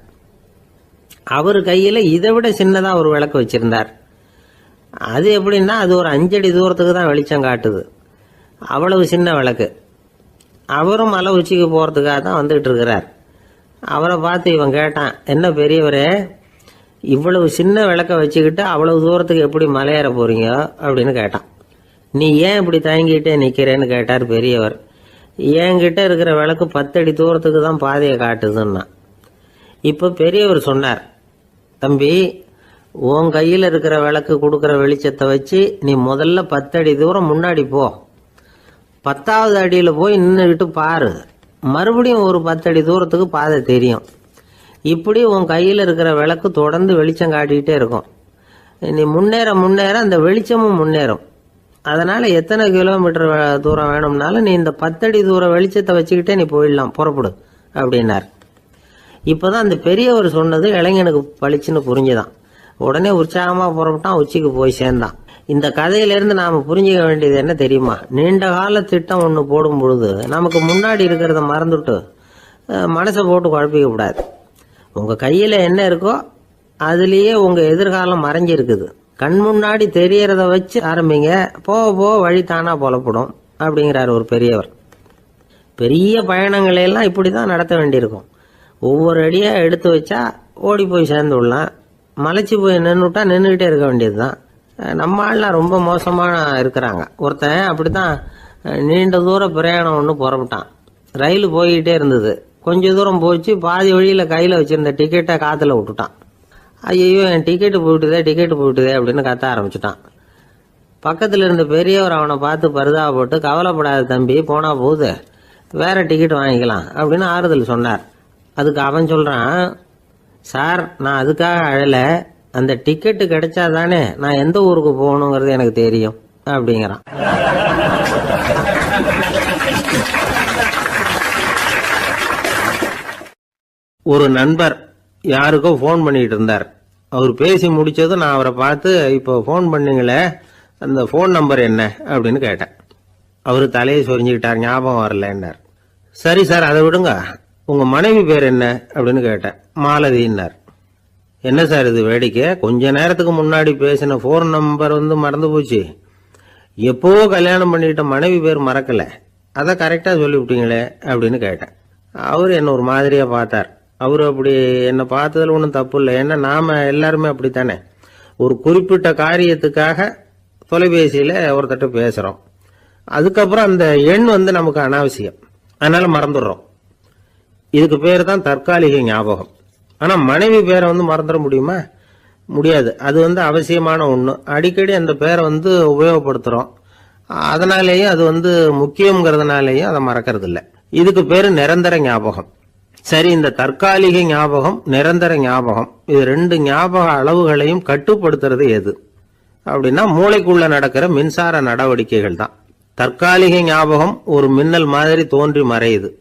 அவர் கையில் இதை விட சின்னதாக ஒரு விளக்கு வச்சிருந்தார். அது எப்படின்னா அது ஒரு 5 அடி தூரத்துக்கு தான் வெளிச்சம் காட்டுது, அவ்வளவு சின்ன விளக்கு. அவரும் மலை உச்சிக்கு போகிறதுக்காக தான் வந்துகிட்டு இருக்கிறார். அவரை பார்த்து இவன் கேட்டான், என்ன பெரியவரே, இவ்வளவு சின்ன விளக்க வச்சுக்கிட்டு அவ்வளவு தூரத்துக்கு எப்படி மலையேற போறீங்க அப்படின்னு கேட்டான். நீ ஏன் இப்படி தயங்கிட்டே நிற்கிறேன்னு கேட்டார் பெரியவர். என்கிட்ட இருக்கிற விளக்கு 10 அடி தூரத்துக்கு தான் பாதையை காட்டுதுன்னா. இப்போ பெரியவர் சொன்னார், தம்பி, உன் கையில் இருக்கிற விளக்கு கொடுக்குற வெளிச்சத்தை வச்சு நீ முதல்ல 10 அடி தூரம் முன்னாடி போ, 10வது அடியில் போய் நின்றுக்கிட்டு பாரு, மறுபடியும் ஒரு 10 அடி தூரத்துக்கு பாதை தெரியும். இப்படி உன் கையில் இருக்கிற விளக்கு தொடர்ந்து வெளிச்சம் காட்டிக்கிட்டே இருக்கும். நீ முன்னேற முன்னேற அந்த வெளிச்சமும் முன்னேறும். அதனால எத்தனை கிலோமீட்டர் தூரம் வேணும்னாலும் நீ இந்த 10 அடி தூர வெளிச்சத்தை வச்சுக்கிட்டே நீ போயிடலாம், புறப்படு அப்படின்னார். இப்பதான் அந்த பெரியவர் சொன்னது இளைஞனுக்கு பளிச்சுன்னு புரிஞ்சுதான். உடனே உற்சாகமா புறப்பட்டான், உச்சிக்கு போய் சேர்ந்தான். இந்த கதையிலிருந்து நாம புரிஞ்சுக்க வேண்டியது என்ன தெரியுமா? நீண்ட கால திட்டம் ஒன்று போடும் பொழுது நமக்கு முன்னாடி இருக்கிறத மறந்துட்டு மனசை போட்டு குழப்பிக்க கூடாது. உங்க கையில என்ன இருக்கோ அதுலயே உங்க எதிர்காலம் மறைஞ்சிருக்குது. கண் முன்னாடி தெரியறத வச்சு ஆரம்பிங்க, போக போக வழி தானா புலப்படும் அப்படிங்கிறார் ஒரு பெரியவர். பெரிய பயணங்களை எல்லாம் இப்படிதான் நடத்த வேண்டியிருக்கும். ஒவ்வொரு அடியா எடுத்து வச்சா ஓடி போய் சேர்ந்து விடலாம். மலைச்சு போய் நின்றுட்டா நின்றுகிட்டே இருக்க வேண்டியதுதான். நம்ம ஆள்லாம் ரொம்ப மோசமா இருக்கிறாங்க. ஒருத்தன் அப்படித்தான் நீண்ட தூர பிரயாணம் ஒன்று புறப்பட்டான். ரயில் போய்கிட்டே இருந்தது. கொஞ்ச தூரம் போச்சு, பாதி வழியில கையில வச்சிருந்த டிக்கெட்டை காத்துல விட்டுட்டான். ஐயோ என் டிக்கெட்டு போயிட்டுதே அப்படின்னு கத்த ஆரம்பிச்சுட்டான். பக்கத்துல இருந்த பெரியவர் அவனை பார்த்து பரிதாபப்பட்டு, கவலைப்படாத தம்பி, போனா போகுது, வேற டிக்கெட் வாங்கிக்கலாம் அப்படின்னு ஆறுதல் சொன்னார். அதுக்கு அவன் சொல்றான், சார் நான் அதுக்காக அழல, அந்த டிக்கெட்டு கிடைச்சா தானே நான் எந்த ஊருக்கு போகணுங்கிறது எனக்கு தெரியும் அப்படிங்கிறான். ஒரு நண்பர் யாருக்கோ போன் பண்ணிட்டு இருந்தார். அவர் பேசி முடிச்சதும் நான் அவரை பார்த்து, இப்போ போன் பண்ணீங்களே அந்த போன் நம்பர் என்ன அப்படின்னு கேட்டேன். அவரு தலையை சொரிஞ்சுக்கிட்டார், ஞாபகம் வரலன்னார். சரி சார் அதை விடுங்க, உங்க மனைவி பேர் என்ன அப்படின்னு கேட்டேன். மாலதின்னார். என்ன சார் இது வேடிக்கை, கொஞ்ச நேரத்துக்கு முன்னாடி பேசின போன் நம்பர் மறந்து போச்சு, எப்போ கல்யாணம் பண்ணிட்ட மனைவி பேர் மறக்கல, அதை கரெக்டா சொல்லிவிட்டீங்களே அப்படின்னு கேட்டேன். அவர் என்ன ஒரு மாதிரியா பார்த்தார். அவரு அப்படி என்ன பார்த்ததுல ஒன்றும் தப்பு இல்லை, ஏன்னா நாம எல்லாருமே அப்படித்தானே. ஒரு குறிப்பிட்ட காரியத்துக்காக தொலைபேசியில ஒருத்தட்ட பேசுறோம், அதுக்கப்புறம் அந்த எண் நமக்கு அனாவசியம், அதனால மறந்துடுறோம். இதுக்கு பேர் தான் தற்காலிக ஞாபகம். ஆனா மனைவி பேரை மறந்துட முடியுமா? முடியாது. அது அவசியமான ஒண்ணு. அடிக்கடி அந்த பேரை உபயோகப்படுத்துறோம், அதனாலேயும் அது முக்கியங்கிறதுனாலேயும் அதை மறக்கிறது இல்லை. இதுக்கு பேரு நிரந்தர ஞாபகம். சரி, இந்த தற்காலிக ஞாபகம், நிரந்தர ஞாபகம், இது ரெண்டு ஞாபக அளவுகளையும் கட்டுப்படுத்துறது எது அப்படின்னா மூளைக்குள்ள நடக்கிற மின்சார நடவடிக்கைகள் தான். தற்காலிக ஞாபகம் ஒரு மின்னல் மாதிரி தோன்றி மறையுது.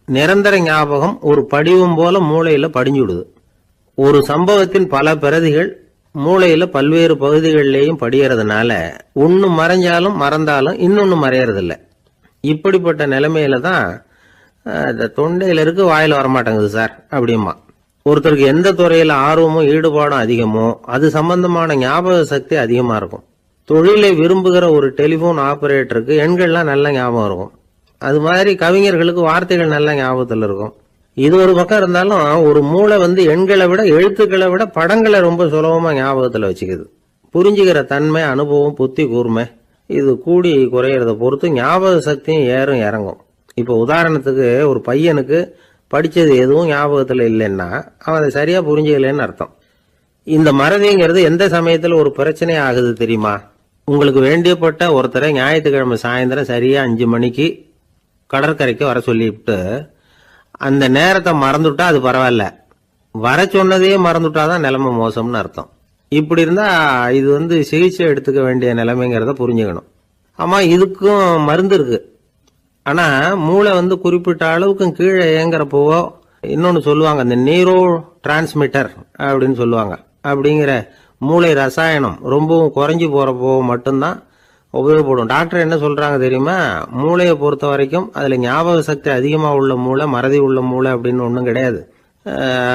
நிரந்தர ஞாபகம் ஒரு படிவம் போல மூளையில படிஞ்சுடுது. ஒரு சம்பவத்தின் பல பிரதிகள் மூளையில பல்வேறு பகுதிகளிலேயும் படியறதுனால ஒன்னு மறைஞ்சாலும் மறந்தாலும் இன்னொன்னு மறையறதில்ல. இப்படிப்பட்ட நிலைமையில தான் தொண்டையில இருக்கு, வாயில வரமாட்டேங்குது சார் அப்படிமா. ஒருத்தருக்கு எந்த துறையில ஆர்வமும் ஈடுபாடும் அதிகமோ அது சம்பந்தமான ஞாபக சக்தி அதிகமா இருக்கும். தொழிலை விரும்புகிற ஒரு டெலிபோன் ஆபரேட்டருக்கு எண்கள்லாம் நல்ல ஞாபகம் இருக்கும். அது மாதிரி கவிஞர்களுக்கு வார்த்தைகள் நல்ல ஞாபகத்தில் இருக்கும். இது ஒரு பக்கம் இருந்தாலும் ஒரு மூளை எண்களை விட எழுத்துக்களை விட படங்களை ரொம்ப சுலபமா ஞாபகத்துல வச்சுக்குது. புரிஞ்சுக்கிற தன்மை, அனுபவம், புத்தி கூர்மை இது கூடி குறையறத பொறுத்து ஞாபக சக்தியும் ஏறும் இறங்கும். இப்ப உதாரணத்துக்கு ஒரு பையனுக்கு படிச்சது எதுவும் ஞாபகத்துல இல்லைன்னா அவன் அதை சரியா புரிஞ்சுக்கலன்னு அர்த்தம். இந்த மறதிங்கிறது எந்த சமயத்துல ஒரு பிரச்சனை ஆகுது தெரியுமா? உங்களுக்கு வேண்டியப்பட்ட ஒருத்தரை ஞாயிற்றுக்கிழமை சாயந்தரம் சரியா 5 மணிக்கு கடற்கரைக்கு வர சொல்லிவிட்டு அந்த நேரத்தை மறந்துட்டா அது பரவாயில்ல, வர சொன்னதையே மறந்துட்டாதான் நிலைமை மோசம்னு அர்த்தம். இப்படி இருந்தா இது சிகிச்சை எடுத்துக்க வேண்டிய நிலைமைங்கிறத புரிஞ்சுக்கணும். ஆமா, இதுக்கும் மருந்து இருக்கு. ஆனா மூளை குறிப்பிட்ட அளவுக்கு கீழே இயங்குறப்போ இன்னொன்னு சொல்லுவாங்க, இந்த நியூரோ டிரான்ஸ்மிட்டர் அப்படின்னு சொல்லுவாங்க. அப்படிங்கிற மூளை ரசாயனம் ரொம்பவும் குறைஞ்சி போறப்போ மட்டும்தான் உபயோகப்படும். டாக்டர் என்ன சொல்றாங்க தெரியுமா? மூளையை பொறுத்த வரைக்கும் அதுல ஞாபக சக்தி அதிகமா உள்ள மூளை, மறதி உள்ள மூளை அப்படின்னு ஒன்றும் கிடையாது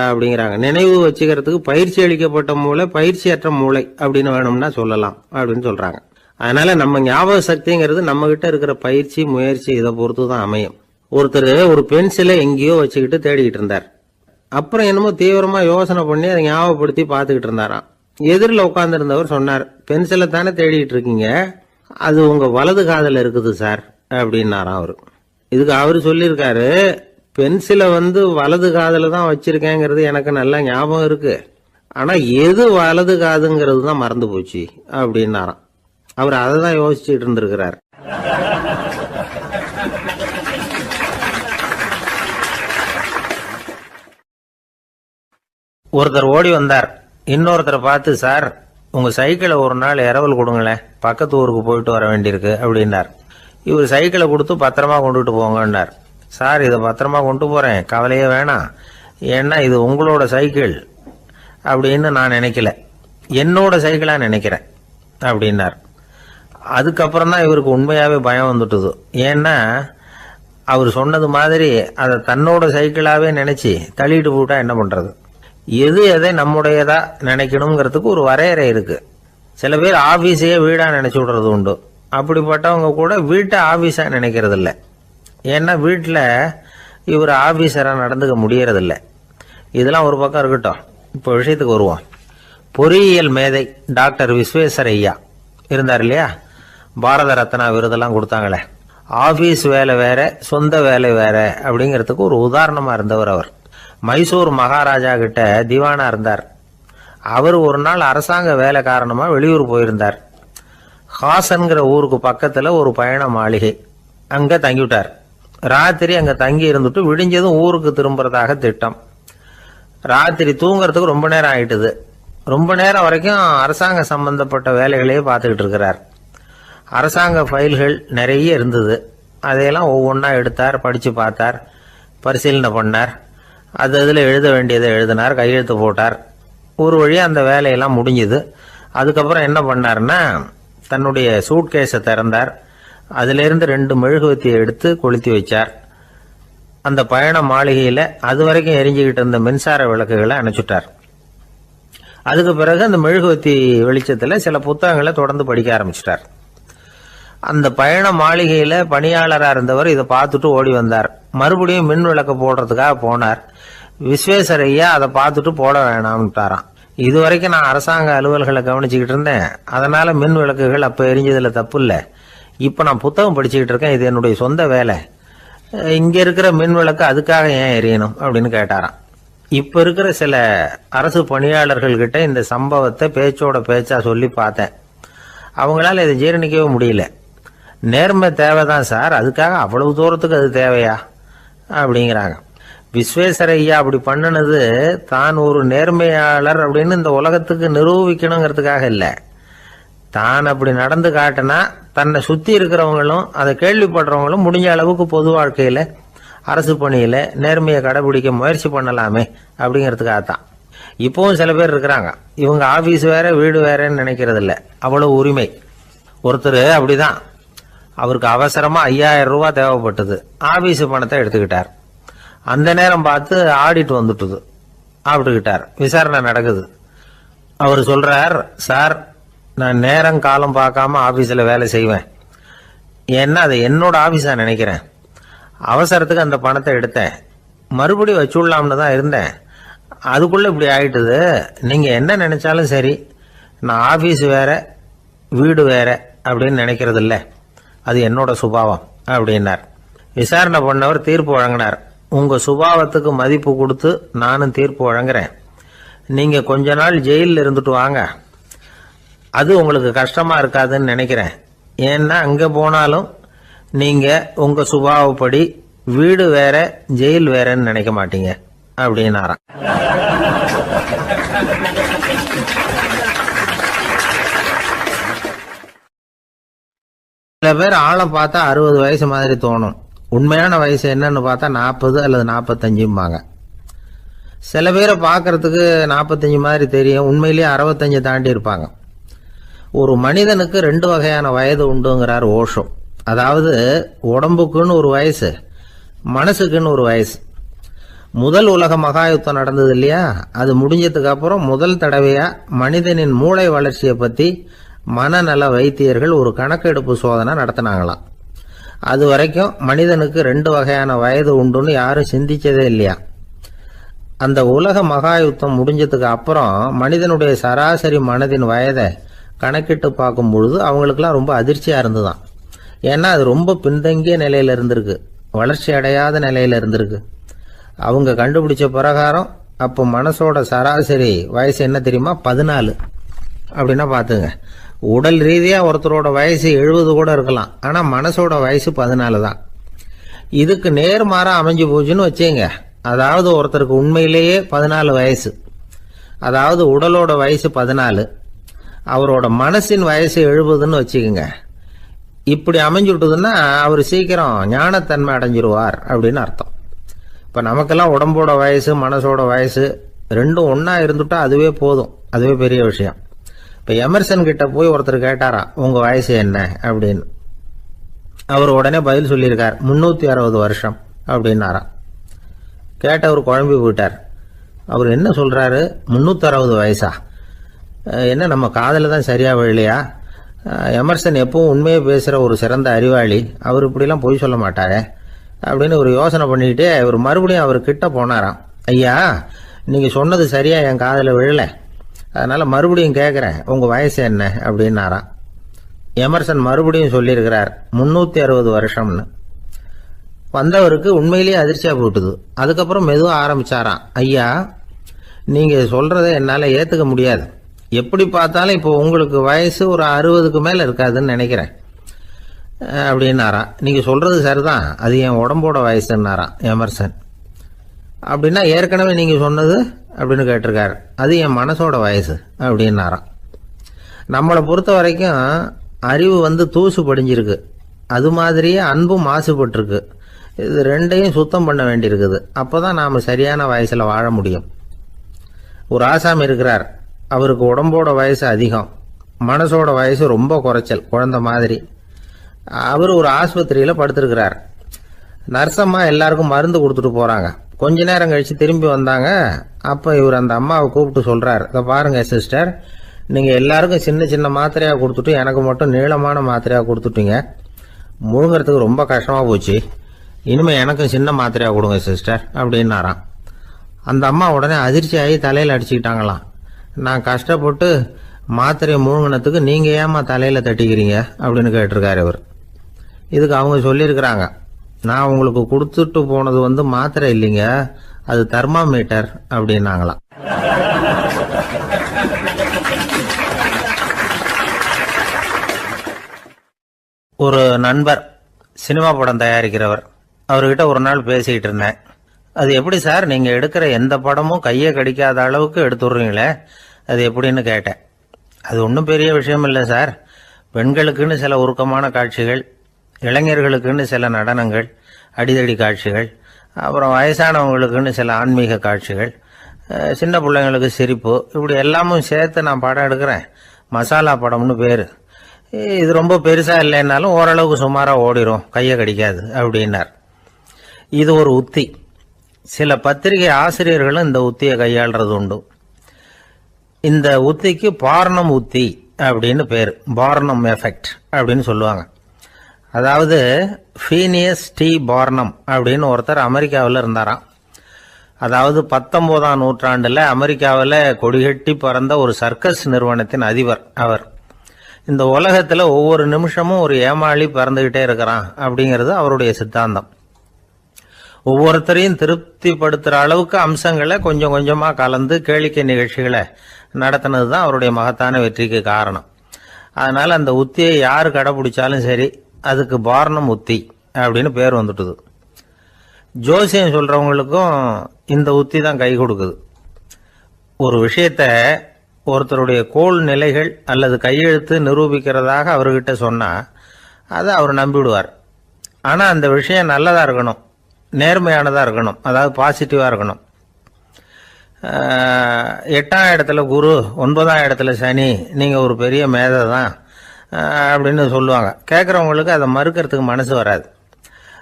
அப்படிங்கிறாங்க. நினைவு வச்சுக்கிறதுக்கு பயிற்சி அளிக்கப்பட்ட மூளை, பயிற்சியற்ற மூளை அப்படின்னு வேணும்னா சொல்லலாம் அப்படின்னு சொல்றாங்க. அதனால நம்ம ஞாபக சக்திங்கிறது நம்ம கிட்ட இருக்கிற பயிற்சி, முயற்சி இதை பொறுத்து தான் அமையும். ஒருத்தர் ஒரு பென்சிலை எங்கேயோ வச்சுக்கிட்டு தேடிக்கிட்டு இருந்தார். அப்புறம் என்னமோ தீவிரமா யோசனை பண்ணி அதை ஞாபகப்படுத்தி பார்த்துக்கிட்டு இருந்தாராம். எதிரில் உட்கார்ந்து இருந்தவர் சொன்னார், பென்சிலை தானே தேடிட்டு இருக்கீங்க, அது உங்க வலது காதுல இருக்குது சார் அப்படின்னாராம் அவரு. இதுக்கு அவரு சொல்லியிருக்காரு, பென்சிலை வலது காதுல தான் வச்சிருக்கேங்கிறது எனக்கு நல்லா ஞாபகம் இருக்கு, ஆனா எது வலது காதுங்கிறது தான் மறந்து போச்சு அப்படின்னாராம். அவர் அதை தான் யோசிச்சுட்டு இருந்திருக்கிறார். ஒருத்தர் ஓடி வந்தார், இன்னொருத்தரை பார்த்து, சார் உங்கள் சைக்கிளை ஒரு நாள் இரவல் கொடுங்களேன், பக்கத்து ஊருக்கு போயிட்டு வர வேண்டியிருக்கு அப்படின்னார். இவர் சைக்கிளை கொடுத்து பத்திரமா கொண்டுட்டு போங்கன்னார். சார், இதை பத்திரமா கொண்டு போகிறேன், கவலையே வேணாம், ஏன்னா இது உங்களோட சைக்கிள் அப்படின்னு நான் நினைக்கல, என்னோட சைக்கிளாக நினைக்கிறேன் அப்படின்னார். அதுக்கப்புறம் தான் இவருக்கு உண்மையாகவே பயம் வந்துட்டுது. ஏன்னா அவர் சொன்னது மாதிரி அதை தன்னோட சைக்கிளாகவே நினச்சி தள்ளிட்டு போட்டா என்ன பண்ணுறது? எது எதை நம்முடையதா நினைக்கணுங்கிறதுக்கு ஒரு வரையறை இருக்குது. சில பேர் ஆஃபீஸையே வீடாக நினச்சி விடுறது உண்டு. அப்படிப்பட்டவங்க கூட வீட்டை ஆஃபீஸாக நினைக்கிறது இல்லை. ஏன்னா வீட்டில் இவர் ஆஃபீஸராக நடந்துக்க முடியறதில்லை. இதெல்லாம் ஒரு பக்கம் இருக்கட்டும், இப்போ விஷயத்துக்கு வருவோம். பொறியியல் மேதை டாக்டர் விஸ்வேஸ்வரய்யா இருந்தார் இல்லையா, பாரத ரத்னா விருதெல்லாம் கொடுத்தாங்களே. ஆஃபீஸ் வேலை வேற, சொந்த வேலை வேற அப்படிங்கிறதுக்கு ஒரு உதாரணமாக இருந்தவர் அவர். மைசூர் மகாராஜா கிட்ட திவானா இருந்தார். அவர் ஒரு நாள் அரசாங்க வேலை காரணமாக வெளியூர் போயிருந்தார். ஹாசன்கிற ஊருக்கு பக்கத்தில் ஒரு பயண மாளிகை, அங்கே தங்கிவிட்டார். ராத்திரி அங்கே தங்கி இருந்துட்டு விடிஞ்சதும் ஊருக்கு திரும்புறதாக திட்டம். ராத்திரி தூங்குறதுக்கு ரொம்ப நேரம் ஆயிட்டுது. ரொம்ப நேரம் வரைக்கும் அரசாங்க சம்பந்தப்பட்ட வேலைகளையே பார்த்துக்கிட்டு இருக்கிறார். அரசாங்க ஃபைல்கள் நிறைய இருந்தது. அதையெல்லாம் ஒவ்வொன்றா எடுத்தார், படித்து பார்த்தார், பரிசீலனை பண்ணார். அது அதில் எழுத வேண்டியதை எழுதினார், கையெழுத்து போட்டார். ஒரு வழியாக அந்த வேலையெல்லாம் முடிஞ்சுது. அதுக்கப்புறம் என்ன பண்ணார்னா, தன்னுடைய சூட்கேஸை திறந்தார். அதிலிருந்து 2 மெழுகுவத்தியை எடுத்து கொளுத்தி வச்சார். அந்த பயண மாளிகையில் அது வரைக்கும் எரிஞ்சுக்கிட்டு இருந்த மின்சார விளக்குகளை அணைச்சுட்டார். அதுக்கு பிறகு அந்த மெழுகுவத்தி வெளிச்சத்தில் சில புத்தகங்களை தொடர்ந்து படிக்க ஆரம்பிச்சிட்டார். அந்த பயண மாளிகையில் பணியாளராக இருந்தவர் இதை பார்த்துட்டு ஓடி வந்தார். மறுபடியும் மின் விளக்கு போடுறதுக்காக போனார். விஸ்வேஸ்வரய்யா அதை பார்த்துட்டு போட வேணாம்ட்டாராம். இது வரைக்கும் நான் அரசாங்க அலுவல்களை கவனிச்சுக்கிட்டு இருந்தேன், அதனால மின் விளக்குகள் அப்போ எரிஞ்சதில் தப்பு இல்லை. இப்போ நான் புத்தகம் படிச்சுக்கிட்டு இருக்கேன், இது என்னுடைய சொந்த வேலை, இங்கே இருக்கிற மின் விளக்கு அதுக்காக ஏன் எரியணும் அப்படின்னு கேட்டாராம். இப்போ இருக்கிற சில அரசு பணியாளர்கள்கிட்ட இந்த சம்பவத்தை பேச்சோட பேச்சா சொல்லி பார்த்தேன். அவங்களால இதை ஜீரணிக்கவே முடியல. நேர்மை தேவைதான் சார், அதுக்காக அவ்வளவு தூரத்துக்கு அது தேவையா அப்படிங்கிறாங்க. விஸ்வேஸ்வரய்யா அப்படி பண்ணினது தான் ஒரு நேர்மையாளர் அப்படின்னு இந்த உலகத்துக்கு நிரூபிக்கணுங்கிறதுக்காக இல்லை. தான் அப்படி நடந்து காட்டினா தன்னை சுற்றி இருக்கிறவங்களும் அதை கேள்விப்படுறவங்களும் முடிஞ்ச அளவுக்கு பொது வாழ்க்கையில் அரசு பணியில் நேர்மையை கடைபிடிக்க முயற்சி பண்ணலாமே அப்படிங்கிறதுக்காகத்தான். இப்போவும் சில பேர் இருக்கிறாங்க, இவங்க ஆஃபீஸ் வேற வீடு வேறன்னு நினைக்கிறது இல்லை, அவ்வளோ உரிமை. ஒருத்தர் அப்படிதான், அவருக்கு அவசரமாக 5000 ரூபா தேவைப்பட்டது. ஆஃபீஸு பணத்தை எடுத்துக்கிட்டார். அந்த நேரம் பார்த்து ஆடிட் வந்துட்டுது, ஆப்பிட்டுக்கிட்டார். விசாரணை நடக்குது. அவர் சொல்றார், சார் நான் நேரம் காலம் பார்க்காம ஆஃபீஸில் வேலை செய்வேன், ஏன்னா அதை என்னோட ஆஃபீஸாக நினைக்கிறேன். அவசரத்துக்கு அந்த பணத்தை எடுத்தேன், மறுபடியும் வச்சுடலாம்னு தான் இருந்தேன், அதுக்குள்ளே இப்படி ஆயிட்டுது. நீங்கள் என்ன நினைச்சாலும் சரி, நான் ஆஃபீஸ் வேற வீடு வேற அப்படின்னு நினைக்கிறது இல்லை, அது என்னோட சுபாவம் அப்படின்னார். விசாரணை பண்ணவர் தீர்ப்பு வழங்கினார். உங்கள் சுபாவத்துக்கு மதிப்பு கொடுத்து நானும் தீர்ப்பு வழங்குறேன். நீங்கள் கொஞ்ச நாள் ஜெயிலில் இருந்துட்டு வாங்க, அது உங்களுக்கு கஷ்டமாக இருக்காதுன்னு நினைக்கிறேன். ஏன்னா அங்கே போனாலும் நீங்கள் உங்கள் சுபாவப்படி வீடு வேற ஜெயில் வேறன்னு நினைக்க மாட்டீங்க அப்படின்னாராம். சில பேர் ஆளை பார்த்தா 60 வயசு மாதிரி தோணும், உண்மையான வயசு என்னன்னு பார்த்தா 40 அல்லது 45. சில பேரை பார்க்கறதுக்கு 45 மாதிரி தெரியும், உண்மையிலேயே 65 தாண்டி இருப்பாங்க. ஒரு மனிதனுக்கு 2 வகையான வயது உண்டுங்கிறார் ஓஷோ. அதாவது உடம்புக்குன்னு ஒரு வயசு, மனசுக்குன்னு ஒரு வயசு. முதல் உலக மகாயுத்தம் நடந்தது இல்லையா, அது முடிஞ்சதுக்கு அப்புறம் முதல் தடவையா மனிதனின் மூளை வளர்ச்சியை பற்றி மனநல வைத்தியர்கள் ஒரு கணக்கெடுப்பு சோதனை நடத்தினாங்களாம். அது வரைக்கும் மனிதனுக்கு 2 வகையான வயது உண்டுன்னு யாரும் சிந்திச்சதே இல்லையா. அந்த உலக மகாயுத்தம் முடிஞ்சதுக்கு அப்புறம் மனிதனுடைய சராசரி மனதின் வயதை கணக்கிட்டு பார்க்கும் பொழுது அவங்களுக்குலாம் ரொம்ப அதிர்ச்சியாக இருந்துதான். ஏன்னா அது ரொம்ப பின்தங்கிய நிலையில் இருந்திருக்கு, வளர்ச்சி அடையாத நிலையில் இருந்திருக்கு. அவங்க கண்டுபிடிச்ச பிரகாரம் அப்போ மனசோட சராசரி வயசு என்ன தெரியுமா, 14. அப்படின்னா பார்த்துங்க, உடல் ரீதியாக ஒருத்தரோட வயசு 70 கூட இருக்கலாம், ஆனால் மனசோட வயசு 14 தான். இதுக்கு நேர்மாறாக அமைஞ்சு போச்சுன்னு வச்சுங்க. அதாவது ஒருத்தருக்கு உண்மையிலேயே 14 வயசு, அதாவது உடலோட வயசு 14, அவரோட மனசின் வயசு 70ன்னு வச்சுக்கோங்க. இப்படி அமைஞ்சுட்டுதுன்னா அவர் சீக்கிரம் ஞானத்தன்மை அடைஞ்சிருவார் அப்படின்னு அர்த்தம். இப்போ நமக்கெல்லாம் உடம்போட வயசு மனசோட வயசு ரெண்டும் ஒன்றா இருந்துட்டா அதுவே போதும், அதுவே பெரிய விஷயம். இப்போ எமர்சன் கிட்ட போய் ஒருத்தர் கேட்டாராம், உங்கள் வயசு என்ன அப்படின்னு. அவர் உடனே பதில் சொல்லியிருக்கார், 360 வருஷம் அப்படின்னாராம். கேட்டவர் குழம்பி போயிட்டார். அவர் என்ன சொல்கிறாரு, 360 வயசா? என்ன நம்ம காதில் தான் சரியாக விழலையா? எமர்சன் எப்பவும் உண்மையை பேசுகிற ஒரு சிறந்த அறிவாளி, அவர் இப்படிலாம் பொய் சொல்ல மாட்டாரே அப்படின்னு ஒரு யோசனை பண்ணிக்கிட்டே இவர் மறுபடியும் அவர் கிட்ட போனாராம். ஐயா, நீங்கள் சொன்னது சரியாக என் காதில் விழலை, அதனால் மறுபடியும் கேட்குறேன், உங்கள் வயசு என்ன அப்படின்னாராம். எமர்சன் மறுபடியும் சொல்லியிருக்கிறார், 360 வருஷம்னு. வந்தவருக்கு உண்மையிலேயே அதிர்ச்சியாக போட்டுது. அதுக்கப்புறம் மெதுவாக ஆரம்பிச்சாராம், ஐயா, நீங்கள் சொல்கிறத என்னால் ஏற்றுக்க முடியாது. எப்படி பார்த்தாலும் இப்போ உங்களுக்கு வயசு ஒரு 60க்கு மேலே இருக்காதுன்னு நினைக்கிறேன் அப்படின்னாராம். நீங்கள் சொல்கிறது சரிதான், அது என் உடம்போட வயசுன்னாராம் எமர்சன். அப்படின்னா ஏற்கனவே நீங்கள் சொன்னது அப்படின்னு கேட்டிருக்காரு, அது என் மனசோட வயசு அப்படின்னாராம். நம்மளை பொறுத்த வரைக்கும் அறிவு தூசு படிஞ்சிருக்கு, அது மாதிரியே அன்பும் மாசுபட்டிருக்கு. இது ரெண்டையும் சுத்தம் பண்ண வேண்டியிருக்குது. அப்போ தான் நாம் சரியான வயசில் வாழ முடியும். ஒரு ஆசாமி இருக்கிறார், அவருக்கு உடம்போட வயசு அதிகம், மனசோட வயசு ரொம்ப குறைச்சல், குழந்தை மாதிரி. அவர் ஒரு ஆஸ்பத்திரியில் படுத்திருக்கிறார். நர்சம்மா எல்லாருக்கும் மருந்து கொடுத்துட்டு போகிறாங்க. கொஞ்ச நேரம் கழித்து திரும்பி வந்தாங்க. அப்போ இவர் அந்த அம்மாவை கூப்பிட்டு சொல்கிறார், இதை பாருங்க சிஸ்டர், நீங்கள் எல்லாருக்கும் சின்ன சின்ன மாத்திரையாக கொடுத்துட்டு எனக்கு மட்டும் நீளமான மாத்திரையாக கொடுத்துட்டீங்க. முழுங்கிறதுக்கு ரொம்ப கஷ்டமாக போச்சு. இனிமேல் எனக்கும் சின்ன மாத்திரையாக கொடுங்க சிஸ்டர் அப்படின்னாராம். அந்த அம்மா உடனே அதிர்ச்சியாகி தலையில் அடிச்சுக்கிட்டாங்களாம். நான் கஷ்டப்பட்டு மாத்திரையை முழுங்கினத்துக்கு நீங்கள் ஏமா தலையில் தட்டிக்கிறீங்க அப்படின்னு கேட்டிருக்காரு இவர். இதுக்கு அவங்க சொல்லியிருக்கிறாங்க, நான் உங்களுக்கு கொடுத்துட்டு போனது மாத்திரை இல்லைங்க, அது தெர்மாமீட்டர் அப்படின்னாங்களாம். ஒரு நண்பர் சினிமா படம் தயாரிக்கிறவர், அவர்கிட்ட ஒரு நாள் பேசிக்கிட்டு இருந்தேன். அது எப்படி சார், நீங்கள் எடுக்கிற எந்த படமும் கையை கடிக்காத அளவுக்கு எடுத்துடுறீங்களே, அது எப்படின்னு கேட்டேன். அது ஒன்றும் பெரிய விஷயம் இல்லை சார், பெண்களுக்குன்னு சில உருக்கமான காட்சிகள், இளைஞர்களுக்குன்னு சில நடனங்கள், அடிதடி காட்சிகள், அப்புறம் வயசானவங்களுக்குன்னு சில ஆன்மீக காட்சிகள், சின்ன பிள்ளைங்களுக்கு சிரிப்பு, இப்படி எல்லாமும் சேர்த்து நான் படம் எடுக்கிறேன். மசாலா படம்னு பேர். இது ரொம்ப பெருசாக இல்லைன்னாலும் ஓரளவுக்கு சுமாராக ஓடிரும், கையை கடிக்காது அப்படின்னார். இது ஒரு உத்தி. சில பத்திரிகை ஆசிரியர்களும் இந்த உத்தியை கையாளுறது உண்டு. இந்த உத்திக்கு பார்னம் உத்தி அப்படின்னு பேர், பார்னம் எஃபெக்ட் அப்படின்னு சொல்லுவாங்க. அதாவது ஃபீனியஸ் டி பார்னம் அப்படின்னு ஒருத்தர் அமெரிக்காவில் இருந்தாராம். அதாவது 19ஆம் நூற்றாண்டில் அமெரிக்காவில் கொடிகட்டி பறந்த ஒரு சர்க்கஸ் நிறுவனத்தின் அதிபர் அவர். இந்த உலகத்தில் ஒவ்வொரு நிமிஷமும் ஒரு ஏமாளி பறந்துகிட்டே இருக்கிறான் அப்படிங்கிறது அவருடைய சித்தாந்தம். ஒவ்வொருத்தரையும் திருப்திப்படுத்துகிற அளவுக்கு அம்சங்களை கொஞ்சம் கொஞ்சமாக கலந்து கேளிக்கை நிகழ்ச்சிகளை நடத்தினது தான் அவருடைய மகத்தான வெற்றிக்கு காரணம். அதனால் அந்த உத்தியை யார் கடைப்பிடிச்சாலும் சரி, அதுக்கு பார்னம் உத்தி அப்படின்னு பேர் வந்துட்டுது. ஜோசியம் சொல்கிறவங்களுக்கும் இந்த உத்தி தான் கை கொடுக்குது. ஒரு விஷயத்தை ஒருத்தருடைய கோள் நிலைகள் அல்லது கையெழுத்து நிரூபிக்கிறதாக அவர்கிட்ட சொன்னால் அதை அவர் நம்பிவிடுவார். ஆனால் அந்த விஷயம் நல்லதாக இருக்கணும், நேர்மையானதாக இருக்கணும், அதாவது பாசிட்டிவாக இருக்கணும். 8ஆம் இடத்துல குரு, 9ஆம் இடத்துல சனி, நீங்கள் ஒரு பெரிய மேதை தான் அப்படின்னு சொல்லுவாங்க. கேட்குறவங்களுக்கு அதை மறுக்கிறதுக்கு மனசு வராது.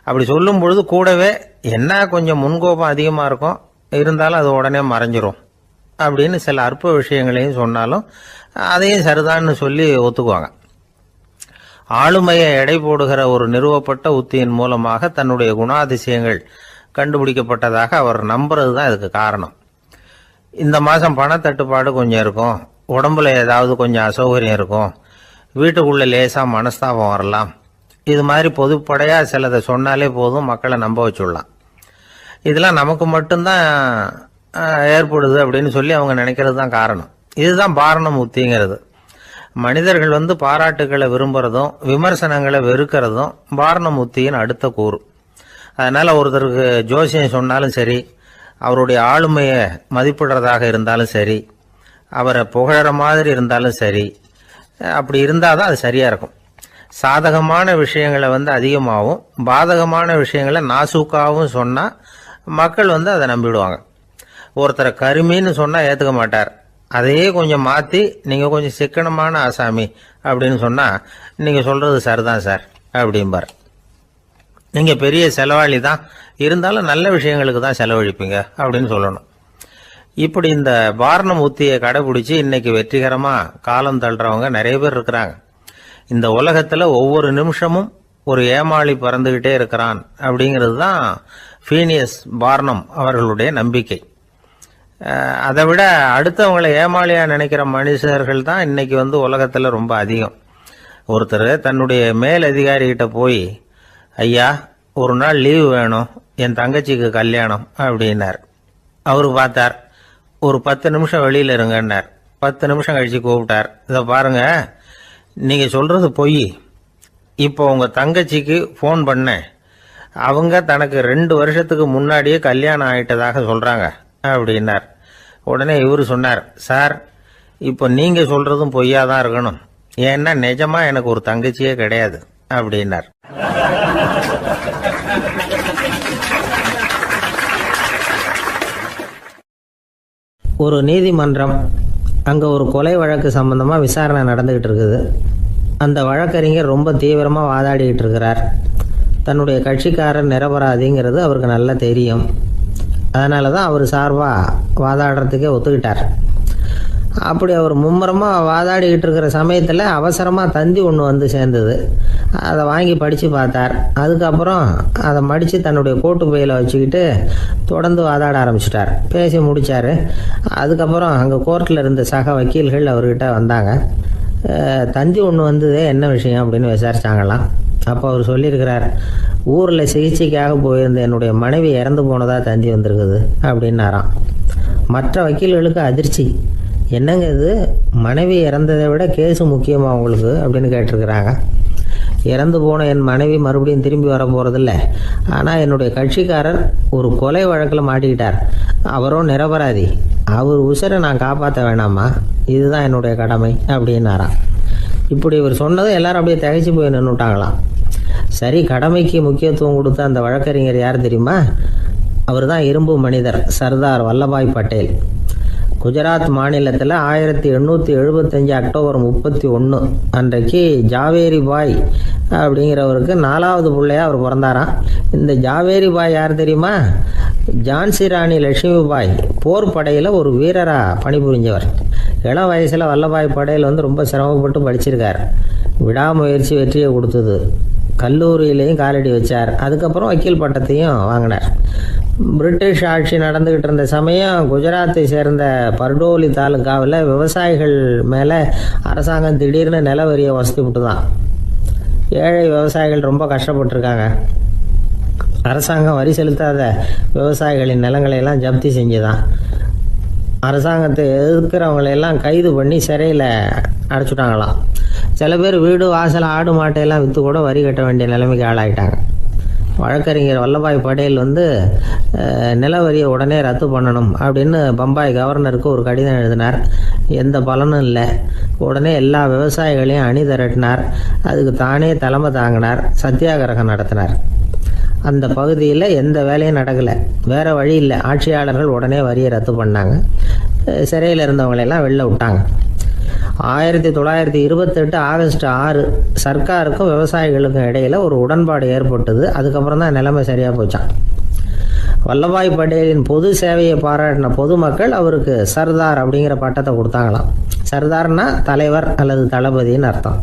அப்படி சொல்லும் பொழுது கூடவே என்ன கொஞ்சம் முன்கோபம் அதிகமாக இருக்கும், இருந்தாலும் அது உடனே மறைஞ்சிரும் அப்படின்னு சில அற்ப விஷயங்களையும் சொன்னாலும் அதையும் சரிதான்னு சொல்லி ஒத்துக்குவாங்க. ஆளுமையை எடை போடுகிற ஒரு நிறுவப்பட்ட உத்தியின் மூலமாக தன்னுடைய குணாதிசயங்கள் கண்டுபிடிக்கப்பட்டதாக அவர் நம்புறது தான் இதுக்கு காரணம். இந்த மாதம் பணத்தட்டுப்பாடு கொஞ்சம் இருக்கும், உடம்புல ஏதாவது கொஞ்சம் அசௌகரியம் இருக்கும், வீட்டுக்குள்ளே லேசாக மனஸ்தாபம் வரலாம், இது மாதிரி பொதுப்படையாக சிலதை சொன்னாலே போதும், மக்களை நம்ப வச்சுடலாம். இதெல்லாம் நமக்கு மட்டும்தான் ஏற்படுது அப்படின்னு சொல்லி அவங்க நினைக்கிறது தான் காரணம். இதுதான் பார்னம் உத்திங்கிறது. மனிதர்கள் பாராட்டுகளை விரும்புறதும் விமர்சனங்களை வெறுக்கிறதும் பார்னம் உத்தியின் அடுத்த கூறு. அதனால் ஒருத்தருக்கு ஜோசியம் சொன்னாலும் சரி, அவருடைய ஆளுமையை மதிப்பிடுறதாக இருந்தாலும் சரி, அவரை புகழற மாதிரி இருந்தாலும் சரி, அப்படி இருந்தால் தான் அது சரியாக இருக்கும். சாதகமான விஷயங்களை அதிகமாகவும் பாதகமான விஷயங்களை நாசூக்காகவும் சொன்னால் மக்கள் அதை நம்பிடுவாங்க. ஒருத்தரை கருமின்னு சொன்னால் ஏற்றுக்க மாட்டார். அதையே கொஞ்சம் மாற்றி நீங்கள் கொஞ்சம் சிக்கனமான ஆசாமி அப்படின்னு சொன்னால் நீங்கள் சொல்கிறது சரிதான் சார் அப்படிம்பார். நீங்கள் பெரிய செலவாளி தான், இருந்தாலும் நல்ல விஷயங்களுக்கு தான் செலவழிப்பீங்க அப்படின்னு சொல்லணும். இப்படி இந்த வாரணம் உத்தியை கடைபிடிச்சி இன்னைக்கு வெற்றிகரமாக காலம் தள்ளுறவங்க நிறைய பேர் இருக்கிறாங்க. இந்த உலகத்தில் ஒவ்வொரு நிமிஷமும் ஒரு ஏமாளி பறந்துக்கிட்டே இருக்கிறான் அப்படிங்கிறது தான் ஃபீனியஸ் பார்னம் அவர்களுடைய நம்பிக்கை. அதை விட அடுத்தவங்களை ஏமாளியாக நினைக்கிற மனுஷர்கள் தான் இன்னைக்கு உலகத்தில் ரொம்ப அதிகம். ஒருத்தர் தன்னுடைய மேல் அதிகாரிகிட்ட போய், ஐயா ஒரு நாள் லீவு வேணும், என் தங்கச்சிக்கு கல்யாணம் அப்படின்னார். அவரு பார்த்தார், ஒரு 10 நிமிஷம் வெளியில் இருங்கன்னார். 10 நிமிஷம் கழிச்சு கூப்பிட்டார், இதை பாருங்க நீங்கள் சொல்கிறது பொய், இப்போ உங்கள் தங்கச்சிக்கு ஃபோன் பண்ணேன், அவங்க தனக்கு 2 வருஷத்துக்கு முன்னாடியே கல்யாணம் ஆகிட்டதாக சொல்கிறாங்க அப்படின்னார். உடனே இவர் சொன்னார், சார் இப்போ நீங்கள் சொல்கிறதும் பொய்யா தான் இருக்கணும், ஏன்னா நிஜமாக எனக்கு ஒரு தங்கச்சியே கிடையாது அப்படின்னார். ஒரு நீதிமன்றம், அங்கே ஒரு கொலை வழக்கு சம்பந்தமாக விசாரணை நடந்துகிட்டு இருக்குது. அந்த வழக்கறிஞர் ரொம்ப தீவிரமாக வாதாடிக்கிட்டு இருக்கிறார். தன்னுடைய கட்சிக்காரர் நிரபராதிங்கிறது அவருக்கு நல்லா தெரியும். அதனால தான் அவர் சார்பாக வாதாடுறதுக்கே ஒத்துக்கிட்டார். அப்படி அவர் மும்முரமாக வாதாடிக்கிட்டு இருக்கிற சமயத்தில் அவசரமாக தந்தி ஒன்று சேர்ந்தது. அதை வாங்கி படித்து பார்த்தார். அதுக்கப்புறம் அதை மடித்து தன்னுடைய கோட்டு பையில் வச்சுக்கிட்டு தொடர்ந்து வாதாட ஆரம்பிச்சிட்டார். பேசி முடித்தார். அதுக்கப்புறம் அங்கே கோர்ட்டில் இருந்த சக வக்கீல்கள் அவர்கிட்ட வந்தாங்க. தந்தி ஒன்று என்ன விஷயம் அப்படின்னு விசாரிச்சாங்களாம். அப்போ அவர் சொல்லியிருக்கிறார், ஊரில் சிகிச்சைக்காக போயிருந்த என்னுடைய மனைவி இறந்து போனதாக தந்தி வந்திருக்குது அப்படின்னாராம். மற்ற வக்கீல்களுக்கு அதிர்ச்சி. என்னங்க இது, மனைவி இறந்ததை விட கேஸு முக்கியமாக உங்களுக்கு அப்படின்னு கேட்டிருக்கிறாங்க. இறந்து போன என் மனைவி மறுபடியும் திரும்பி வர போகிறதில்ல, ஆனால் என்னுடைய கட்சிக்காரர் ஒரு கொலை வழக்கில் மாட்டிக்கிட்டார், அவரும் நிரபராதி, அவர் உசுரை நான் காப்பாற்ற வேணாமா, இதுதான் என்னுடைய கடமை அப்படின்னாராம். இப்படி இவர் சொன்னதும் எல்லாரும் அப்படியே திகைச்சு போய் நின்றுட்டாங்களாம். சரி, கடமைக்கு முக்கியத்துவம் கொடுத்த அந்த வழக்கறிஞர் யார் தெரியுமா? அவர் தான் இரும்பு மனிதர் சர்தார் வல்லபாய் பட்டேல். குஜராத் மாநிலத்தில் 1875 அக்டோபர் 31 அன்றைக்கு ஜாவேரி பாய் அப்படிங்கிறவருக்கு 4வது பிள்ளையா அவர் பிறந்தாராம். இந்த ஜாவேரி பாய் யார் தெரியுமா? ஜான்சி ராணி லட்சுமி பாய் போர் படையில் ஒரு வீரராக பணிபுரிஞ்சவர். இளம் வயசில் வல்லபாய் பட்டேல் ரொம்ப சிரமப்பட்டு படிச்சிருக்கார். விடாமுயற்சி வெற்றியை கொடுத்தது. கல்லூரியிலையும் காலடி வச்சார். அதுக்கப்புறம் வக்கீல் பட்டத்தையும் வாங்கினார். பிரிட்டிஷ் ஆட்சி நடந்துக்கிட்டு இருந்த சமயம் குஜராத்தை சேர்ந்த பர்டோலி தாலுக்காவில் விவசாயிகள் மேலே அரசாங்கம் திடீர்னு நில வரியை வசதி விட்டு தான். ஏழை விவசாயிகள் ரொம்ப கஷ்டப்பட்டுருக்காங்க. அரசாங்கம் வரி செலுத்தாத விவசாயிகளின் நிலங்களை எல்லாம் ஜப்தி செஞ்சுதான். அரசாங்கத்தை எதிர்க்கிறவங்களையெல்லாம் கைது பண்ணி சிறையில் அடைச்சுட்டாங்களாம். சில பேர் வீடு வாசல் ஆடு மாட்டையெல்லாம் விற்று கூட வரி கட்ட வேண்டிய நிலைமைக்கு ஆளாயிட்டாங்க. வழக்கறிஞர் வல்லபாய் பட்டேல் நில வரியை உடனே ரத்து பண்ணணும் அப்படின்னு பம்பாய் கவர்னருக்கு ஒரு கடிதம் எழுதினார். எந்த பலனும் இல்லை. உடனே எல்லா விவசாயிகளையும் அணி திரட்டினார். அதுக்கு தானே தலைமை தாங்கினார். சத்தியாகிரகம் நடத்தினார். அந்த பகுதியில் எந்த வேலையும் நடக்கலை. வேறு வழி இல்லை. ஆட்சியாளர்கள் உடனே வரியை ரத்து பண்ணாங்க. சிறையில் இருந்தவங்களெல்லாம் வெளில விட்டாங்க. 1928 ஆகஸ்ட் 6 சர்க்காருக்கும் விவசாயிகளுக்கும் இடையில் ஒரு உடன்பாடு ஏற்பட்டது. அதுக்கப்புறம் தான் நிலைமை சரியாக போச்சான். வல்லபாய் பட்டேலின் பொது சேவையை பாராட்டின பொதுமக்கள் அவருக்கு சர்தார் அப்படிங்கிற பட்டத்தை கொடுத்தாங்களாம். சர்தார்னா தலைவர் அல்லது தளபதின்னு அர்த்தம்.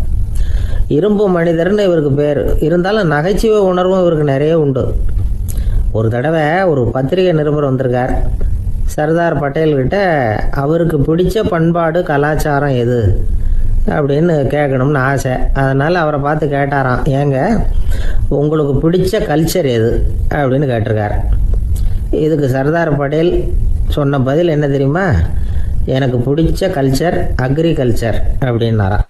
இரும்பு மனிதர்னு இவருக்கு பேர். இருந்தாலும் நகைச்சுவை உணர்வும் இவருக்கு நிறைய உண்டு. ஒரு தடவை ஒரு பத்திரிகை நிருபர் வந்திருக்கார். சர்தார் பட்டேல்கிட்ட அவருக்கு பிடிச்ச பண்பாடு கலாச்சாரம் எது அப்படின்னு கேட்கணும்னு ஆசை. அதனால் அவரை பார்த்து கேட்டாராம், ஏங்க உங்களுக்கு பிடிச்ச கல்ச்சர் எது அப்படின்னு கேட்டிருக்கார். இதுக்கு சர்தார் பட்டேல் சொன்ன பதில் என்ன தெரியுமா? எனக்கு பிடிச்ச கல்ச்சர் அக்ரிகல்ச்சர் அப்படின்னாராம்.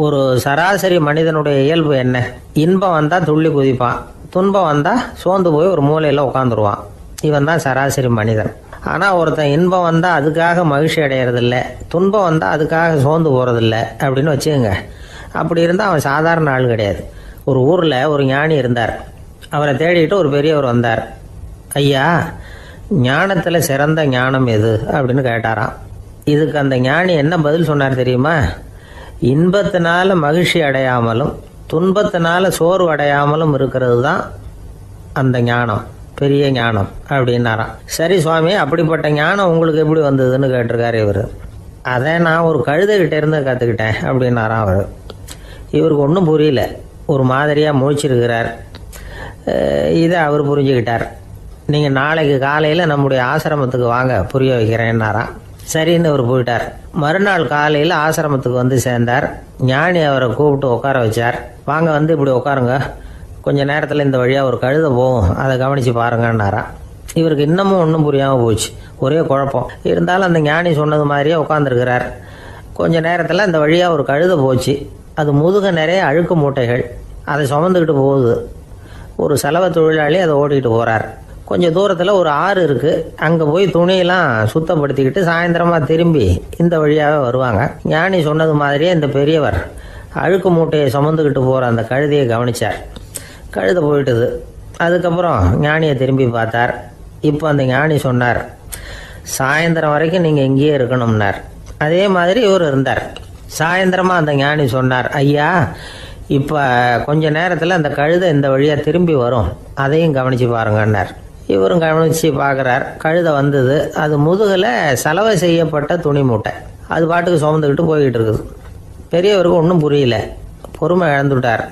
ஒரு சராசரி மனிதனுடைய இயல்பு என்ன? இன்பம் வந்தால் துள்ளி குதிப்பான், துன்பம் வந்தால் சோர்ந்து போய் ஒரு மூலையில் உட்காந்துருவான். இவன் தான் சராசரி மனிதன். ஆனால் ஒருத்தன் இன்பம் வந்தால் அதுக்காக மகிழ்ச்சி அடையிறதில்ல, துன்பம் வந்தால் அதுக்காக சோர்ந்து போகிறதில்ல அப்படின்னு வச்சுக்கோங்க. அப்படி இருந்தால் அவன் சாதாரண ஆள் கிடையாது. ஒரு ஊரில் ஒரு ஞானி இருந்தார். அவரை தேடிட்டு ஒரு பெரியவர் வந்தார். ஐயா, ஞானத்தில் சிறந்த ஞானம் எது அப்படின்னு கேட்டாராம். இதுக்கு அந்த ஞானி என்ன பதில் சொன்னார் தெரியுமா? இன்பத்தினால மகிழ்ச்சி அடையாமலும் துன்பத்தினால சோர்வு அடையாமலும் இருக்கிறது தான் அந்த ஞானம், பெரிய ஞானம் அப்படின்னாராம். சரி சுவாமி, அப்படிப்பட்ட ஞானம் உங்களுக்கு எப்படி வந்ததுன்னு கேட்டிருக்காரு இவர். அதை நான் ஒரு கழுதைகிட்ட இருந்து கற்றுக்கிட்டேன் அப்படின்னாராம் அவர். இவருக்கு ஒன்றும் புரியல, ஒரு மாதிரியாக முழிச்சிருக்கிறார். இதை அவர் புரிஞ்சுக்கிட்டார். நீங்கள் நாளைக்கு காலையில் நம்முடைய ஆசிரமத்துக்கு வாங்க, புரிய வைக்கிறேன்னாராம். சரின்னு அவர் போயிட்டார். மறுநாள் காலையில் ஆசிரமத்துக்கு வந்து சேர்ந்தார். ஞானி அவரை கூப்பிட்டு உட்கார வச்சார். வாங்க, வந்து இப்படி உட்காருங்க, கொஞ்ச நேரத்தில் இந்த வழியாக ஒரு கழுதை போகும், அதை கவனித்து பாருங்கன்னாராம். இவருக்கு இன்னமும் ஒன்றும் புரியாமல் போச்சு, ஒரே குழப்பம். இருந்தாலும் அந்த ஞானி சொன்னது மாதிரியே உட்காந்துருக்கிறார். கொஞ்ச நேரத்தில் அந்த வழியாக ஒரு கழுதை போச்சு. அது முதுக நிறைய அழுக்கு மூட்டைகள், அதை சுமந்துக்கிட்டு போகுது. ஒரு செலவு தொழிலாளி அதை ஓட்டிகிட்டு போகிறார். கொஞ்சம் தூரத்தில் ஒரு ஆறு இருக்குது. அங்கே போய் துணியெல்லாம் சுத்தப்படுத்திக்கிட்டு சாயந்தரமாக திரும்பி இந்த வழியாகவே வருவாங்க. ஞானி சொன்னது மாதிரியே இந்த பெரியவர் அழுக்கு மூட்டையை சுமந்துக்கிட்டு போகிற அந்த கழுதையை கவனித்தார். கழுதை போயிட்டுது. அதுக்கப்புறம் ஞானியை திரும்பி பார்த்தார். இப்போ அந்த ஞானி சொன்னார், சாயந்தரம் வரைக்கும் நீங்கள் இங்கேயே இருக்கணும்னார். அதே மாதிரி இவர் இருந்தார். சாயந்தரமாக அந்த ஞானி சொன்னார், ஐயா, இப்போ கொஞ்ச நேரத்தில் அந்த கழுதை இந்த வழியாக திரும்பி வரும், அதையும் கவனித்து பாருங்கன்னார். இவரும் கவனித்து பார்க்குறார். கழுதை வந்தது. அது முதுகில் சலவை செய்யப்பட்ட துணி மூட்டை, அது பாட்டுக்கு சுமந்துக்கிட்டு போய்கிட்டு இருக்குது. பெரியவருக்கு ஒன்றும் புரியல, பொறுமை இழந்துட்டார்.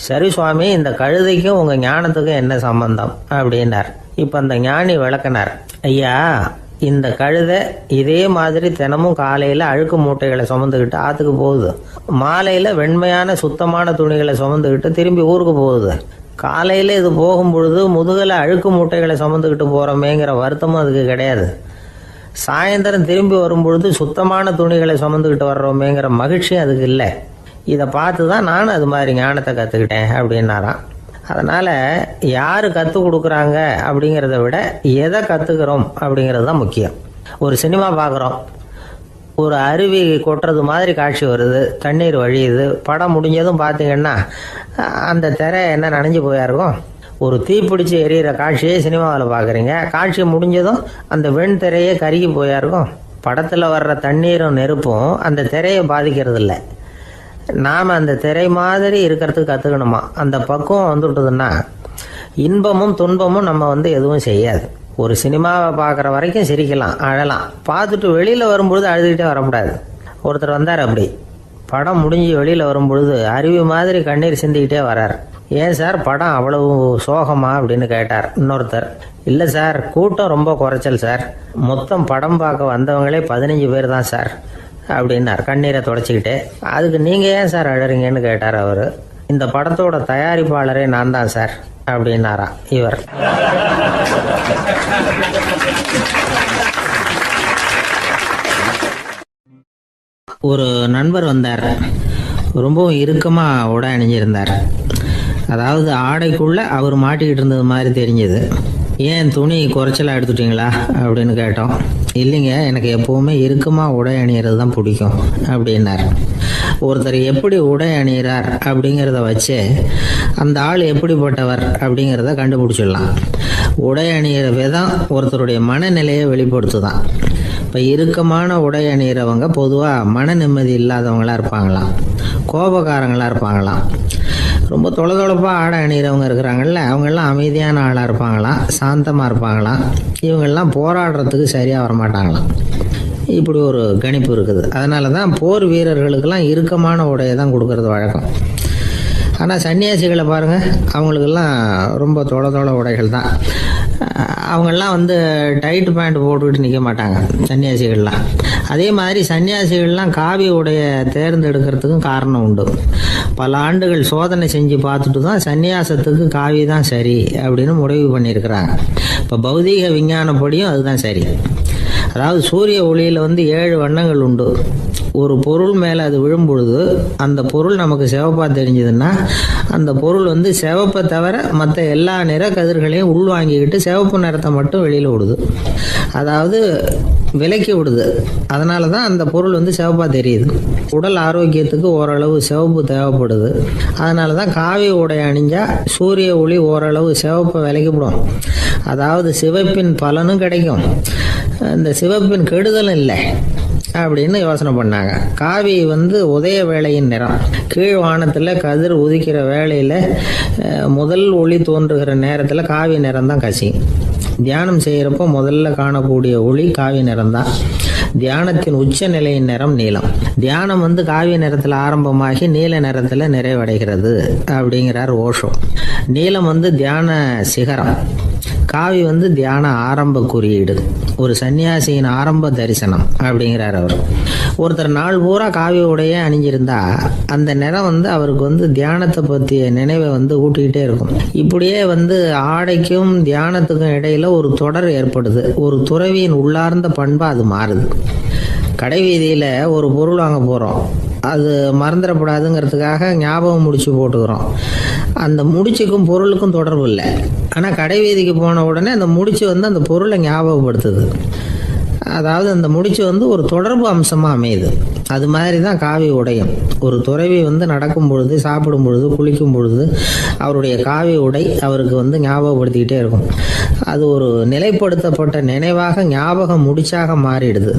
சரி சுவாமி, இந்த கழுதைக்கும் உங்கள் ஞானத்துக்கும் என்ன சம்பந்தம் அப்படின்னார். இப்போ அந்த ஞானி விளக்கினார். ஐயா, இந்த கழுதை இதே மாதிரி தினமும் காலையில் அழுக்கு மூட்டைகளை சுமந்துக்கிட்டு ஆற்றுக்கு போகுது, மாலையில் வெண்மையான சுத்தமான துணிகளை சுமந்துக்கிட்டு திரும்பி ஊருக்கு போகுது. காலையில் இது போகும் பொழுது முதுகில் அழுக்கு மூட்டைகளை சுமந்துக்கிட்டு போகிறோமேங்கிற வருத்தமும் அதுக்கு கிடையாது. சாயந்தரம் திரும்பி வரும்பொழுது சுத்தமான துணிகளை சுமந்துக்கிட்டு வர்றோமேங்கிற மகிழ்ச்சியும் அதுக்கு இல்லை. இதை பார்த்து தான் நானும் அது மாதிரி ஞானத்தை கற்றுக்கிட்டேன் அப்படின்னாராம். அதனால் யார் கற்றுக் கொடுக்குறாங்க அப்படிங்கிறத விட எதை கற்றுக்கிறோம் அப்படிங்கிறது தான் முக்கியம். ஒரு சினிமா பார்க்குறோம், ஒரு அருவி கொட்டுறது மாதிரி காட்சி வருது, தண்ணீர் வழியுது. படம் முடிஞ்சதும் பார்த்தீங்கன்னா அந்த திரை என்ன நனைஞ்சு போயா இருக்கும். ஒரு தீப்பிடிச்சு எரியிற காட்சியே சினிமாவில் பார்க்குறீங்க, காட்சி முடிஞ்சதும் அந்த வெண் திரையே கருகி போயா இருக்கும். படத்தில் வர்ற தண்ணீரும் நெருப்பும் அந்த திரையை பாதிக்கிறது இல்லை. நாம் அந்த திரை மாதிரி இருக்கிறதுக்கு கற்றுக்கணுமா. அந்த பக்குவம் வந்துவிட்டதுன்னா இன்பமும் துன்பமும் நம்ம எதுவும் செய்யாது. ஒரு சினிமாவை பார்க்குற வரைக்கும் சிரிக்கலாம், அழலாம். பார்த்துட்டு வெளியில் வரும்பொழுது அழுதுகிட்டே வரக்கூடாது. ஒருத்தர் வந்தார், அப்படி படம் முடிஞ்சு வெளியில் வரும்பொழுது அருவி மாதிரி கண்ணீர் சிந்திக்கிட்டே வரார். ஏன் சார், படம் அவ்வளவு சோகமா அப்படின்னு கேட்டார். இன்னொருத்தர், இல்லை சார், கூட்டம் ரொம்ப குறைச்சல் சார், மொத்தம் படம் பார்க்க வந்தவங்களே 15 பேர் தான் சார் அப்படின்னார் கண்ணீரை தொடச்சிக்கிட்டே. அதுக்கு நீங்கள் ஏன் சார் அழறீங்கன்னு கேட்டார் அவர். இந்த படத்தோட தயாரிப்பாளரே நான் தான் சார் அப்படின்னாரா இவர். ஒரு நண்பர் வந்தார். ரொம்பவும் இறுக்கமாக உடை அணிஞ்சிருந்தார். அதாவது ஆடைக்குள்ளே அவர் மாட்டிக்கிட்டு இருந்தது மாதிரி தெரிஞ்சது. ஏன் துணி குறைச்சலாக எடுத்துட்டீங்களா அப்படின்னு கேட்டோம். இல்லைங்க, எனக்கு எப்போவுமே இறுக்கமாக உடை அணிகிறது தான் பிடிக்கும் அப்படின்னார். ஒருத்தர் எப்படி உடை அணிகிறார் அப்படிங்கிறத வச்சு அந்த ஆள் எப்படிப்பட்டவர் அப்படிங்கிறத கண்டுபிடிச்சிடலாம். உடை அணிகிற விதம் ஒருத்தருடைய மனநிலையை வெளிப்படுத்துதான். இப்போ இறுக்கமான உடை அணிகிறவங்க பொதுவாக மன நிம்மதி இல்லாதவங்களாக இருப்பாங்களாம், கோபக்காரங்களாக இருப்பாங்களாம். ரொம்ப தொலைதொலைப்பாக ஆடை அணிகிறவங்க இருக்கிறாங்கல்ல, அவங்கெல்லாம் அமைதியான ஆளாக இருப்பாங்களாம், சாந்தமாக இருப்பாங்களாம். இவங்கெல்லாம் போராடுறதுக்கு சரியாக வரமாட்டாங்களாம். இப்படி ஒரு கணிப்பு இருக்குது. அதனால தான் போர் வீரர்களுக்கெல்லாம் இறுக்கமான உடையை தான் கொடுக்கறது வழக்கம். ஆனால் சன்னியாசிகளை பாருங்கள், அவங்களுக்கெல்லாம் ரொம்ப தொலை உடைகள் தான். அவங்கெல்லாம் டைட் பேண்ட் போட்டுக்கிட்டு நிற்க மாட்டாங்க சன்னியாசிகள்லாம். அதே மாதிரி சன்னியாசிகள்லாம் காவி உடைய தேர்ந்தெடுக்கிறதுக்கும் காரணம் உண்டு. பல ஆண்டுகள் சோதனை செஞ்சு பார்த்துட்டு தான் சன்னியாசத்துக்கு காவி தான் சரி அப்படின்னு முடிவு பண்ணியிருக்கிறாங்க. இப்போ பௌதீக விஞ்ஞானப்படியும் அதுதான் சரி. அதாவது சூரிய ஒளியில் 7 வண்ணங்கள் உண்டு. ஒரு பொருள் மேலே அது விழும் பொழுது அந்த பொருள் நமக்கு சிவப்பாக தெரிஞ்சதுன்னா அந்த பொருள் சிவப்பை தவிர மற்ற எல்லா நிற கதிர்களையும் உள்வாங்கிக்கிட்டு சிவப்பு நிறத்தை மட்டும் வெளியில் விடுது. அதாவது விலக்கி விடுது. அதனால தான் அந்த பொருள் சிவப்பாக தெரியுது. உடல் ஆரோக்கியத்துக்கு ஓரளவு சிவப்பு தேவைப்படுது. அதனால தான் காவி உடை அணிஞ்சால் சூரிய ஒளி ஓரளவு சிவப்பை விலக்கிவிடும். அதாவது சிவப்பின் பலனும் கிடைக்கும், இந்த சிவப்பின் கெடுதலும் இல்லை அப்படின்னு யோசனை பண்ணாங்க. காவி உதய வேளையின் நிறம். கீழ் வானத்தில் கதிர் உதிக்கிற வேளையில் முதல் ஒளி தோன்றுகிற நேரத்தில் காவி நிறம் தான் கசியும். தியானம் செய்கிறப்போ முதல்ல காணக்கூடிய ஒளி காவி நிறம் தான். தியானத்தின் உச்ச நிலையின் நிறம் நீலம். தியானம் காவி நிறத்தில் ஆரம்பமாகி நீல நிறத்தில் நிறைவடைகிறது அப்படிங்கிறார் ஓஷோ. நீலம் தியான சிகரம். காவி தியான ஆரம்ப குறியீடு, ஒரு சன்னியாசியின் ஆரம்ப தரிசனம் அப்படிங்கிறார் அவர். ஒருத்தர் நாள் பூரா காவி உடைய அணிஞ்சிருந்தா அந்த நிறம் அவருக்கு தியானத்தை பற்றிய நினைவை ஊட்டிக்கிட்டே இருக்கும். இப்படியே ஆடைக்கும் தியானத்துக்கும் இடையில ஒரு தொடர் ஏற்படுது. ஒரு துறவியின் உள்ளார்ந்த பண்பா அது மாறுது. கடை வீதியில் ஒரு பொருள் வாங்க போகிறோம், அது மறந்துடக்கூடாதுங்கிறதுக்காக ஞாபகம் முடிச்சு போட்டுக்கிறோம். அந்த முடிச்சுக்கும் பொருளுக்கும் தொடர்பு இல்லை. ஆனால் கடை வீதிக்கு போன உடனே அந்த முடிச்சு அந்த பொருளை ஞாபகப்படுத்துது. அதாவது அந்த முடிச்சு ஒரு தொடர்பு அம்சமாக அமையுது. அது மாதிரி தான் காவி உடையும். ஒரு துறவி நடக்கும் பொழுது, சாப்பிடும் பொழுது, குளிக்கும் பொழுது அவருடைய காவி உடை அவருக்கு ஞாபகப்படுத்திக்கிட்டே இருக்கும். அது ஒரு நிலைப்படுத்தப்பட்ட நினைவாக ஞாபகம் முடிச்சாக மாறிடுது.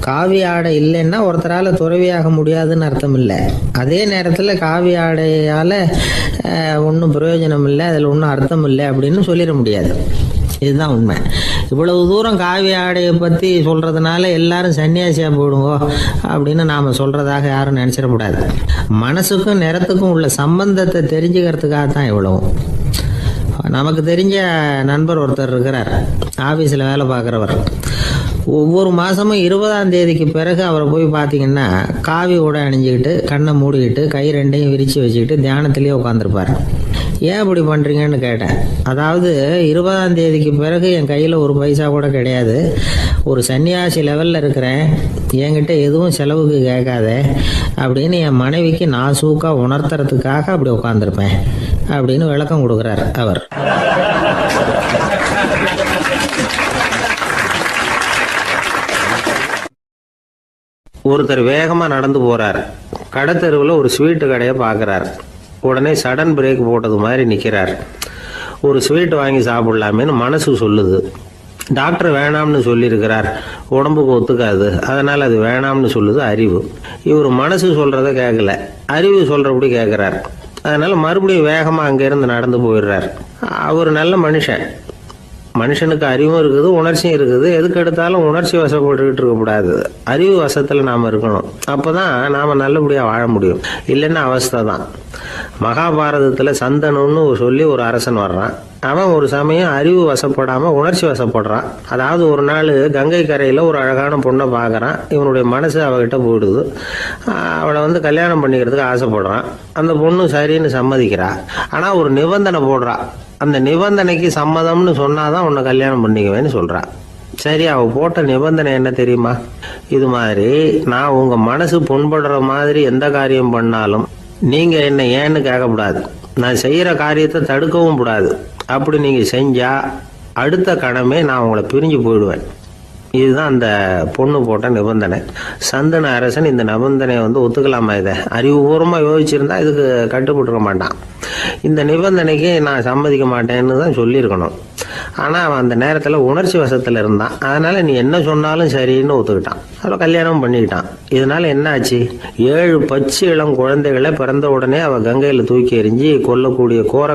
காவி ஆடை இல்லைன்னா ஒருத்தரால் துறவியாக முடியாதுன்னு அர்த்தம் இல்லை. அதே நேரத்தில் காவி ஆடையால் ஒன்றும் பிரயோஜனம் இல்லை, அதில் ஒன்றும் அர்த்தம் இல்லை அப்படின்னு சொல்லிட முடியாது. இதுதான் உண்மை. இவ்வளவு தூரம் காவி ஆடையை பற்றி சொல்கிறதுனால எல்லாரும் சன்னியாசியாக போயிடுங்கோ அப்படின்னு நாம் சொல்கிறதாக யாரும் நினச்சிடக்கூடாது. மனசுக்கும் நிறத்துக்கும் உள்ள சம்பந்தத்தை தெரிஞ்சுக்கிறதுக்காக தான் இவ்வளவும். நமக்கு தெரிஞ்ச நண்பர் ஒருத்தர் இருக்கிறார், ஆஃபீஸில் வேலை பார்க்குறவர். ஒவ்வொரு மாதமும் 20ஆம் தேதிக்கு பிறகு அவரை போய் பார்த்தீங்கன்னா காவி உடை அணிஞ்சிக்கிட்டு, கண்ணை மூடிக்கிட்டு, கை ரெண்டையும் விரித்து வச்சுக்கிட்டு தியானத்திலேயே உட்காந்துருப்பார். ஏன் இப்படி பண்ணுறீங்கன்னு கேட்டேன். அதாவது 20ஆம் தேதிக்கு பிறகு என் கையில் ஒரு பைசா கூட கிடையாது, ஒரு சன்னியாசி லெவலில் இருக்கிறேன், என்கிட்ட எதுவும் செலவுக்கு கேட்காத அப்படின்னு என் மனைவிக்கு நான் சூக்காக உணர்த்துறதுக்காக அப்படி உட்காந்துருப்பேன் அப்படின்னு விளக்கம் கொடுக்குறார் அவர். ஒருத்தர் வேகமாக நடந்து போகிறார். கடத்தெருவில் ஒரு ஸ்வீட்டு கடையை பார்க்குறார். உடனே சடன் பிரேக் போட்டது மாதிரி நிற்கிறார். ஒரு ஸ்வீட் வாங்கி சாப்பிடலாமேன்னு மனசு சொல்லுது. டாக்டர் வேணாம்னு சொல்லியிருக்கிறார், உடம்புக்கு ஒத்துக்காது, அதனால் அது வேணாம்னு சொல்லுது அறிவு. இவர் மனசு சொல்கிறத கேட்கல, அறிவு சொல்கிறபடி கேட்குறார். அதனால் மறுபடியும் வேகமாக அங்கேருந்து நடந்து போயிடுறார். அவர் நல்ல மனுஷன். மனுஷனுக்கு அறிவும் இருக்குது, உணர்ச்சியும் இருக்குது. எதுக்கு எடுத்தாலும் உணர்ச்சி வசப்பட்டுக்கிட்டு இருக்கக்கூடாது, அறிவு வசத்தில் நாம் இருக்கணும். அப்போ தான் நாம் நல்லபடியாக வாழ முடியும். இல்லைன்னா அவஸ்தை தான். மகாபாரதத்தில் சந்தனுன்னு சொல்லி ஒரு அரசன் வர்றான். அவன் ஒரு சமயம் அறிவு வசப்படாமல் உணர்ச்சி வசப்படுறான். அதாவது ஒரு நாள் கங்கை கரையில் ஒரு அழகான பொண்ணை பார்க்குறான். இவனுடைய மனசு அவகிட்ட போயிடுது. அவளை கல்யாணம் பண்ணிக்கிறதுக்கு ஆசைப்படுறான். அந்த பொண்ணு சரின்னு சம்மதிக்கிறா. ஆனால் ஒரு நிபந்தனை போடுறா. அந்த நிபந்தனைக்கு சம்மதம்னு சொன்னாதான் உன்னை கல்யாணம் பண்ணிக்குவேன்னு சொல்றா. சரி, அவ போட்ட நிபந்தனை என்ன தெரியுமா? இது மாதிரி நான் உங்க மனசு புண்படுற மாதிரி எந்த காரியம் பண்ணாலும் நீங்க என்ன ஏன்னு கேட்கக்கூடாது, நான் செய்யற காரியத்தை தடுக்கவும் கூடாது. அப்படி நீங்க செஞ்சா அடுத்த கணமே நான் உங்களை பிரிஞ்சு போயிடுவேன். இதுதான் அந்த பொண்ணு போட்ட நிபந்தனை. சந்தன அரசன் இந்த நிபந்தனையை ஒத்துக்கலாமா? இதை அறிவுபூர்வமாக யோசிச்சிருந்தா இதுக்கு கட்டுப்பட்டுருக்க மாட்டான். இந்த நிபந்தனைக்கு நான் சம்மதிக்க மாட்டேன்னு தான் சொல்லியிருக்கணும். ஆனால் அவன் அந்த நேரத்தில் உணர்ச்சி வசத்தில் இருந்தான். அதனால நீ என்ன சொன்னாலும் சரின்னு ஒத்துக்கிட்டான். அவளை கல்யாணம் பண்ணிக்கிட்டான். இதனால என்ன ஆச்சு? 7 பச்சை இளம் குழந்தைகளை பிறந்த உடனே அவள் கங்கையில் தூக்கி எறிஞ்சி கொல்லக்கூடிய கோர